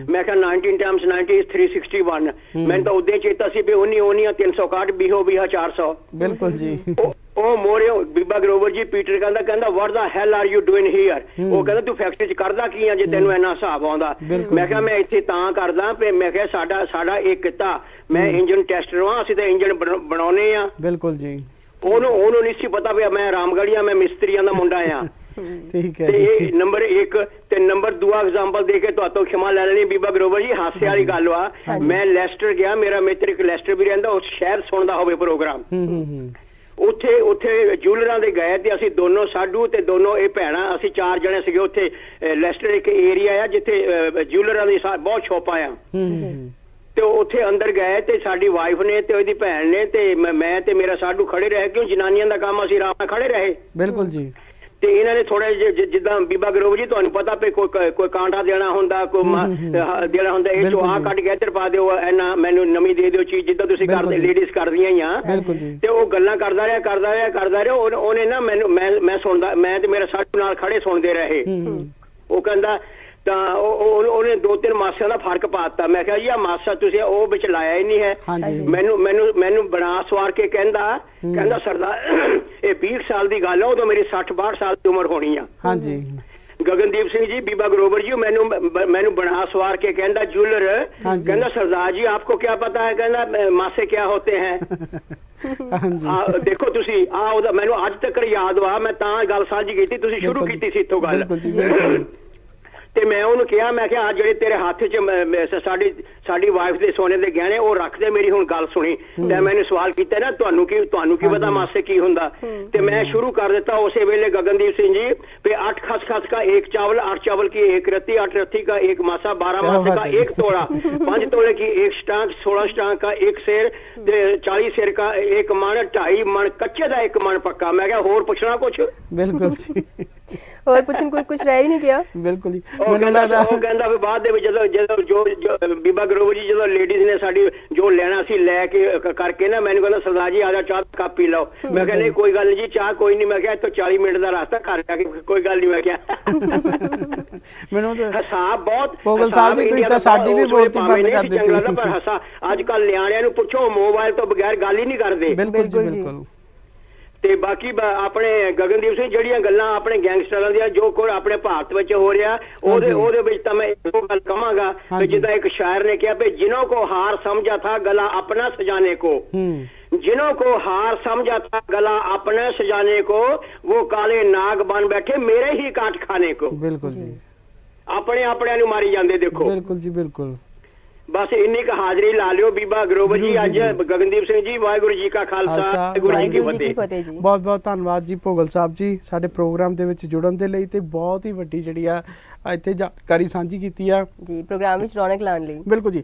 ਮੈਂ ਕਿਹਾ 19 ਟਾਈਮਸ 90 ਇਜ਼ 361। ਮੈਨੂੰ ਤਾਂ ਉਦੋਂ ਚੇਤਾ ਸੀ ਵੀ 19 361 20 400। ਬਿਲਕੁਲ ਜੀ। ਉਹ ਮੋਰੇ ਬੀਬਾ ਗਰੋਵਰ ਜੀ ਪੀਟਰ ਕਹਿੰਦਾ ਵਾਟ ਦਾ ਹੈਲ ਆਰ ਯੂ ਡੂਇੰਗ ਹੀਅਰ। ਉਹ ਕਹਿੰਦਾ ਤੂੰ ਫੈਕਟਰੀ 'ਚ ਕਰਦਾ ਕੀ ਆ ਜੇ ਤੈਨੂੰ ਇੰਨਾ ਹਿਸਾਬ ਆਉਂਦਾ। ਮੈਂ ਕਿਹਾ ਮੈਂ ਇੱਥੇ ਤਾਂ ਕਰਦਾ ਵੀ ਮੈਂ ਕਿਹਾ ਸਾਡਾ ਇਹ ਕਿੱਤਾ, ਮੈਂ ਇੰਜਨ ਟੈਸਟਰ ਹਾਂ, ਅਸੀਂ ਤਾਂ ਇੰਜਨ ਬਣਾਉਨੇ ਆ। ਬਿਲਕੁਲ ਜੀ। ਉਹਨੂੰ ਨਹੀਂ ਸੀ ਪਤਾ ਵੀ ਮੈਂ ਰਾਮਗੜੀਆ, ਮੈਂ ਮਿਸਤਰੀਆਂ ਦਾ ਮੁੰਡਾ ਆ। ਠੀਕ ਹੈ ਤੇ ਜੀ। ਇਹ ਨੰਬਰ 1 ਤੇ ਨੰਬਰ 2 ਐਗਜ਼ਾਮਪਲ ਦੇ ਕੇ ਤੁਹਾਤੋਂ ਖਿਮਾ ਲੈ ਲੈਣੀ ਬੀਬਾ ਗਰੋਵਰ ਜੀ। ਹਾਸੇ ਵਾਲੀ ਗੱਲ ਵਾ, ਮੈਂ ਲੈਸਟਰ ਗਿਆ, ਮੇਰਾ ਮਿੱਤਰ ਇੱਕ ਲੈਸਟਰ ਵੀ ਰਹਿੰਦਾ, ਉਸ ਸ਼ਹਿਰ ਸੁਣਦਾ ਹੋਵੇ ਪ੍ਰੋਗਰਾਮ। ਉੱਥੇ ਜੂਲਰਾਂ ਦੇ ਗਏ ਤੇ ਅਸੀਂ ਦੋਨੋਂ, ਸਾਡੂ ਤੇ ਦੋਨੋਂ ਇਹ ਭੈਣਾਂ, ਅਸੀਂ 4 ਜਣੇ ਸੀਗੇ ਉੱਥੇ। ਲੈਸਟਰ ਇੱਕ ਏਰੀਆ ਆ ਜਿੱਥੇ ਜੂਲਰਾਂ ਦੀ ਬਹੁਤ ਸ਼ੋਪਾਂ ਆ। ਤੇ ਉੱਥੇ ਅੰਦਰ ਗਏ ਤੇ ਸਾਡੀ ਵਾਈਫ ਨੇ ਤੇ ਉਹਦੀ ਭੈਣ ਨੇ ਤੇ ਮੈਂ ਤੇ ਮੇਰਾ ਸਾਡੂ ਖੜੇ ਰਹੇ, ਕਿਉਂ ਜਨਾਨੀਆਂ ਦਾ ਕੰਮ, ਅਸੀਂ ਆਰਾਮ ਨਾਲ ਖੜੇ ਰਹੇ। ਬਿਲਕੁਲ ਜੀ। ਤੇ ਇਹਨਾਂ ਨੇ ਥੋੜਾ ਜਿੱਦਾਂ ਬੀਬਾ ਗਰੋਵਰ ਜੀ ਤੁਹਾਨੂੰ ਪਤਾ ਵੀ ਕੋਈ ਕਾਂਟਾ ਦੇਣਾ ਹੁੰਦਾ, ਕੋਈ ਦੇਣਾ ਹੁੰਦਾ, ਇਹ ਚੋਂ ਆਹ ਕੱਢ ਕੇ ਇੱਧਰ ਪਾ ਦਿਓ, ਇਹਨਾਂ ਮੈਨੂੰ ਨਵੀਂ ਦੇ ਦਿਓ ਚੀਜ਼, ਜਿੱਦਾਂ ਤੁਸੀਂ ਕਰਦੇ ਲੇਡੀਜ਼ ਕਰਦੀਆਂ ਹੀ ਆ। ਤੇ ਉਹ ਗੱਲਾਂ ਕਰਦਾ ਰਿਹਾ। ਉਹਨੇ ਨਾ ਮੈਨੂੰ ਮੈਂ ਸੁਣਦਾ, ਮੈਂ ਤੇ ਮੇਰਾ ਸਾਡੂ ਨਾਲ ਖੜੇ ਸੁਣਦੇ ਰਹੇ। ਉਹ ਕਹਿੰਦਾ ਤਾਂ ਉਹਨੇ 2-3 ਮਾਸਿਆਂ ਦਾ ਫਰਕ ਪਾਤਾ। ਮੈਂ ਕਿਹਾ ਜੀ ਆ ਮਾਸਾ ਤੁਸੀਂ ਉਹ ਵਿੱਚ ਲਾਇਆ ਹੀ ਨਹੀਂ ਹੈ। ਮੈਨੂੰ ਬਣਾ ਸਵਾਰ ਕੇ ਕਹਿੰਦਾ ਸਰਦਾਰ ਇਹ 20 ਸਾਲ ਦੀ ਗੱਲ ਆ, ਉਦੋਂ ਮੇਰੀ 60-62 ਸਾਲ ਦੀ ਉਮਰ ਹੋਣੀ ਆ। ਹਾਂਜੀ ਗਗਨਦੀਪ ਸਿੰਘ ਜੀ, ਬੀਬਾ ਗਰੋਵਰ ਜੀ ਮੈਨੂੰ ਬਣਾ ਸਵਾਰ ਕੇ ਕਹਿੰਦਾ ਜੂਲਰ, ਕਹਿੰਦਾ ਸਰਦਾਰ ਜੀ आपको क्या पता है, ਕਹਿੰਦਾ ਮਾਸੇ क्या होते हैं। ਦੇਖੋ ਤੁਸੀਂ ਉਹਦਾ ਮੈਨੂੰ ਅੱਜ ਤੱਕ ਯਾਦ ਵਾ, ਮੈਂ ਤਾਂ ਗੱਲ ਸਾਂਝੀ ਕੀਤੀ, ਤੁਸੀਂ ਸ਼ੁਰੂ ਕੀਤੀ ਸੀ ਇੱਥੋਂ ਗੱਲ। ਤੇ ਮੈਂ ਉਹਨੂੰ ਕਿਹਾ, ਮੈਂ ਕਿਹਾ ਜਿਹੜੇ ਤੇਰੇ ਹੱਥ 'ਚ ਸਾਡੀ ਵਾਈਫ ਦੇ ਸੋਨੇ ਦੇ ਗਹਿਣੇ ਉਹ ਰੱਖਦੇ, ਮੇਰੀ ਹੁਣ ਗੱਲ ਸੁਣੀ। ਤੇ ਮੈਨੂੰ ਸਵਾਲ ਕੀਤਾ ਨਾ ਤੁਹਾਨੂੰ ਕੀ ਪਤਾ ਮਾਸੇ ਕੀ ਹੁੰਦਾ। ਤੇ ਮੈਂ ਸ਼ੁਰੂ ਕਰ ਦਿੱਤਾ ਉਸੇ ਵੇਲੇ ਗगनदीप सिंह जी पे 8 खस का 1 चावल, 8 चावल की 1 रत्ती, 8 रत्ती का 1 मासा, 12 मासे का 1 तोड़ा, 5 तोड़े की 1 स्टांक, 16 स्टांक का 1 शेर, 40 शेर का 1 मन, 2.5 मन कच्चे का 1 मन पक्का। मैं क्या होर पूछना कुछ? बिल्कुल जी। और पुछन कुछ रह ही नहीं गया। बिल्कुल जी। ਕਹਿੰਦਾ ਵੀ ਬਾਅਦ ਦੇ ਵਿੱਚ ਜਦੋਂ ਜੋ ਬੀਬਾ ਗਰੋਵਰ ਜੀ ਜਦੋਂ ਲੇਡੀਜ਼ ਨੇ ਸਾਡੀ ਜੋ ਲੈਣਾ ਸੀ ਲੈ ਕੇ ਕਰਕੇ ਨਾ, ਮੈਨੂੰ ਕਹਿੰਦਾ ਸਰਦਾਰ ਜੀ ਆ ਜਾ ਚਾਹ ਕੱਪ ਪੀ ਲਓ। ਮੈਂ ਕਿਹਾ ਨਹੀਂ ਕੋਈ ਗੱਲ ਨਹੀਂ ਜੀ, ਚਾਹ ਕੋਈ ਨਹੀਂ। ਮੈਂ ਕਿਹਾ ਇੱਥੋਂ 40 ਮਿੰਟ ਦਾ ਰਸਤਾ, ਘਰ ਜਾ ਕੇ ਕੋਈ ਗੱਲ ਨਹੀਂ। ਮੈਂ ਕਿਹਾ ਮੈਨੂੰ ਤਾਂ ਹਿਸਾਬ ਬਹੁਤ, ਪੋਗਲ ਸਾਹਿਬ ਜੀ ਤੁਸੀਂ ਤਾਂ ਸਾਡੀ ਵੀ ਬੋਲਤੀ ਬੰਦ ਕਰ ਦਿੱਤੀ। ਪਰ ਹਸਾ ਅੱਜ ਕੱਲ ਨਿਆਣਿਆਂ ਨੂੰ ਪੁੱਛੋ, ਮੋਬਾਈਲ ਤੋਂ ਬਗੈਰ ਗੱਲ ਹੀ ਨਹੀਂ ਕਰਦੇ। ਬਿਲਕੁਲ ਜੀ। ਤੇ ਬਾਕੀ ਆਪਣੇ ਗਗਨਦੀਪ ਸਿੰਘ ਜਿਹੜੀਆਂ ਗੱਲਾਂ ਆਪਣੇ ਗੈਂਗਸਟਰਾਂ ਦੀਆਂ ਜੋ ਕੋਈ ਆਪਣੇ ਭਾਰਤ ਵਿੱਚ ਹੋ ਰਿਹਾ, ਉਹਦੇ ਵਿੱਚ ਤਾਂ ਮੈਂ ਇੱਕੋ ਗੱਲ ਕਹਾਂਗਾ ਕਿ ਜਿੱਦਾਂ ਇੱਕ ਸ਼ਾਇਰ ਨੇ ਕਿਹਾ ਵੀ ਜਿਨ੍ਹਾਂ ਕੋ ਹਾਰ ਸਮਝਾ ਥਾ ਗਲਾ ਆਪਣਾ ਸਜਾਨੇ ਕੋ, जिन्हों को हार समझा था गला अपने सजाने को, वो काले नाग बन बैठे मेरे ही काट खाने को। बिल्कुल जी। अपने ਨੂੰ ਮਾਰੀ ਜਾਂਦੇ। ਦੇਖੋ बिल्कुल जी बिल्कुल। ਬਸ ਇੰਨੀ ਕੁ ਹਾਜ਼ਰੀ ਲਾ ਲਿਓ ਬੀਬਾ ਗਰੋਵਰ ਜੀ। ਜ਼ਰੂਰ ਅੱਜ ਜੀ। ਗਗਨਦੀਪ ਸਿੰਘ ਜੀ, ਵਾਹਿਗੁਰੂ ਜੀ ਕਾ ਖਾਲਸਾ, ਵਾਹਿਗੁਰੂ ਜੀ ਕੀ ਵਾਹਿਗੁਰੂ ਜੀ ਕੀ ਫਤਿਹ। ਫਤਿਹ ਜੀ। ਬਹੁਤ ਬਹੁਤ ਧੰਨਵਾਦ ਜੀ ਭੋਗਲ ਸਾਹਿਬ ਜੀ ਸਾਡੇ ਪ੍ਰੋਗਰਾਮ ਦੇ ਵਿੱਚ ਜੁੜਨ ਦੇ ਲਈ ਤੇ ਬਹੁਤ ਹੀ ਵੱਡੀ ਜਿਹੜੀ ਆ ਇੱਥੇ ਜਾਣਕਾਰੀ ਸਾਂਝੀ ਕੀਤੀ ਆ ਜੀ ਪ੍ਰੋਗਰਾਮ ਵਿੱਚ ਰੌਣਕ ਲਾਉਣ ਲਈ। ਬਿਲਕੁਲ ਜੀ।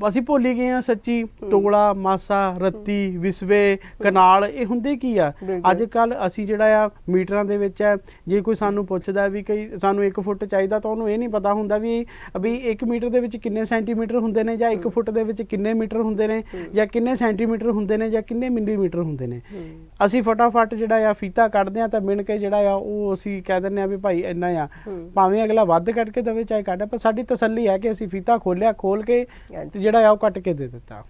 ਅਸੀਂ ਭੁੱਲ ਹੀ ਗਏ ਆ ਸੱਚੀ ਤੋਲਾ, ਮਾਸਾ, ਰੱਤੀ, ਵਿਸਵੇ, ਕਨਾਲ ਇਹ ਹੁੰਦੇ ਕੀ ਆ। ਬਿਲਕੁਲ। ਅੱਜ ਕੱਲ ਅਸੀਂ ਜਿਹੜਾ ਆ ਮੀਟਰਾਂ ਦੇ ਵਿੱਚ ਹੈ, ਜੇ ਕੋਈ ਸਾਨੂੰ ਪੁੱਛਦਾ ਵੀ ਕਈ ਸਾਨੂੰ 1 ਫੁੱਟ ਚਾਹੀਦਾ ਤਾਂ ਉਹਨੂੰ ਇਹ ਨਹੀਂ ਪਤਾ ਹੁੰਦਾ ਵੀ 1 ਮੀਟਰ ਦੇ ਵਿੱਚ ਕਿੰਨੇ ਸੈਂਟੀਮੀਟਰ ਹੁੰਦੇ ਨੇ, ਜਾਂ 1 ਫੁੱਟ ਦੇ ਵਿੱਚ ਕਿੰਨੇ ਮੀਟਰ ਹੁੰਦੇ ਨੇ, ਜਾਂ ਕਿੰਨੇ ਸੈਂਟੀਮੀਟਰ ਹੁੰਦੇ ਨੇ, ਜਾਂ ਕਿੰਨੇ ਮਿਲੀਮੀਟਰ ਹੁੰਦੇ ਨੇ। ਅਸੀਂ ਫਟਾਫਟ ਜਿਹੜਾ ਆ ਫੀਤਾ ਕੱਢਦੇ ਆ ਤਾਂ ਮਿਣ ਕੇ ਜਿਹੜਾ ਆ ਉਹ ਅਸੀਂ ਕਹਿ ਦਿੰਦੇ ਆ ਵੀ ਭਾਈ ਇੰਨਾ ਆ, ਭਾਵੇਂ ਅਗਲਾ ਵੱਧ ਕੱਢ ਕੇ ਦੇਵੇ ਚਾਹੇ ਕੱਢ, ਪਰ ਸਾਡੀ ਤਸੱਲੀ ਹੈ ਕਿ ਅਸੀਂ ਫੀਤਾ ਖੋਲ ਕੇ ਤੇ ਜਿਹੜਾ ਆ ਉਹ ਕੱਟ ਕੇ ਦੇ ਦਿੱਤਾ।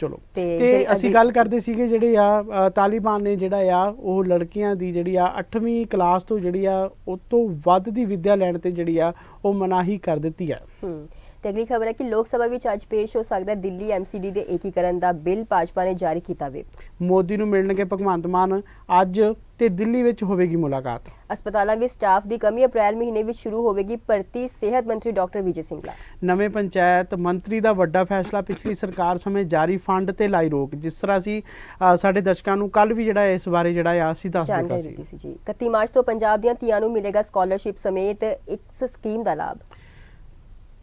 ਚਲੋ ਤੇ ਅਸੀਂ ਗੱਲ ਕਰਦੇ ਸੀਗੇ ਜਿਹੜੇ ਆ ਤਾਲਿਬਾਨ ਨੇ ਜਿਹੜਾ ਆ ਉਹ ਲੜਕੀਆਂ ਦੀ ਜਿਹੜੀ ਆ 8ਵੀਂ ਕਲਾਸ ਤੋਂ ਜਿਹੜੀ ਆ ਉਹ ਤੋਂ ਵੱਧ ਦੀ ਵਿੱਦਿਆ ਲੈਣ ਤੇ ਜਿਹੜੀ ਆ ਉਹ ਮਨਾਹੀ ਕਰ ਦਿੱਤੀ ਹੈ। ਤੇ ਅਗਲੀ ਖਬਰ ਹੈ ਕਿ ਲੋਕ ਸਭਾ ਵਿੱਚ ਅੱਜ ਪੇਸ਼ ਹੋ ਸਕਦਾ ਦਿੱਲੀ ਐਮਸੀਡੀ ਦੇ ਏਕੀਕਰਨ ਦਾ ਬਿੱਲ, ਭਾਜਪਾ ਨੇ ਜਾਰੀ ਕੀਤਾ ਵੇ। ਮੋਦੀ ਨੂੰ ਮਿਲਣਗੇ ਭਗਵੰਤ ਮਾਨ ਅੱਜ ਤੇ ਦਿੱਲੀ ਵਿੱਚ ਹੋਵੇਗੀ ਮੁਲਾਕਾਤ। ਹਸਪਤਾਲਾਂ ਵਿੱਚ ਸਟਾਫ ਦੀ ਕਮੀ, ਅਪ੍ਰੈਲ ਮਹੀਨੇ ਵਿੱਚ ਸ਼ੁਰੂ ਹੋਵੇਗੀ ਭਰਤੀ, ਸਿਹਤ ਮੰਤਰੀ ਡਾਕਟਰ ਵਿਜੇ ਸਿੰਗਲਾ। ਨਵੇਂ ਪੰਚਾਇਤ ਮੰਤਰੀ ਦਾ ਵੱਡਾ ਫੈਸਲਾ, ਪਿਛਲੀ ਸਰਕਾਰ ਸਮੇਂ ਜਾਰੀ ਫੰਡ ਤੇ ਲਾਈ ਰੋਕ। ਜਿਸ ਤਰ੍ਹਾਂ ਅਸੀਂ ਸਾਡੇ ਦਰਸ਼ਕਾਂ ਨੂੰ ਕੱਲ ਵੀ ਜਿਹੜਾ ਇਸ ਬਾਰੇ ਜਿਹੜਾ ਆ ਅਸੀਂ ਦੱਸ ਦਿੱਤਾ ਸੀ ਜੀ। 31 ਮਾਰਚ ਤੋਂ ਪੰਜਾਬ ਦੀਆਂ ਧੀਆਂ ਨੂੰ ਮਿਲੇਗਾ ਸਕਾਲਰਸ਼ਿਪ ਸਮੇਤ ਇਸ ਸਕੀਮ ਦਾ ਲਾਭ।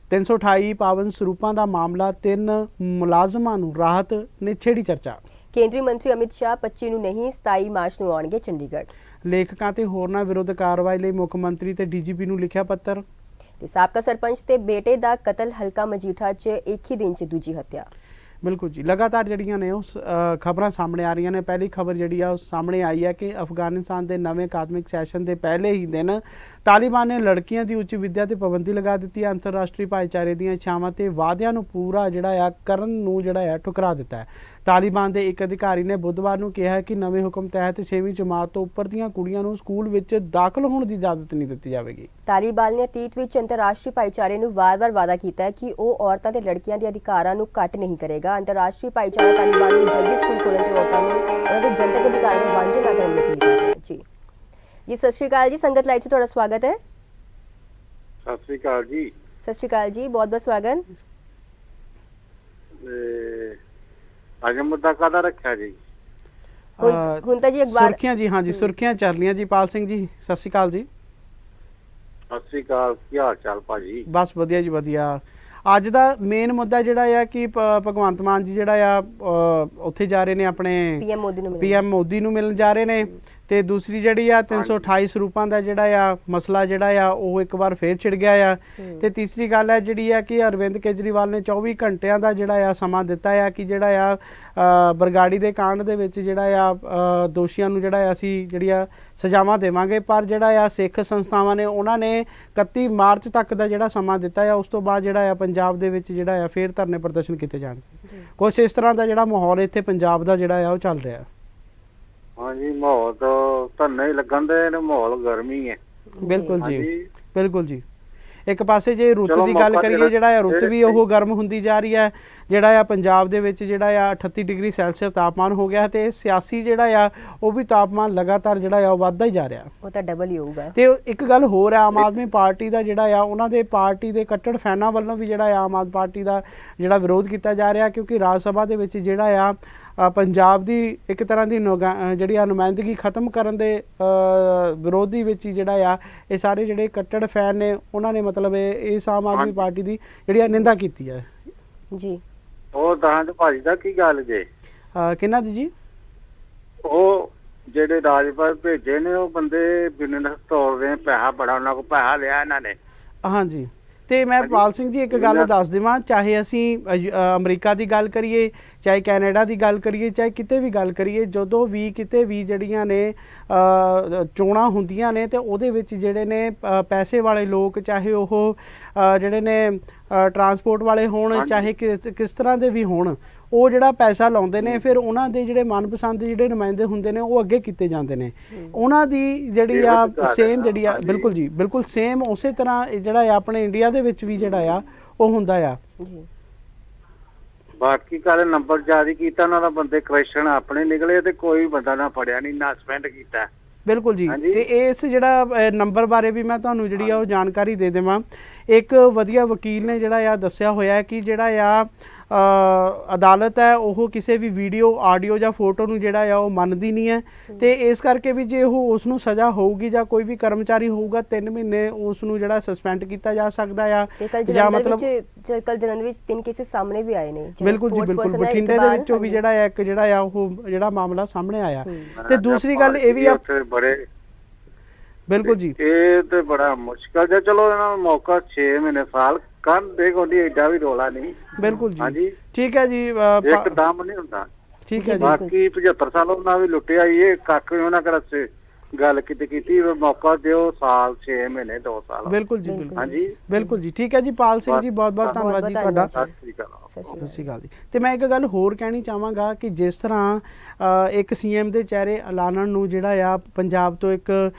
328 ਪਾਵਨ ਸਰੂਪਾਂ ਦਾ ਮਾਮਲਾ, 3 ਮੁਲਾਜ਼ਮਾਂ ਨੂੰ ਰਾਹਤ ਨੇ ਛੇੜੀ ਚਰਚਾ। ਕੇਂਦਰੀ ਮੰਤਰੀ ਅਮਿਤ ਸ਼ਾਹ 25 ਨੂੰ ਨਹੀਂ 27 ਮਾਰਚ ਨੂੰ ਆਉਣਗੇ ਚੰਡੀਗੜ੍ਹ। ਲੇਖਕਾਂ ਤੇ ਹੋਰਨਾਂ ਵਿਰੁੱਧ ਕਾਰਵਾਈ ਲਈ ਮੁੱਖ ਮੰਤਰੀ ਤੇ ਡੀਜੀਪੀ ਨੂੰ ਲਿਖਿਆ ਪੱਤਰ। ਤੇ ਸਾਬਕਾ ਸਰਪੰਚ ਤੇ ਬੇਟੇ ਦਾ ਕਤਲ, ਹਲਕਾ ਮਜੀਠਾ 'ਚ ਇੱਕ ਹੀ ਦਿਨ 'ਚ ਦੂਜੀ ਹੱਤਿਆ। ਬਿਲਕੁਲ ਜੀ, ਲਗਾਤਾਰ ਜਿਹੜੀਆਂ ਨੇ ਉਸ ਖਬਰਾਂ ਸਾਹਮਣੇ ਆ ਰਹੀਆਂ ਨੇ। ਪਹਿਲੀ ਖਬਰ ਜਿਹੜੀ ਆ ਉਹ ਸਾਹਮਣੇ ਆਈ ਹੈ ਕਿ ਅਫਗਾਨਿਸਤਾਨ ਦੇ ਨਵੇਂ ਅਕਾਦਮਿਕ ਸੈਸ਼ਨ ਦੇ ਪਹਿਲੇ ਹੀ ਦਿਨ ਤਾਲਿਬਾਨ ਨੇ ਲੜਕੀਆਂ ਦੀ ਉੱਚ ਵਿੱਦਿਆ ਤੇ ਪਾਬੰਦੀ ਲਗਾ ਦਿੱਤੀ ਹੈ। ਅੰਤਰਰਾਸ਼ਟਰੀ ਭਾਈਚਾਰੇ ਦੀਆਂ ਇੱਛਾਵਾਂ ਤੇ ਵਾਅਦਿਆਂ ਨੂੰ ਪੂਰਾ ਜਿਹੜਾ ਆ ਕਰਨ ਨੂੰ ਜਿਹੜਾ ਆ ਠੁਕਰਾ ਦਿੱਤਾ ਹੈ। ਤਾਲਿਬਾਨ ਦੇ ਇੱਕ ਅਧਿਕਾਰੀ ਨੇ ਬੁੱਧਵਾਰ ਨੂੰ ਕਿਹਾ ਕਿ ਨਵੇਂ ਹੁਕਮ ਤਹਿਤ 6ਵੀਂ ਜਮਾਤ ਤੋਂ ਉੱਪਰ ਦੀਆਂ ਕੁੜੀਆਂ ਨੂੰ ਸਕੂਲ ਵਿੱਚ ਦਾਖਲ ਹੋਣ ਦੀ ਇਜਾਜ਼ਤ ਨਹੀਂ ਦਿੱਤੀ ਜਾਵੇਗੀ। ਤਾਲਿਬਾਨ ਨੇ ਅਤੀਤ ਵਿੱਚ ਅੰਤਰਰਾਸ਼ਟਰੀ ਭਾਈਚਾਰੇ ਨੂੰ ਵਾਰ-ਵਾਰ ਵਾਅਦਾ ਕੀਤਾ ਹੈ ਕਿ ਉਹ ਔਰਤਾਂ ਤੇ ਲੜਕੀਆਂ ਦੇ ਅਧਿਕਾਰਾਂ ਨੂੰ ਘੱਟ ਨਹੀਂ ਕਰੇਗਾ। ਅੰਤਰਰਾਸ਼ਟਰੀ ਭਾਈਚਾਰਾ ਤਾਲਿਬਾਨ ਨੂੰ ਜਲਦੀ ਸਕੂਲ ਖੋਲ੍ਹਣ ਤੇ ਔਰਤਾਂ ਨੂੰ ਉਹਨਾਂ ਦੇ ਜਨਤਕ ਅਧਿਕਾਰਾਂ ਤੋਂ ਵਾਂਝੇ ਨਾ ਕਰਨ ਦੀ ਅਪੀਲ ਕਰ ਰਿਹਾ ਹੈ। ਜੀ ਸਤਿ ਸ਼੍ਰੀ ਅਕਾਲ ਜੀ, ਸੰਗਤ ਲਾਈਵ 'ਚ ਤੁਹਾਡਾ ਸਵਾਗਤ ਹੈ। ਸਤਿ ਸ਼੍ਰੀ ਅਕਾਲ ਜੀ। ਸਤਿ ਸ਼੍ਰੀ ਅਕਾਲ ਜੀ, ਬਹੁਤ ਬਹੁਤ ਸਵਾਗਤ। ਅੱਜ ਮੁੱਦਾ ਕਾਹਦਾ ਰੱਖਿਆ ਜੀ? ਹੁਣ ਤਾਂ ਜੀ ਅਖਬਾਰ ਸੁਰਖੀਆਂ ਜੀ, ਹਾਂਜੀ ਸੁਰਖੀਆਂ ਚੱਲ ਰਹੀਆਂ ਜੀ। ਪਾਲ ਸਿੰਘ ਜੀ ਸਤਿ ਸ਼੍ਰੀ ਅਕਾਲ ਜੀ। ਸਤਿ ਸ਼੍ਰੀ ਅਕਾਲ, ਕੀ ਹਾਲ ਚਾਲ ਭਾਜੀ? ਬਸ ਵਧੀਆ ਜੀ ਵਧੀਆ। ਅੱਜ ਦਾ ਮੇਨ ਮੁੱਦਾ ਜਿਹੜਾ ਆ ਕਿ ਭਗਵੰਤ ਮਾਨ ਜੀ ਜਿਹੜਾ ਆ ਉੱਥੇ ਜਾ ਰਹੇ ਨੇ, ਆਪਣੇ ਪੀਐਮ ਮੋਦੀ ਨੂੰ ਮਿਲਣ ਜਾ ਰਹੇ ਨੇ। ਤੇ ਦੂਸਰੀ ਜਿਹੜੀ ਆ 328 ਸਰੂਪਾਂ ਦਾ ਜਿਹੜਾ ਆ ਮਸਲਾ ਜਿਹੜਾ ਆ ਉਹ ਇੱਕ ਵਾਰ ਫੇਰ ਛਿੜ ਗਿਆ ਆ। ਤੇ ਤੀਸਰੀ ਗੱਲ ਹੈ ਜਿਹੜੀ ਆ ਕਿ ਅਰਵਿੰਦ ਕੇਜਰੀਵਾਲ ਨੇ 24 ਘੰਟਿਆਂ ਦਾ ਜਿਹੜਾ ਆ ਸਮਾਂ ਦਿੱਤਾ ਆ ਕਿ ਜਿਹੜਾ ਆ ਬਰਗਾੜੀ ਦੇ ਕਾਂਡ ਦੇ ਵਿੱਚ ਜਿਹੜਾ ਆ ਦੋਸ਼ੀਆਂ ਨੂੰ ਜਿਹੜਾ ਅਸੀਂ ਜਿਹੜੀਆਂ ਸਜ਼ਾਵਾਂ ਦੇਵਾਂਗੇ। ਪਰ ਜਿਹੜਾ ਆ ਸਿੱਖ ਸੰਸਥਾਵਾਂ ਨੇ ਉਹਨਾਂ ਨੇ 31 ਮਾਰਚ ਤੱਕ ਦਾ ਜਿਹੜਾ ਸਮਾਂ ਦਿੱਤਾ ਆ। ਉਸ ਤੋਂ ਬਾਅਦ ਜਿਹੜਾ ਆ ਪੰਜਾਬ ਦੇ ਵਿੱਚ ਜਿਹੜਾ ਆ ਫੇਰ ਧਰਨੇ ਪ੍ਰਦਰਸ਼ਨ ਕੀਤੇ ਜਾਣਗੇ। ਕੁਛ ਇਸ ਤਰ੍ਹਾਂ ਦਾ ਜਿਹੜਾ ਮਾਹੌਲ ਇੱਥੇ ਪੰਜਾਬ ਦਾ ਜਿਹੜਾ ਆ ਉਹ ਚੱਲ ਰਿਹਾ। ਹਾਂਜੀ, ਮਾਹੌਲ ਤਾਂ ਨਹੀਂ ਲੱਗਣ ਦੇ ਨੇ, ਮਾਹੌਲ ਗਰਮੀ ਹੈ। ਬਿਲਕੁਲ ਜੀ, ਬਿਲਕੁਲ ਜੀ। ਇੱਕ ਪਾਸੇ ਜੇ ਰੁੱਤ ਦੀ ਗੱਲ ਕਰੀਏ ਜਿਹੜਾ ਆ ਰੁੱਤ ਵੀ ਉਹ ਗਰਮ ਹੁੰਦੀ ਜਾ ਰਹੀ ਹੈ। ਜਿਹੜਾ ਆ ਪੰਜਾਬ ਦੇ ਵਿੱਚ ਜਿਹੜਾ ਆ 38 ਡਿਗਰੀ ਸੈਲਸੀਅਸ ਤਾਪਮਾਨ ਹੋ ਗਿਆ ਤੇ ਸਿਆਸੀ ਜਿਹੜਾ ਆ ਉਹ ਵੀ ਤਾਪਮਾਨ ਲਗਾਤਾਰ ਜਿਹੜਾ ਆ ਉਹ ਵੱਧਦਾ ਹੀ ਜਾ ਰਿਹਾ। ਉਹ ਤਾਂ ਡਬਲ ਹੀ ਹੋਊਗਾ। ਤੇ ਇੱਕ ਗੱਲ ਹੋਰ ਹੈ, ਆਮ ਆਦਮੀ ਪਾਰਟੀ ਦਾ ਜਿਹੜਾ ਆ ਉਹਨਾਂ ਦੇ ਪਾਰਟੀ ਦੇ ਕੱਟੜ ਫੈਨਾਂ ਵੱਲੋਂ ਵੀ ਜਿਹੜਾ ਆ ਆਮ ਆਦਮੀ ਪਾਰਟੀ ਦਾ ਜਿਹੜਾ ਵਿਰੋਧ ਕੀਤਾ ਜਾ ਰਿਹਾ, ਕਿਉਂਕਿ ਰਾਜ ਸਭਾ ਦੇ ਵਿੱਚ ਜਿਹੜਾ ਆ ਪੰਜਾਬ ਦੀ ਇੱਕ ਤਰ੍ਹਾਂ ਦੀ ਜਿਹੜੀ ਆ ਨੁਮਾਇੰਦਗੀ ਖਤਮ ਕਰਨ ਦੇ ਵਿਰੋਧੀ ਵਿੱਚ ਹੀ ਜਿਹੜਾ ਆ ਇਹ ਸਾਰੇ ਜਿਹੜੇ ਕੱਟੜ ਫੈਨ ਨੇ ਉਹਨਾਂ ਨੇ ਮਤਲਬ ਇਸ ਆਮ ਆਦਮੀ ਪਾਰਟੀ ਦੀ ਜਿਹੜੀ ਆ ਨਿੰਦਾ ਕੀਤੀ ਹੈ ਜੀ। ਉਹ ਤਾਂ ਭਾਜੀ ਦਾ ਕੀ ਗੱਲ ਜੇ? ਕਿਹਨਾਂ ਦੀ ਜੀ? ਉਹ ਜਿਹੜੇ ਰਾਜਪਾਲ ਭੇਜੇ ਨੇ ਉਹ ਬੰਦੇ ਬਿਜ਼ਨਸ ਤੋੜ ਰਹੇ, ਪੈਸਾ ਬੜਾ ਉਹਨਾਂ ਕੋਲ ਪੈਸਾ ਲਿਆ ਇਹਨਾਂ ਨੇ। ਹਾਂਜੀ, ਤੇ ਮੈਂ ਪਾਲ ਸਿੰਘ ਜੀ ਇੱਕ ਗੱਲ ਦੱਸ ਦੇਵਾਂ, ਚਾਹੇ ਅਸੀਂ ਅਮਰੀਕਾ ਦੀ ਗੱਲ ਕਰੀਏ, ਚਾਹੇ ਕੈਨੇਡਾ ਦੀ ਗੱਲ ਕਰੀਏ, ਚਾਹੇ ਕਿਤੇ ਵੀ ਗੱਲ ਕਰੀਏ, ਜਦੋਂ ਵੀ ਕਿਤੇ ਵੀ ਜਿਹੜੀਆਂ ਨੇ ਚੋਣਾਂ ਹੁੰਦੀਆਂ ਨੇ ਤੇ ਉਹਦੇ ਵਿੱਚ ਜਿਹੜੇ ਨੇ ਪੈਸੇ ਵਾਲੇ ਲੋਕ, ਚਾਹੇ ਉਹ ਜਿਹੜੇ ਨੇ ਟਰਾਂਸਪੋਰਟ ਵਾਲੇ ਹੋਣ, ਚਾਹੇ ਕਿਸ ਤਰ੍ਹਾਂ ਦੇ ਵੀ ਹੋਣ, ਉਹ ਜਿਹੜਾ ਪੈਸਾ ਲਾਉਂਦੇ ਨੇ ਫਿਰ ਉਹਨਾਂ ਦੇ ਜਿਹੜੇ ਮਨਪਸੰਦ ਜਿਹੜੇ ਨੁਮਾਇੰਦੇ ਹੁੰਦੇ ਨੇ ਉਹ ਅੱਗੇ ਕੀਤੇ ਜਾਂਦੇ ਨੇ। ਉਹਨਾਂ ਦੀ ਜਿਹੜੀ ਆ ਸੇਮ ਜਿਹੜੀ ਆ ਬਿਲਕੁਲ ਜੀ ਬਿਲਕੁਲ ਸੇਮ ਉਸੇ ਤਰ੍ਹਾਂ ਜਿਹੜਾ ਆ ਆਪਣੇ ਇੰਡੀਆ ਦੇ ਵਿੱਚ ਵੀ ਜਿਹੜਾ ਆ ਉਹ ਹੁੰਦਾ ਆ। ਬਾਕੀ ਕੱਲ ਨੰਬਰ ਜਾਰੀ ਕੀਤਾ ਉਹਨਾਂ ਦਾ, ਬੰਦੇ ਕੁਐਸਚਨ ਆਪਣੇ ਨਿਕਲੇ ਤੇ ਕੋਈ ਬੰਦਾ ਨਾ ਫੜਿਆ ਨਹੀਂ, ਨਾ ਸਪੈਂਡ ਕੀਤਾ। ਬਿਲਕੁਲ ਜੀ। ਹਾਂਜੀ। ਤੇ ਇਸ ਜਿਹੜਾ ਨੰਬਰ ਬਾਰੇ ਵੀ ਮੈਂ ਤੁਹਾਨੂੰ ਜਿਹੜੀ ਆ ਉਹ ਜਾਣਕਾਰੀ ਦੇ ਦੇਵਾਂ। ਇੱਕ ਵਧੀਆ ਵਕੀਲ ਨੇ ਜਿਹੜਾ ਆ ਦੱਸਿਆ ਹੋਇਆ ਕਿ ਜਿਹੜਾ ਆ ਅਦਾਲਤ ਹੈ ਉਹ ਕਿਸੇ ਵੀ ਵੀਡੀਓ ਆਡੀਓ ਜਾਂ ਫੋਟੋ ਨੂੰ ਜਿਹੜਾ ਆ ਉਹ ਮੰਨਦੀ ਨਹੀਂ ਹੈ, ਤੇ ਇਸ ਕਰਕੇ ਵੀ ਜੇ ਉਹ ਉਸ ਨੂੰ ਸਜ਼ਾ ਹੋਊਗੀ ਜਾਂ ਕੋਈ ਵੀ ਕਰਮਚਾਰੀ ਹੋਊਗਾ 3 ਮਹੀਨੇ ਉਸ ਨੂੰ ਜਿਹੜਾ ਸਸਪੈਂਡ ਕੀਤਾ ਜਾ ਸਕਦਾ ਆ। ਤੇ ਕੱਲ ਜਲੰਧਰ ਵਿੱਚ 3 ਕੇਸਿਸ ਸਾਹਮਣੇ ਵੀ ਆਏ ਨੇ। ਬਿਲਕੁਲ ਜੀ ਬਿਲਕੁਲ। ਬਠਿੰਡੇ ਦੇ ਵਿੱਚੋਂ ਵੀ ਜਿਹੜਾ ਆ ਇੱਕ ਜਿਹੜਾ ਆ ਉਹ ਜਿਹੜਾ ਮਾਮਲਾ ਸਾਹਮਣੇ ਆਇਆ। ਤੇ ਦੂਸਰੀ ਗੱਲ ਇਹ ਵੀ ਆ ਬੜੇ ਬਿਲਕੁਲ ਜੀ, ਇਹ ਤੇ ਬੜਾ ਮੁਸ਼ਕਲ ਜੇ। ਚਲੋ ਇਹਨਾਂ ਨੂੰ ਮੌਕਾ 6 ਮਹੀਨੇ ਸਾਲ ਕਰਨ ਦੇ, ਕੋਈ ਏਡਾ ਵੀ ਰੋਲਾ ਨਹੀਂ। ਬਿਲਕੁਲ ਜੀ। ਹਾਂਜੀ ਠੀਕ ਹੈ ਜੀ। ਇੱਕਦਮ ਨਹੀਂ ਹੁੰਦਾ। ਠੀਕ ਹੈ ਜੀ। ਬਾਕੀ 75 ਸਾਲ ਉਹਨਾਂ ਵੀ ਲੁੱਟਿਆ ਹੀ, ਇਹ ਕੱਖ ਵੀ ਉਹਨਾਂ ਕਰ ਗੱਲ ਕੀਤੀ ਮੌਕਾ ਦਿਓ, ਸਾਲ 6 ਮਹੀਨੇ 2 ਸਾਲ। ਬਿਲਕੁਲ ਜੀ ਬਿਲਕੁਲ। ਹਾਂਜੀ ਬਿਲਕੁਲ ਜੀ। ਠੀਕ ਹੈ ਜੀ ਪਾਲ ਸਿੰਘ ਜੀ, ਬਹੁਤ ਬਹੁਤ ਧੰਨਵਾਦ ਜੀ ਤੁਹਾਡਾ। ਸਤਿ ਸ਼੍ਰੀ ਅਕਾਲ ਜੀ। ਤੇ ਮੈਂ ਇੱਕ ਗੱਲ ਹੋਰ ਕਹਿਣੀ ਚਾਹਾਂਗਾ ਕਿ ਜਿਸ ਤਰ੍ਹਾਂ ਇੱਕ ਸੀਐਮ ਦੇ ਚਿਹਰੇ ਐਲਾਨਣ ਨੂੰ ਜਿਹੜਾ ਆ ਪੰਜਾਬ ਤੋਂ ਇੱਕ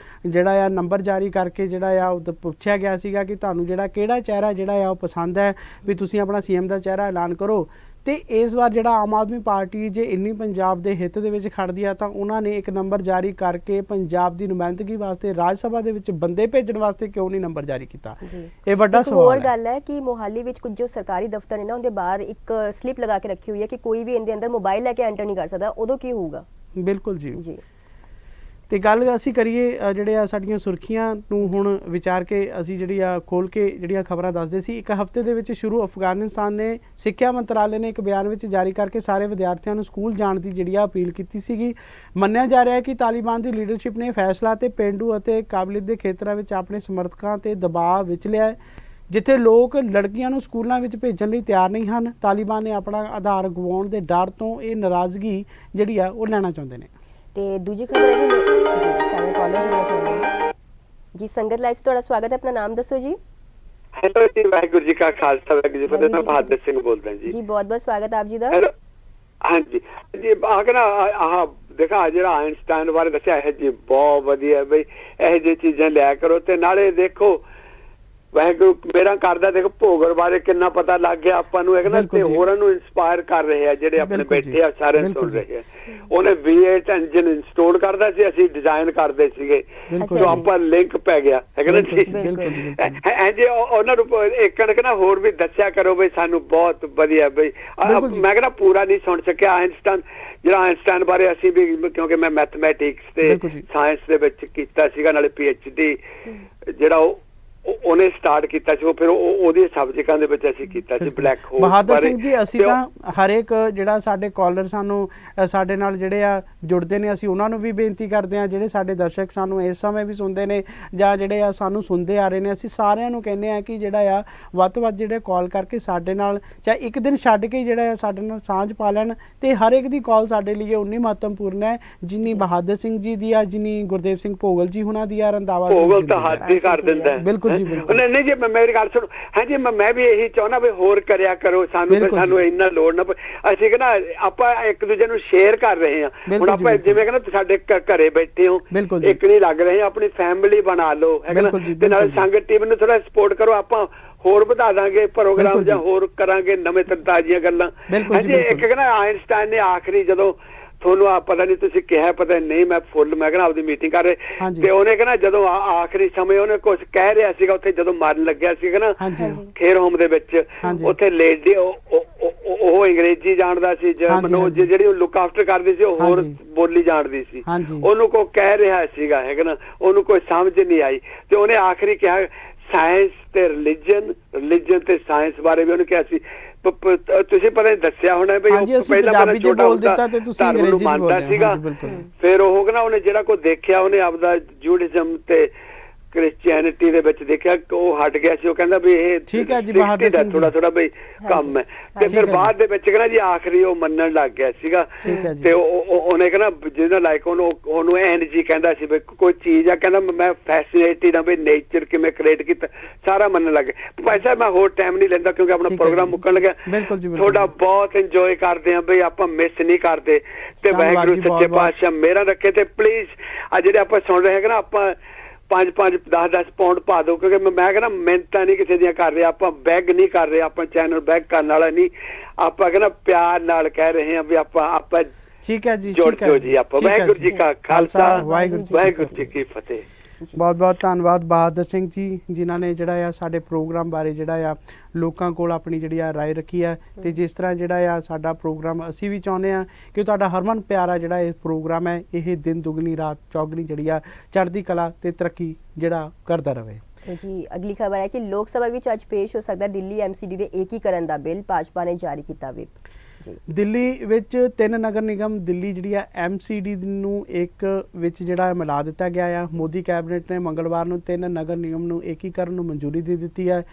ਜਿਹੜਾ ਆ ਨੰਬਰ ਜਾਰੀ ਕਰਕੇ ਜਿਹੜਾ ਆ ਉਹ ਪੁੱਛਿਆ ਗਿਆ ਸੀਗਾ ਕਿ ਤੁਹਾਨੂੰ ਜਿਹੜਾ ਕਿਹੜਾ ਚਿਹਰਾ ਜਿਹੜਾ ਆ ਉਹ ਪਸੰਦ ਹੈ ਵੀ ਤੁਸੀਂ ਆਪਣਾ ਸੀਐਮ ਦਾ ਚਿਹਰਾ ਐਲਾਨ ਕਰੋ, ਤੇ ਇਸ ਵਾਰ ਜਿਹੜਾ ਆਮ ਆਦਮੀ ਪਾਰਟੀ ਜੇ ਇੰਨੀ ਪੰਜਾਬ ਦੇ ਹਿੱਤ ਦੇ ਵਿੱਚ ਖੜਦੀ ਆ ਤਾਂ ਉਹਨਾਂ ਨੇ ਇੱਕ ਨੰਬਰ ਜਾਰੀ ਕਰਕੇ ਪੰਜਾਬ ਦੀ ਨੁਮਾਇੰਦਗੀ ਵਾਸਤੇ ਰਾਜ ਸਭਾ ਦੇ ਵਿੱਚ ਬੰਦੇ ਭੇਜਣ ਵਾਸਤੇ ਕਿਉਂ ਨਹੀਂ ਨੰਬਰ ਜਾਰੀ ਕੀਤਾ? ਇਹ ਵੱਡਾ ਸਵਾਲ ਹੈ। ਹੋਰ ਗੱਲ ਹੈ ਕਿ ਮੋਹਾਲੀ ਵਿੱਚ ਕੁਝ ਜੋ ਸਰਕਾਰੀ ਦਫ਼ਤਰ ਨੇ ਨਾ ਉਹਦੇ ਬਾਹਰ ਇੱਕ ਸਲਿੱਪ ਲਗਾ ਕੇ ਰੱਖੀ ਹੋਈ ਹੈ ਕਿ ਕੋਈ ਵੀ ਇਹਦੇ ਅੰਦਰ ਮੋਬਾਈਲ ਲੈ ਕੇ ਐਂਟਰ ਨਹੀਂ ਕਰ ਸਕਦਾ। ਉਦੋਂ ਕੀ ਹੋਊਗਾ? ਬਿਲਕੁਲ ਜੀ ਜੀ। ਤੇ ਗੱਲ ਅਸੀਂ ਕਰੀਏ ਜਿਹੜੇ ਆ ਸਾਡੀਆਂ ਸੁਰਖੀਆਂ ਨੂੰ ਹੁਣ ਵਿਚਾਰ ਕੇ ਅਸੀਂ ਜਿਹੜੀ ਆ ਖੋਲ ਕੇ ਜਿਹੜੀਆਂ ਖਬਰਾਂ ਦੱਸਦੇ ਸੀ। ਇੱਕ ਹਫ਼ਤੇ ਦੇ ਵਿੱਚ ਸ਼ੁਰੂ ਅਫਗਾਨਿਸਤਾਨ ਨੇ ਸਿੱਖਿਆ ਮੰਤਰਾਲੇ ਨੇ ਇੱਕ ਬਿਆਨ ਵਿੱਚ ਜਾਰੀ ਕਰਕੇ ਸਾਰੇ ਵਿਦਿਆਰਥੀਆਂ ਨੂੰ ਸਕੂਲ ਜਾਣ ਦੀ ਜਿਹੜੀ ਆ ਅਪੀਲ ਕੀਤੀ ਸੀਗੀ। ਮੰਨਿਆ ਜਾ ਰਿਹਾ ਹੈ ਕਿ ਤਾਲਿਬਾਨ ਦੀ ਲੀਡਰਸ਼ਿਪ ਨੇ ਫੈਸਲਾ ਤੇ ਪੇਂਡੂ ਅਤੇ ਕਾਬਲੀਅਤ ਦੇ ਖੇਤਰਾਂ ਵਿੱਚ ਆਪਣੇ ਸਮਰਥਕਾਂ ਤੇ ਦਬਾਅ ਵਿੱਚ ਲਿਆ ਹੈ। ਜਿੱਥੇ ਲੋਕ ਲੜਕੀਆਂ ਨੂੰ ਸਕੂਲਾਂ ਵਿੱਚ ਭੇਜਣ ਲਈ ਤਿਆਰ ਨਹੀਂ ਹਨ, ਤਾਲਿਬਾਨ ਨੇ ਆਪਣਾ ਆਧਾਰ ਗਵਾਉਣ ਦੇ ਡਰ ਤੋਂ ਇਹ ਨਾਰਾਜ਼ਗੀ ਜਿਹੜੀ ਆ ਉਹ ਲੈਣਾ ਚਾਹੁੰਦੇ ਨੇ। ਤੇ ਦੂਜੀ ਖਬਰ ਹੈ ਕਿ ਜੀ ਸਾਰੇ ਕਾਲਰ ਜੁੜਨਾ ਚਾਹੁੰਦੇ ਨੇ ਜੀ। ਸੰਗਤ ਲਾਈਵ 'ਚ ਤੁਹਾਡਾ ਸਵਾਗਤ ਹੈ। ਆਪਣਾ ਨਾਮ ਦੱਸੋ ਜੀ। ਹੈਲੋ ਜੀ, ਵਾਹਿਗੁਰੂ ਜੀ ਕਾ ਖਾਲਸਾ ਵਾਹਿਗੁਰੂ ਜੀ ਫਤਿਹ। ਮੈਂ ਬਹਾਦਰ ਸਿੰਘ ਬੋਲਦਾ ਜੀ। ਜੀ ਬਹੁਤ ਬਹੁਤ ਸਵਾਗਤ ਆਪ ਜੀ ਦਾ। ਹੈਲੋ ਹਾਂਜੀ ਜੀ। ਆਖਣਾ ਆਹ ਦੇਖਾ ਜਿਹੜਾ ਆਇਨਸਟਾਈਨ ਬਾਰੇ ਦੱਸਿਆ ਹੈ ਜੀ, ਬਹੁਤ ਵਧੀਆ ਬਈ ਇਹੋ ਜਿਹੀ ਚੀਜ਼ਾਂ ਲਿਆ ਕਰੋ। ਤੇ ਨਾਲੇ ਦੇਖੋ ਵਾਹਿਗੁਰੂ ਮੇਰਾ ਕਰਦਾ, ਦੇਖੋ ਭੋਗਲ ਬਾਰੇ ਕਿੰਨਾ ਪਤਾ ਲੱਗ ਗਿਆ ਆਪਾਂ ਨੂੰ, ਹੈ ਨਾ, ਤੇ ਹੋਰਾਂ ਨੂੰ ਇਨਸਪਾਇਰ ਕਰ ਰਹੇ ਆ ਜਿਹੜੇ ਆਪਣੇ ਬੈਠੇ ਆ, ਸਾਰੇ ਸੁਣ ਰਹੇ ਆ। ਉਹਨੇ V8 ਇੰਜਨ ਇੰਸਟਾਲ ਕਰਦਾ ਸੀ, ਅਸੀਂ ਡਿਜ਼ਾਈਨ ਕਰਦੇ ਸੀਗੇ, ਜੋ ਆਪਾਂ ਲਿੰਕ ਪੈ ਗਿਆ, ਹੈ ਨਾ ਜੀ। ਜੇ ਉਹਨਾਂ ਨੂੰ ਇੱਕ ਨਾ ਹੋਰ ਵੀ ਦੱਸਿਆ ਕਰੋ ਬਈ ਸਾਨੂੰ ਬਹੁਤ ਵਧੀਆ ਬਈ। ਮੈਂ ਕਹਿੰਦਾ ਪੂਰਾ ਨਹੀਂ ਸੁਣ ਸਕਿਆ ਆਇਨਸਟਾਈਨ, ਜਿਹੜਾ ਆਇਨਸਟਾਈਨ ਬਾਰੇ ਅਸੀਂ ਵੀ, ਕਿਉਂਕਿ ਮੈਂ ਮੈਥਮੈਟਿਕਸ ਤੇ ਸਾਇੰਸ ਦੇ ਵਿੱਚ ਕੀਤਾ ਸੀਗਾ, ਨਾਲੇ PhD ਜਿਹੜਾ ਉਹਨੇ ਸਟਾਰਟ ਕੀਤਾ ਸੀ, ਉਹ ਫਿਰ ਉਹਦੇ ਸਬਜੈਕਟਾਂ ਦੇ ਵਿੱਚ ਅਸੀਂ ਕੀਤਾ ਸੀ ਬਲੈਕ ਹੋਲ। ਬਹਾਦਰ ਸਿੰਘ ਜੀ, ਅਸੀਂ ਤਾਂ ਹਰੇਕ ਜਿਹੜਾ ਸਾਡੇ ਕਾਲਰ ਸਾਨੂੰ ਸਾਡੇ ਨਾਲ ਜਿਹੜੇ ਆ ਜੁੜਦੇ ਨੇ, ਅਸੀਂ ਉਹਨਾਂ ਨੂੰ ਵੀ ਬੇਨਤੀ ਕਰਦੇ ਹਾਂ, ਜਿਹੜੇ ਸਾਡੇ ਦਰਸ਼ਕ ਸਾਨੂੰ ਇਸ ਸਮੇਂ ਵੀ ਸੁਣਦੇ ਨੇ ਜਾਂ ਜਿਹੜੇ ਆ ਸਾਨੂੰ ਸੁਣਦੇ ਆ ਰਹੇ ਨੇ, ਅਸੀਂ ਸਾਰਿਆਂ ਨੂੰ ਕਹਿੰਦੇ ਆ ਕਿ ਜਿਹੜਾ ਆ ਵੱਧ ਤੋਂ ਵੱਧ ਜਿਹੜੇ ਕਾਲ ਕਰਕੇ ਸਾਡੇ ਨਾਲ ਚਾਹੇ ਇੱਕ ਦਿਨ ਛੱਡ ਕੇ ਜਿਹੜਾ ਆ ਸਾਡੇ ਨਾਲ ਸਾਂਝ ਪਾ ਲੈਣ। ਤੇ ਹਰ ਇੱਕ ਦੀ ਕਾਲ ਸਾਡੇ ਲਈ ਉਨੀ ਮਹੱਤਵਪੂਰਨ ਹੈ ਜਿੰਨੀ ਬਹਾਦਰ ਸਿੰਘ ਜੀ ਦੀ ਆ, ਜਿੰਨੀ ਗੁਰਦੇਵ ਸਿੰਘ ਭੋਗਲ ਜੀ ਹੁਣਾਂ ਦੀ ਆ, ਰੰਧਾਵਾ ਭੋਗਲ ਤਾਂ ਹੱਦ ਹੀ ਕਰ ਦਿੰਦਾ। ਬਿਲਕੁਲ ਜੀ ਬਿਲਕੁਲ। ਨਹੀਂ ਜੀ, ਮੇਰੀ ਗੱਲ ਸੁਣੋ। ਹਾਂਜੀ, ਮੈਂ ਵੀ ਇਹੀ ਚਾਹੁੰਦਾ ਵੀ ਹੋਰ ਕਰਿਆ ਕਰੋ, ਸਾਨੂੰ ਇੰਨਾ ਲੋੜ ਨਾ। ਅਸੀਂ ਕਹਿੰਦਾ ਆਪਾਂ ਇੱਕ ਦੂਜੇ ਨੂੰ ਸ਼ੇਅਰ ਕਰ ਰਹੇ ਹਾਂ। ਹੁਣ ਆਪਾਂ ਜਿਵੇਂ ਕਹਿੰਦਾ ਸਾਡੇ ਘਰੇ ਬੈਠੇ ਹੋ, ਇੱਕ ਨਹੀਂ ਲੱਗ ਰਹੇ, ਆਪਣੀ ਫੈਮਿਲੀ ਬਣਾ ਲਓ, ਹੈ ਨਾ, ਤੇ ਨਾਲ ਸੰਗਤ ਟੀਮ ਨੂੰ ਥੋੜਾ ਸਪੋਰਟ ਕਰੋ। ਆਪਾਂ ਹੋਰ ਵਧਾ ਦਾਂਗੇ ਪ੍ਰੋਗਰਾਮ ਜਾਂ ਹੋਰ ਕਰਾਂਗੇ ਨਵੇਂ ਤਾਜ਼ੀਆਂ ਗੱਲਾਂ। ਹਾਂਜੀ, ਇੱਕ ਕਹਿੰਦਾ ਆਇਨਸਟਾਈਨ ਨੇ ਆਖਰੀ ਜਦੋਂ ਤੁਹਾਨੂੰ ਪਤਾ ਨਹੀਂ ਤੁਸੀਂ ਕਿਹਾ, ਪਤਾ ਨਹੀਂ, ਮੈਂ ਕਹਿੰਦਾ ਆਪਦੀ ਮੀਟਿੰਗ ਕਰ ਰਹੇ ਤੇ ਉਹਨੇ ਕਹਿੰਦਾ ਜਦੋਂ ਆਖਰੀ ਸਮੇਂ ਉਹਨੇ ਕੁਝ ਕਹਿ ਰਿਹਾ ਸੀਗਾ ਉੱਥੇ ਜਦੋਂ ਮਰਨ ਲੱਗਿਆ ਸੀਗਾ ਨਾ ਖੇਰ ਹੋਮ ਦੇ ਵਿੱਚ, ਉੱਥੇ ਲੇਡੀ ਉਹ ਅੰਗਰੇਜ਼ੀ ਜਾਣਦਾ ਸੀ, ਮਨੋਜ ਜਿਹੜੀ ਲੁੱਕ ਆਫਟਰ ਕਰਦੀ ਸੀ ਉਹ ਹੋਰ ਬੋਲੀ ਜਾਣਦੀ ਸੀ, ਉਹਨੂੰ ਕੋਈ ਕਹਿ ਰਿਹਾ ਸੀਗਾ, ਹੈਗਾ ਨਾ, ਉਹਨੂੰ ਕੋਈ ਸਮਝ ਨਹੀਂ ਆਈ ਤੇ ਉਹਨੇ ਆਖਰੀ ਕਿਹਾ ਸਾਇੰਸ ਤੇ ਰਿਲੀਜਨ ਤੇ ਸਾਇੰਸ ਬਾਰੇ ਵੀ ਉਹਨੇ ਕਿਹਾ ਸੀ। ਤੁਸੀਂ ਪਤਾ ਨਹੀਂ ਦੱਸਿਆ ਹੋਣਾ ਬਈ ਪਹਿਲਾਂ ਧਰਮ ਨੂੰ ਮੰਨਦਾ ਸੀਗਾ, ਫਿਰ ਉਹ ਕਹਿੰਦਾ ਉਹਨੇ ਜਿਹੜਾ ਕੋਈ ਦੇਖਿਆ ਉਹਨੇ ਆਪਦਾ ਜੂਡਿਜ਼ਮ ਤੇ ਕ੍ਰਿਸਚੀਅਨਿਟੀ ਦੇ ਵਿੱਚ ਦੇਖਿਆ, ਉਹ ਹਟ ਗਿਆ ਸੀ। ਉਹ ਕਹਿੰਦਾ ਵੀ ਇਹ ਠੀਕ ਹੈ ਜੀ, ਥੋੜਾ ਬਈ ਕੰਮ ਹੈ। ਤੇ ਫਿਰ ਬਾਅਦ ਦੇ ਵਿੱਚ ਕਹਿੰਦਾ ਜੀ ਆਖਰੀ ਉਹ ਮੰਨਣ ਲੱਗ ਗਿਆ ਸੀਗਾ ਤੇ ਉਹਨੇ ਕਹਿੰਦਾ ਜਿਹਦਾ ਲਾਈਕ ਉਹਨੂੰ ਐਨਰਜੀ ਕਹਿੰਦਾ ਸੀ ਵੀ ਕੋਈ ਚੀਜ਼ ਆ, ਕਹਿੰਦਾ ਮੈਂ ਫੈਸੀਨੇਟਿਡ ਆ ਵੀ ਨੇਚਰ ਕਿਵੇਂ ਕ੍ਰੀਏਟ ਕੀਤਾ, ਸਾਰਾ ਮੰਨਣ ਲੱਗ ਗਿਆ। ਵੈਸੇ ਮੈਂ ਹੋਰ ਟਾਈਮ ਨਹੀਂ ਲੈਂਦਾ ਕਿਉਂਕਿ ਆਪਣਾ ਪ੍ਰੋਗਰਾਮ ਮੁੱਕਣ ਲੱਗਿਆ। ਤੁਹਾਡਾ ਬਹੁਤ ਇੰਜੋਏ ਕਰਦੇ ਆ ਬਈ, ਆਪਾਂ ਮਿਸ ਨਹੀਂ ਕਰਦੇ ਤੇ ਵਾਹਿਗੁਰੂ ਸੱਚੇ ਪਾਤਸ਼ਾਹ ਮਿਹਰਾਂ ਰੱਖੇ। ਤੇ ਪਲੀਜ਼ ਆ ਜਿਹੜੇ ਆਪਾਂ ਸੁਣ ਰਹੇ ਹੈਗੇ ਨਾ, ਆਪਾਂ 5-5 10-10 ਪਾਉਂਡ ਪਾ ਦਿਓ, ਕਿਉਂਕਿ ਮੈਂ ਕਹਿੰਦਾ ਮਿਹਨਤਾਂ ਨਹੀਂ ਕਿਸੇ ਦੀਆਂ ਕਰ ਰਹੇ, ਆਪਾਂ ਬੈਗ ਨਹੀਂ ਕਰ ਰਹੇ, ਆਪਾਂ ਚੈਨਲ ਬੈਗ ਕਰਨ ਵਾਲਾ ਨਹੀਂ, ਆਪਾਂ ਕਹਿੰਦਾ ਪਿਆਰ ਨਾਲ ਕਹਿ ਰਹੇ ਹਾਂ ਵੀ ਆਪਾਂ ਠੀਕ ਹੈ ਜੀ, ਜੁੜ ਠੀਕ ਹੈ ਜਾਓ ਜੀ ਆਪਾਂ। ਠੀਕ ਹੈ ਵਾਹਿਗੁਰੂ ਜੀ ਕਾ ਖਾਲਸਾ, ਵਾਹਿਗੁਰੂ ਜੀ ਕੀ ਫਤਿਹ। ਬਹੁਤ ਬਹੁਤ ਧੰਨਵਾਦ ਬਹਾਦਰ ਸਿੰਘ ਜੀ, ਜਿਨ੍ਹਾਂ ਨੇ ਜਿਹੜਾ ਆ ਸਾਡੇ ਪ੍ਰੋਗਰਾਮ ਬਾਰੇ ਜਿਹੜਾ ਆ ਲੋਕਾਂ ਕੋਲ ਆਪਣੀ ਜਿਹੜੀ ਆ ਰਾਏ ਰੱਖੀ ਹੈ। ਤੇ ਜਿਸ ਤਰ੍ਹਾਂ ਜਿਹੜਾ ਆ ਸਾਡਾ ਪ੍ਰੋਗਰਾਮ ਅਸੀਂ ਵੀ ਚਾਹੁੰਦੇ ਆ ਕਿ ਤੁਹਾਡਾ ਹਰਮਨ ਪਿਆਰਾ ਜਿਹੜਾ ਇਹ ਪ੍ਰੋਗਰਾਮ ਹੈ ਇਹ ਦਿਨ ਦੁਗਣੀ ਰਾਤ ਚੌਗਣੀ ਜਿਹੜੀ ਆ ਚੜ੍ਹਦੀ ਕਲਾ ਤੇ ਤਰੱਕੀ ਜਿਹੜਾ ਕਰਦਾ ਰਹੇ। ਜੀ ਅਗਲੀ ਖਬਰ ਹੈ ਕਿ ਲੋਕ ਸਭਾ ਵਿੱਚ ਅੱਜ ਪੇਸ਼ ਹੋ ਸਕਦਾ ਦਿੱਲੀ ਐਮਸੀਡੀ ਦੇ ਏਕੀਕਰਨ ਦਾ ਬਿੱਲ, ਭਾਜਪਾ ਨੇ ਜਾਰੀ ਕੀਤਾ ਵਿਪ। ਜੀ ਦਿੱਲੀ ਵਿੱਚ 3 ਨਗਰ ਨਿਗਮ ਦਿੱਲੀ ਜਿਹੜੀ ਆ ਐਮਸੀਡੀ ਨੂੰ ਇੱਕ ਵਿੱਚ ਜਿਹੜਾ ਮਿਲਾ ਦਿੱਤਾ ਗਿਆ ਆ। ਮੋਦੀ ਕੈਬਨਿਟ ਨੇ ਮੰਗਲਵਾਰ ਨੂੰ 3 ਨਗਰ ਨਿਗਮ ਨੂੰ ਏਕੀਕਰਨ ਨੂੰ ਮਨਜ਼ੂਰੀ ਦੇ ਦਿੱਤੀ ਹੈ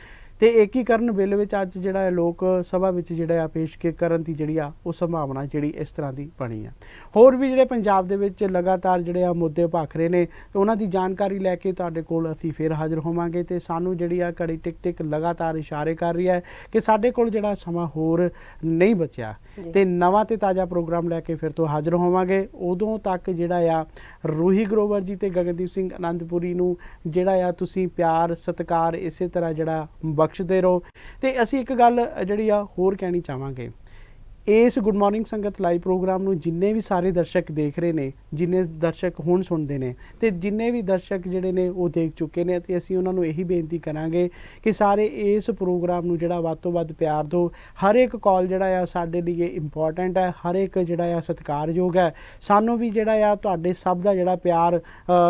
ਤੇ ਏਕੀਕਰਨ ਬਿੱਲ ਵਿੱਚ ਅੱਜ ਜਿਹੜਾ ਲੋਕ ਸਭਾ ਵਿੱਚ ਜਿਹੜਾ ਆ ਪੇਸ਼ ਕਰਨ ਦੀ ਜਿਹੜੀ ਆ ਉਹ ਸੰਭਾਵਨਾ ਜਿਹੜੀ ਇਸ ਤਰ੍ਹਾਂ ਦੀ ਬਣੀ ਆ। ਹੋਰ ਵੀ ਜਿਹੜੇ ਪੰਜਾਬ ਦੇ ਵਿੱਚ ਲਗਾਤਾਰ ਜਿਹੜੇ ਆ ਮੁੱਦੇ ਭਖ ਰਹੇ ਨੇ ਉਹਨਾਂ ਦੀ ਜਾਣਕਾਰੀ ਲੈ ਕੇ ਤੁਹਾਡੇ ਕੋਲ ਅਸੀਂ ਫਿਰ ਹਾਜ਼ਰ ਹੋਵਾਂਗੇ। ਤੇ ਸਾਨੂੰ ਜਿਹੜੀ ਆ ਘੜੀ ਟਿਕ ਟਿਕ ਲਗਾਤਾਰ ਇਸ਼ਾਰੇ ਕਰ ਰਹੀ ਹੈ ਕਿ ਸਾਡੇ ਕੋਲ ਜਿਹੜਾ ਸਮਾਂ ਹੋਰ ਨਹੀਂ ਬਚਿਆ ਤੇ ਨਵਾਂ ਤੇ ਤਾਜ਼ਾ ਪ੍ਰੋਗਰਾਮ ਲੈ ਕੇ ਫਿਰ ਤੋਂ ਹਾਜ਼ਰ ਹੋਵਾਂਗੇ। ਉਦੋਂ ਤੱਕ ਜਿਹੜਾ ਆ ਰੂਹੀ ਗਰੋਵਰ ਜੀ ਤੇ ਗਗਨਦੀਪ ਸਿੰਘ ਅਨੰਦਪੁਰੀ ਨੂੰ ਜਿਹੜਾ ਆ ਤੁਸੀਂ ਪਿਆਰ ਸਤਿਕਾਰ ਇਸੇ ਤਰ੍ਹਾਂ ਜਿਹੜਾ ਬਖਸ਼ਦੇ ਰਹੋ। ਤੇ ਅਸੀਂ ਇੱਕ ਗੱਲ ਜਿਹੜੀ ਆ ਹੋਰ ਕਹਿਣੀ ਚਾਹਾਂਗੇ, ਇਸ ਗੁੱਡ ਮਾਰਨਿੰਗ ਸੰਗਤ ਲਾਈਵ ਪ੍ਰੋਗਰਾਮ ਨੂੰ ਜਿੰਨੇ ਵੀ ਸਾਰੇ ਦਰਸ਼ਕ ਦੇਖ ਰਹੇ ਨੇ, ਜਿੰਨੇ ਦਰਸ਼ਕ ਹੁਣ ਸੁਣਦੇ ਨੇ ਤੇ ਜਿੰਨੇ ਵੀ ਦਰਸ਼ਕ ਜਿਹੜੇ ਨੇ ਉਹ ਦੇਖ ਚੁੱਕੇ ਨੇ, ਤੇ ਅਸੀਂ ਉਹਨਾਂ ਨੂੰ ਇਹੀ ਬੇਨਤੀ ਕਰਾਂਗੇ ਕਿ ਸਾਰੇ ਇਸ ਪ੍ਰੋਗਰਾਮ ਨੂੰ ਜਿਹੜਾ ਵੱਧ ਤੋਂ ਵੱਧ ਪਿਆਰ ਦਿਓ। ਹਰ ਇੱਕ ਕਾਲ ਜਿਹੜਾ ਆ ਸਾਡੇ ਲਈ ਇੰਪੋਰਟੈਂਟ ਹੈ, ਹਰ ਇੱਕ ਜਿਹੜਾ ਆ ਸਤਿਕਾਰਯੋਗ ਹੈ। ਸਾਨੂੰ ਵੀ ਜਿਹੜਾ ਆ ਤੁਹਾਡੇ ਸਭ ਦਾ ਜਿਹੜਾ ਪਿਆਰ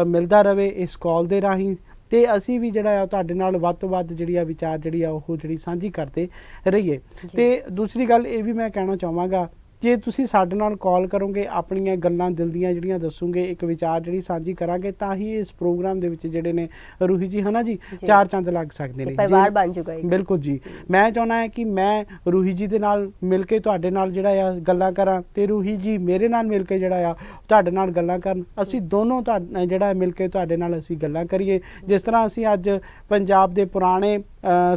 ਮਿਲਦਾ ਰਹੇ ਇਸ ਕਾਲ ਦੇ ਰਾਹੀਂ, ਤੇ ਅਸੀਂ ਵੀ ਜਿਹੜਾ ਆ ਤੁਹਾਡੇ ਨਾਲ ਵੱਧ ਤੋਂ ਵੱਧ ਜਿਹੜੀ ਆ ਵਿਚਾਰ ਜਿਹੜੀ ਆ ਉਹ ਜਿਹੜੀ ਸਾਂਝੀ ਕਰਦੇ ਰਹੀਏ। ਤੇ ਦੂਸਰੀ ਗੱਲ ਇਹ ਵੀ ਮੈਂ ਕਹਿਣਾ ਚਾਹਾਂਗਾ, ਜੇ ਤੁਸੀਂ ਸਾਡੇ ਨਾਲ ਕਾਲ ਕਰੋਗੇ, ਆਪਣੀਆਂ ਗੱਲਾਂ ਦਿਲ ਦੀਆਂ ਜਿਹੜੀਆਂ ਦੱਸੋਗੇ, ਇੱਕ ਵਿਚਾਰ ਜਿਹੜੀ ਸਾਂਝੀ ਕਰਾਂਗੇ, ਤਾਂ ਹੀ ਇਸ ਪ੍ਰੋਗਰਾਮ ਦੇ ਵਿੱਚ ਜਿਹੜੇ ਨੇ ਰੂਹੀ ਜੀ ਹਨਾ ਜੀ ਚਾਰ ਚੰਦ ਲੱਗ ਸਕਦੇ ਨੇ, ਪਰਿਵਾਰ ਬਣ ਜੂਗਾ। ਬਿਲਕੁਲ ਜੀ। ਮੈਂ ਚਾਹੁੰਦਾ ਹਾਂ ਕਿ ਮੈਂ ਰੂਹੀ ਜੀ ਦੇ ਨਾਲ ਮਿਲ ਕੇ ਤੁਹਾਡੇ ਨਾਲ ਜਿਹੜਾ ਆ ਗੱਲਾਂ ਕਰਾਂ ਤੇ ਰੂਹੀ ਜੀ ਮੇਰੇ ਨਾਲ ਮਿਲ ਕੇ ਜਿਹੜਾ ਆ ਤੁਹਾਡੇ ਨਾਲ ਗੱਲਾਂ ਕਰਨ। ਅਸੀਂ ਦੋਨੋਂ ਜਿਹੜਾ ਮਿਲ ਕੇ ਤੁਹਾਡੇ ਨਾਲ ਅਸੀਂ ਗੱਲਾਂ ਕਰੀਏ। ਜਿਸ ਤਰ੍ਹਾਂ ਅਸੀਂ ਅੱਜ ਪੰਜਾਬ ਦੇ ਪੁਰਾਣੇ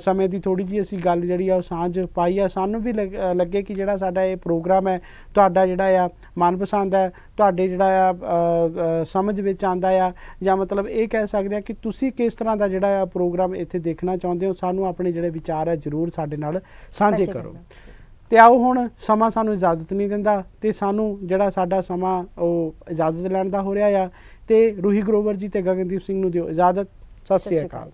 ਸਮੇਂ ਦੀ ਥੋੜੀ ਜਿਹੀ ਅਸੀਂ ਗੱਲ ਜਿਹੜੀ ਆ ਉਹ ਸਾਂਝ ਪਾਈ ਆ, ਸਾਨੂੰ ਵੀ ਲੱਗੇ ਕਿ ਜਿਹੜਾ ਸਾਡਾ ਇਹ ਪ੍ਰੋਗਰਾਮ ਹੈ ਤੁਹਾਡਾ ਜਿਹੜਾ ਆ ਮਨਪਸੰਦ ਹੈ, ਤੁਹਾਡੇ ਜਿਹੜਾ ਆ ਸਮਝ ਵਿੱਚ ਆਉਂਦਾ ਆ, ਜਾਂ ਮਤਲਬ ਇਹ ਕਹਿ ਸਕਦੇ ਆ ਕਿ ਤੁਸੀਂ ਕਿਸ ਤਰ੍ਹਾਂ ਦਾ ਜਿਹੜਾ ਆ ਪ੍ਰੋਗਰਾਮ ਇੱਥੇ ਦੇਖਣਾ ਚਾਹੁੰਦੇ ਹੋ। ਸਾਨੂੰ ਆਪਣੇ ਜਿਹੜੇ ਵਿਚਾਰ ਹੈ ਜ਼ਰੂਰ ਸਾਡੇ ਨਾਲ ਸਾਂਝੇ ਕਰੋ। ਤੇ ਆਓ ਹੁਣ ਸਮਾਂ ਸਾਨੂੰ ਇਜਾਜ਼ਤ ਨਹੀਂ ਦਿੰਦਾ ਤੇ ਸਾਨੂੰ ਜਿਹੜਾ ਸਾਡਾ ਸਮਾਂ ਉਹ ਇਜਾਜ਼ਤ ਲੈਣ ਦਾ ਹੋ ਰਿਹਾ ਆ। ਤੇ ਰੂਹੀ ਗਰੋਵਰ ਜੀ ਤੇ ਗਗਨਦੀਪ ਸਿੰਘ ਨੂੰ ਦਿਓ ਇਜਾਜ਼ਤ। ਸਤਿ ਸ਼੍ਰੀ ਅਕਾਲ।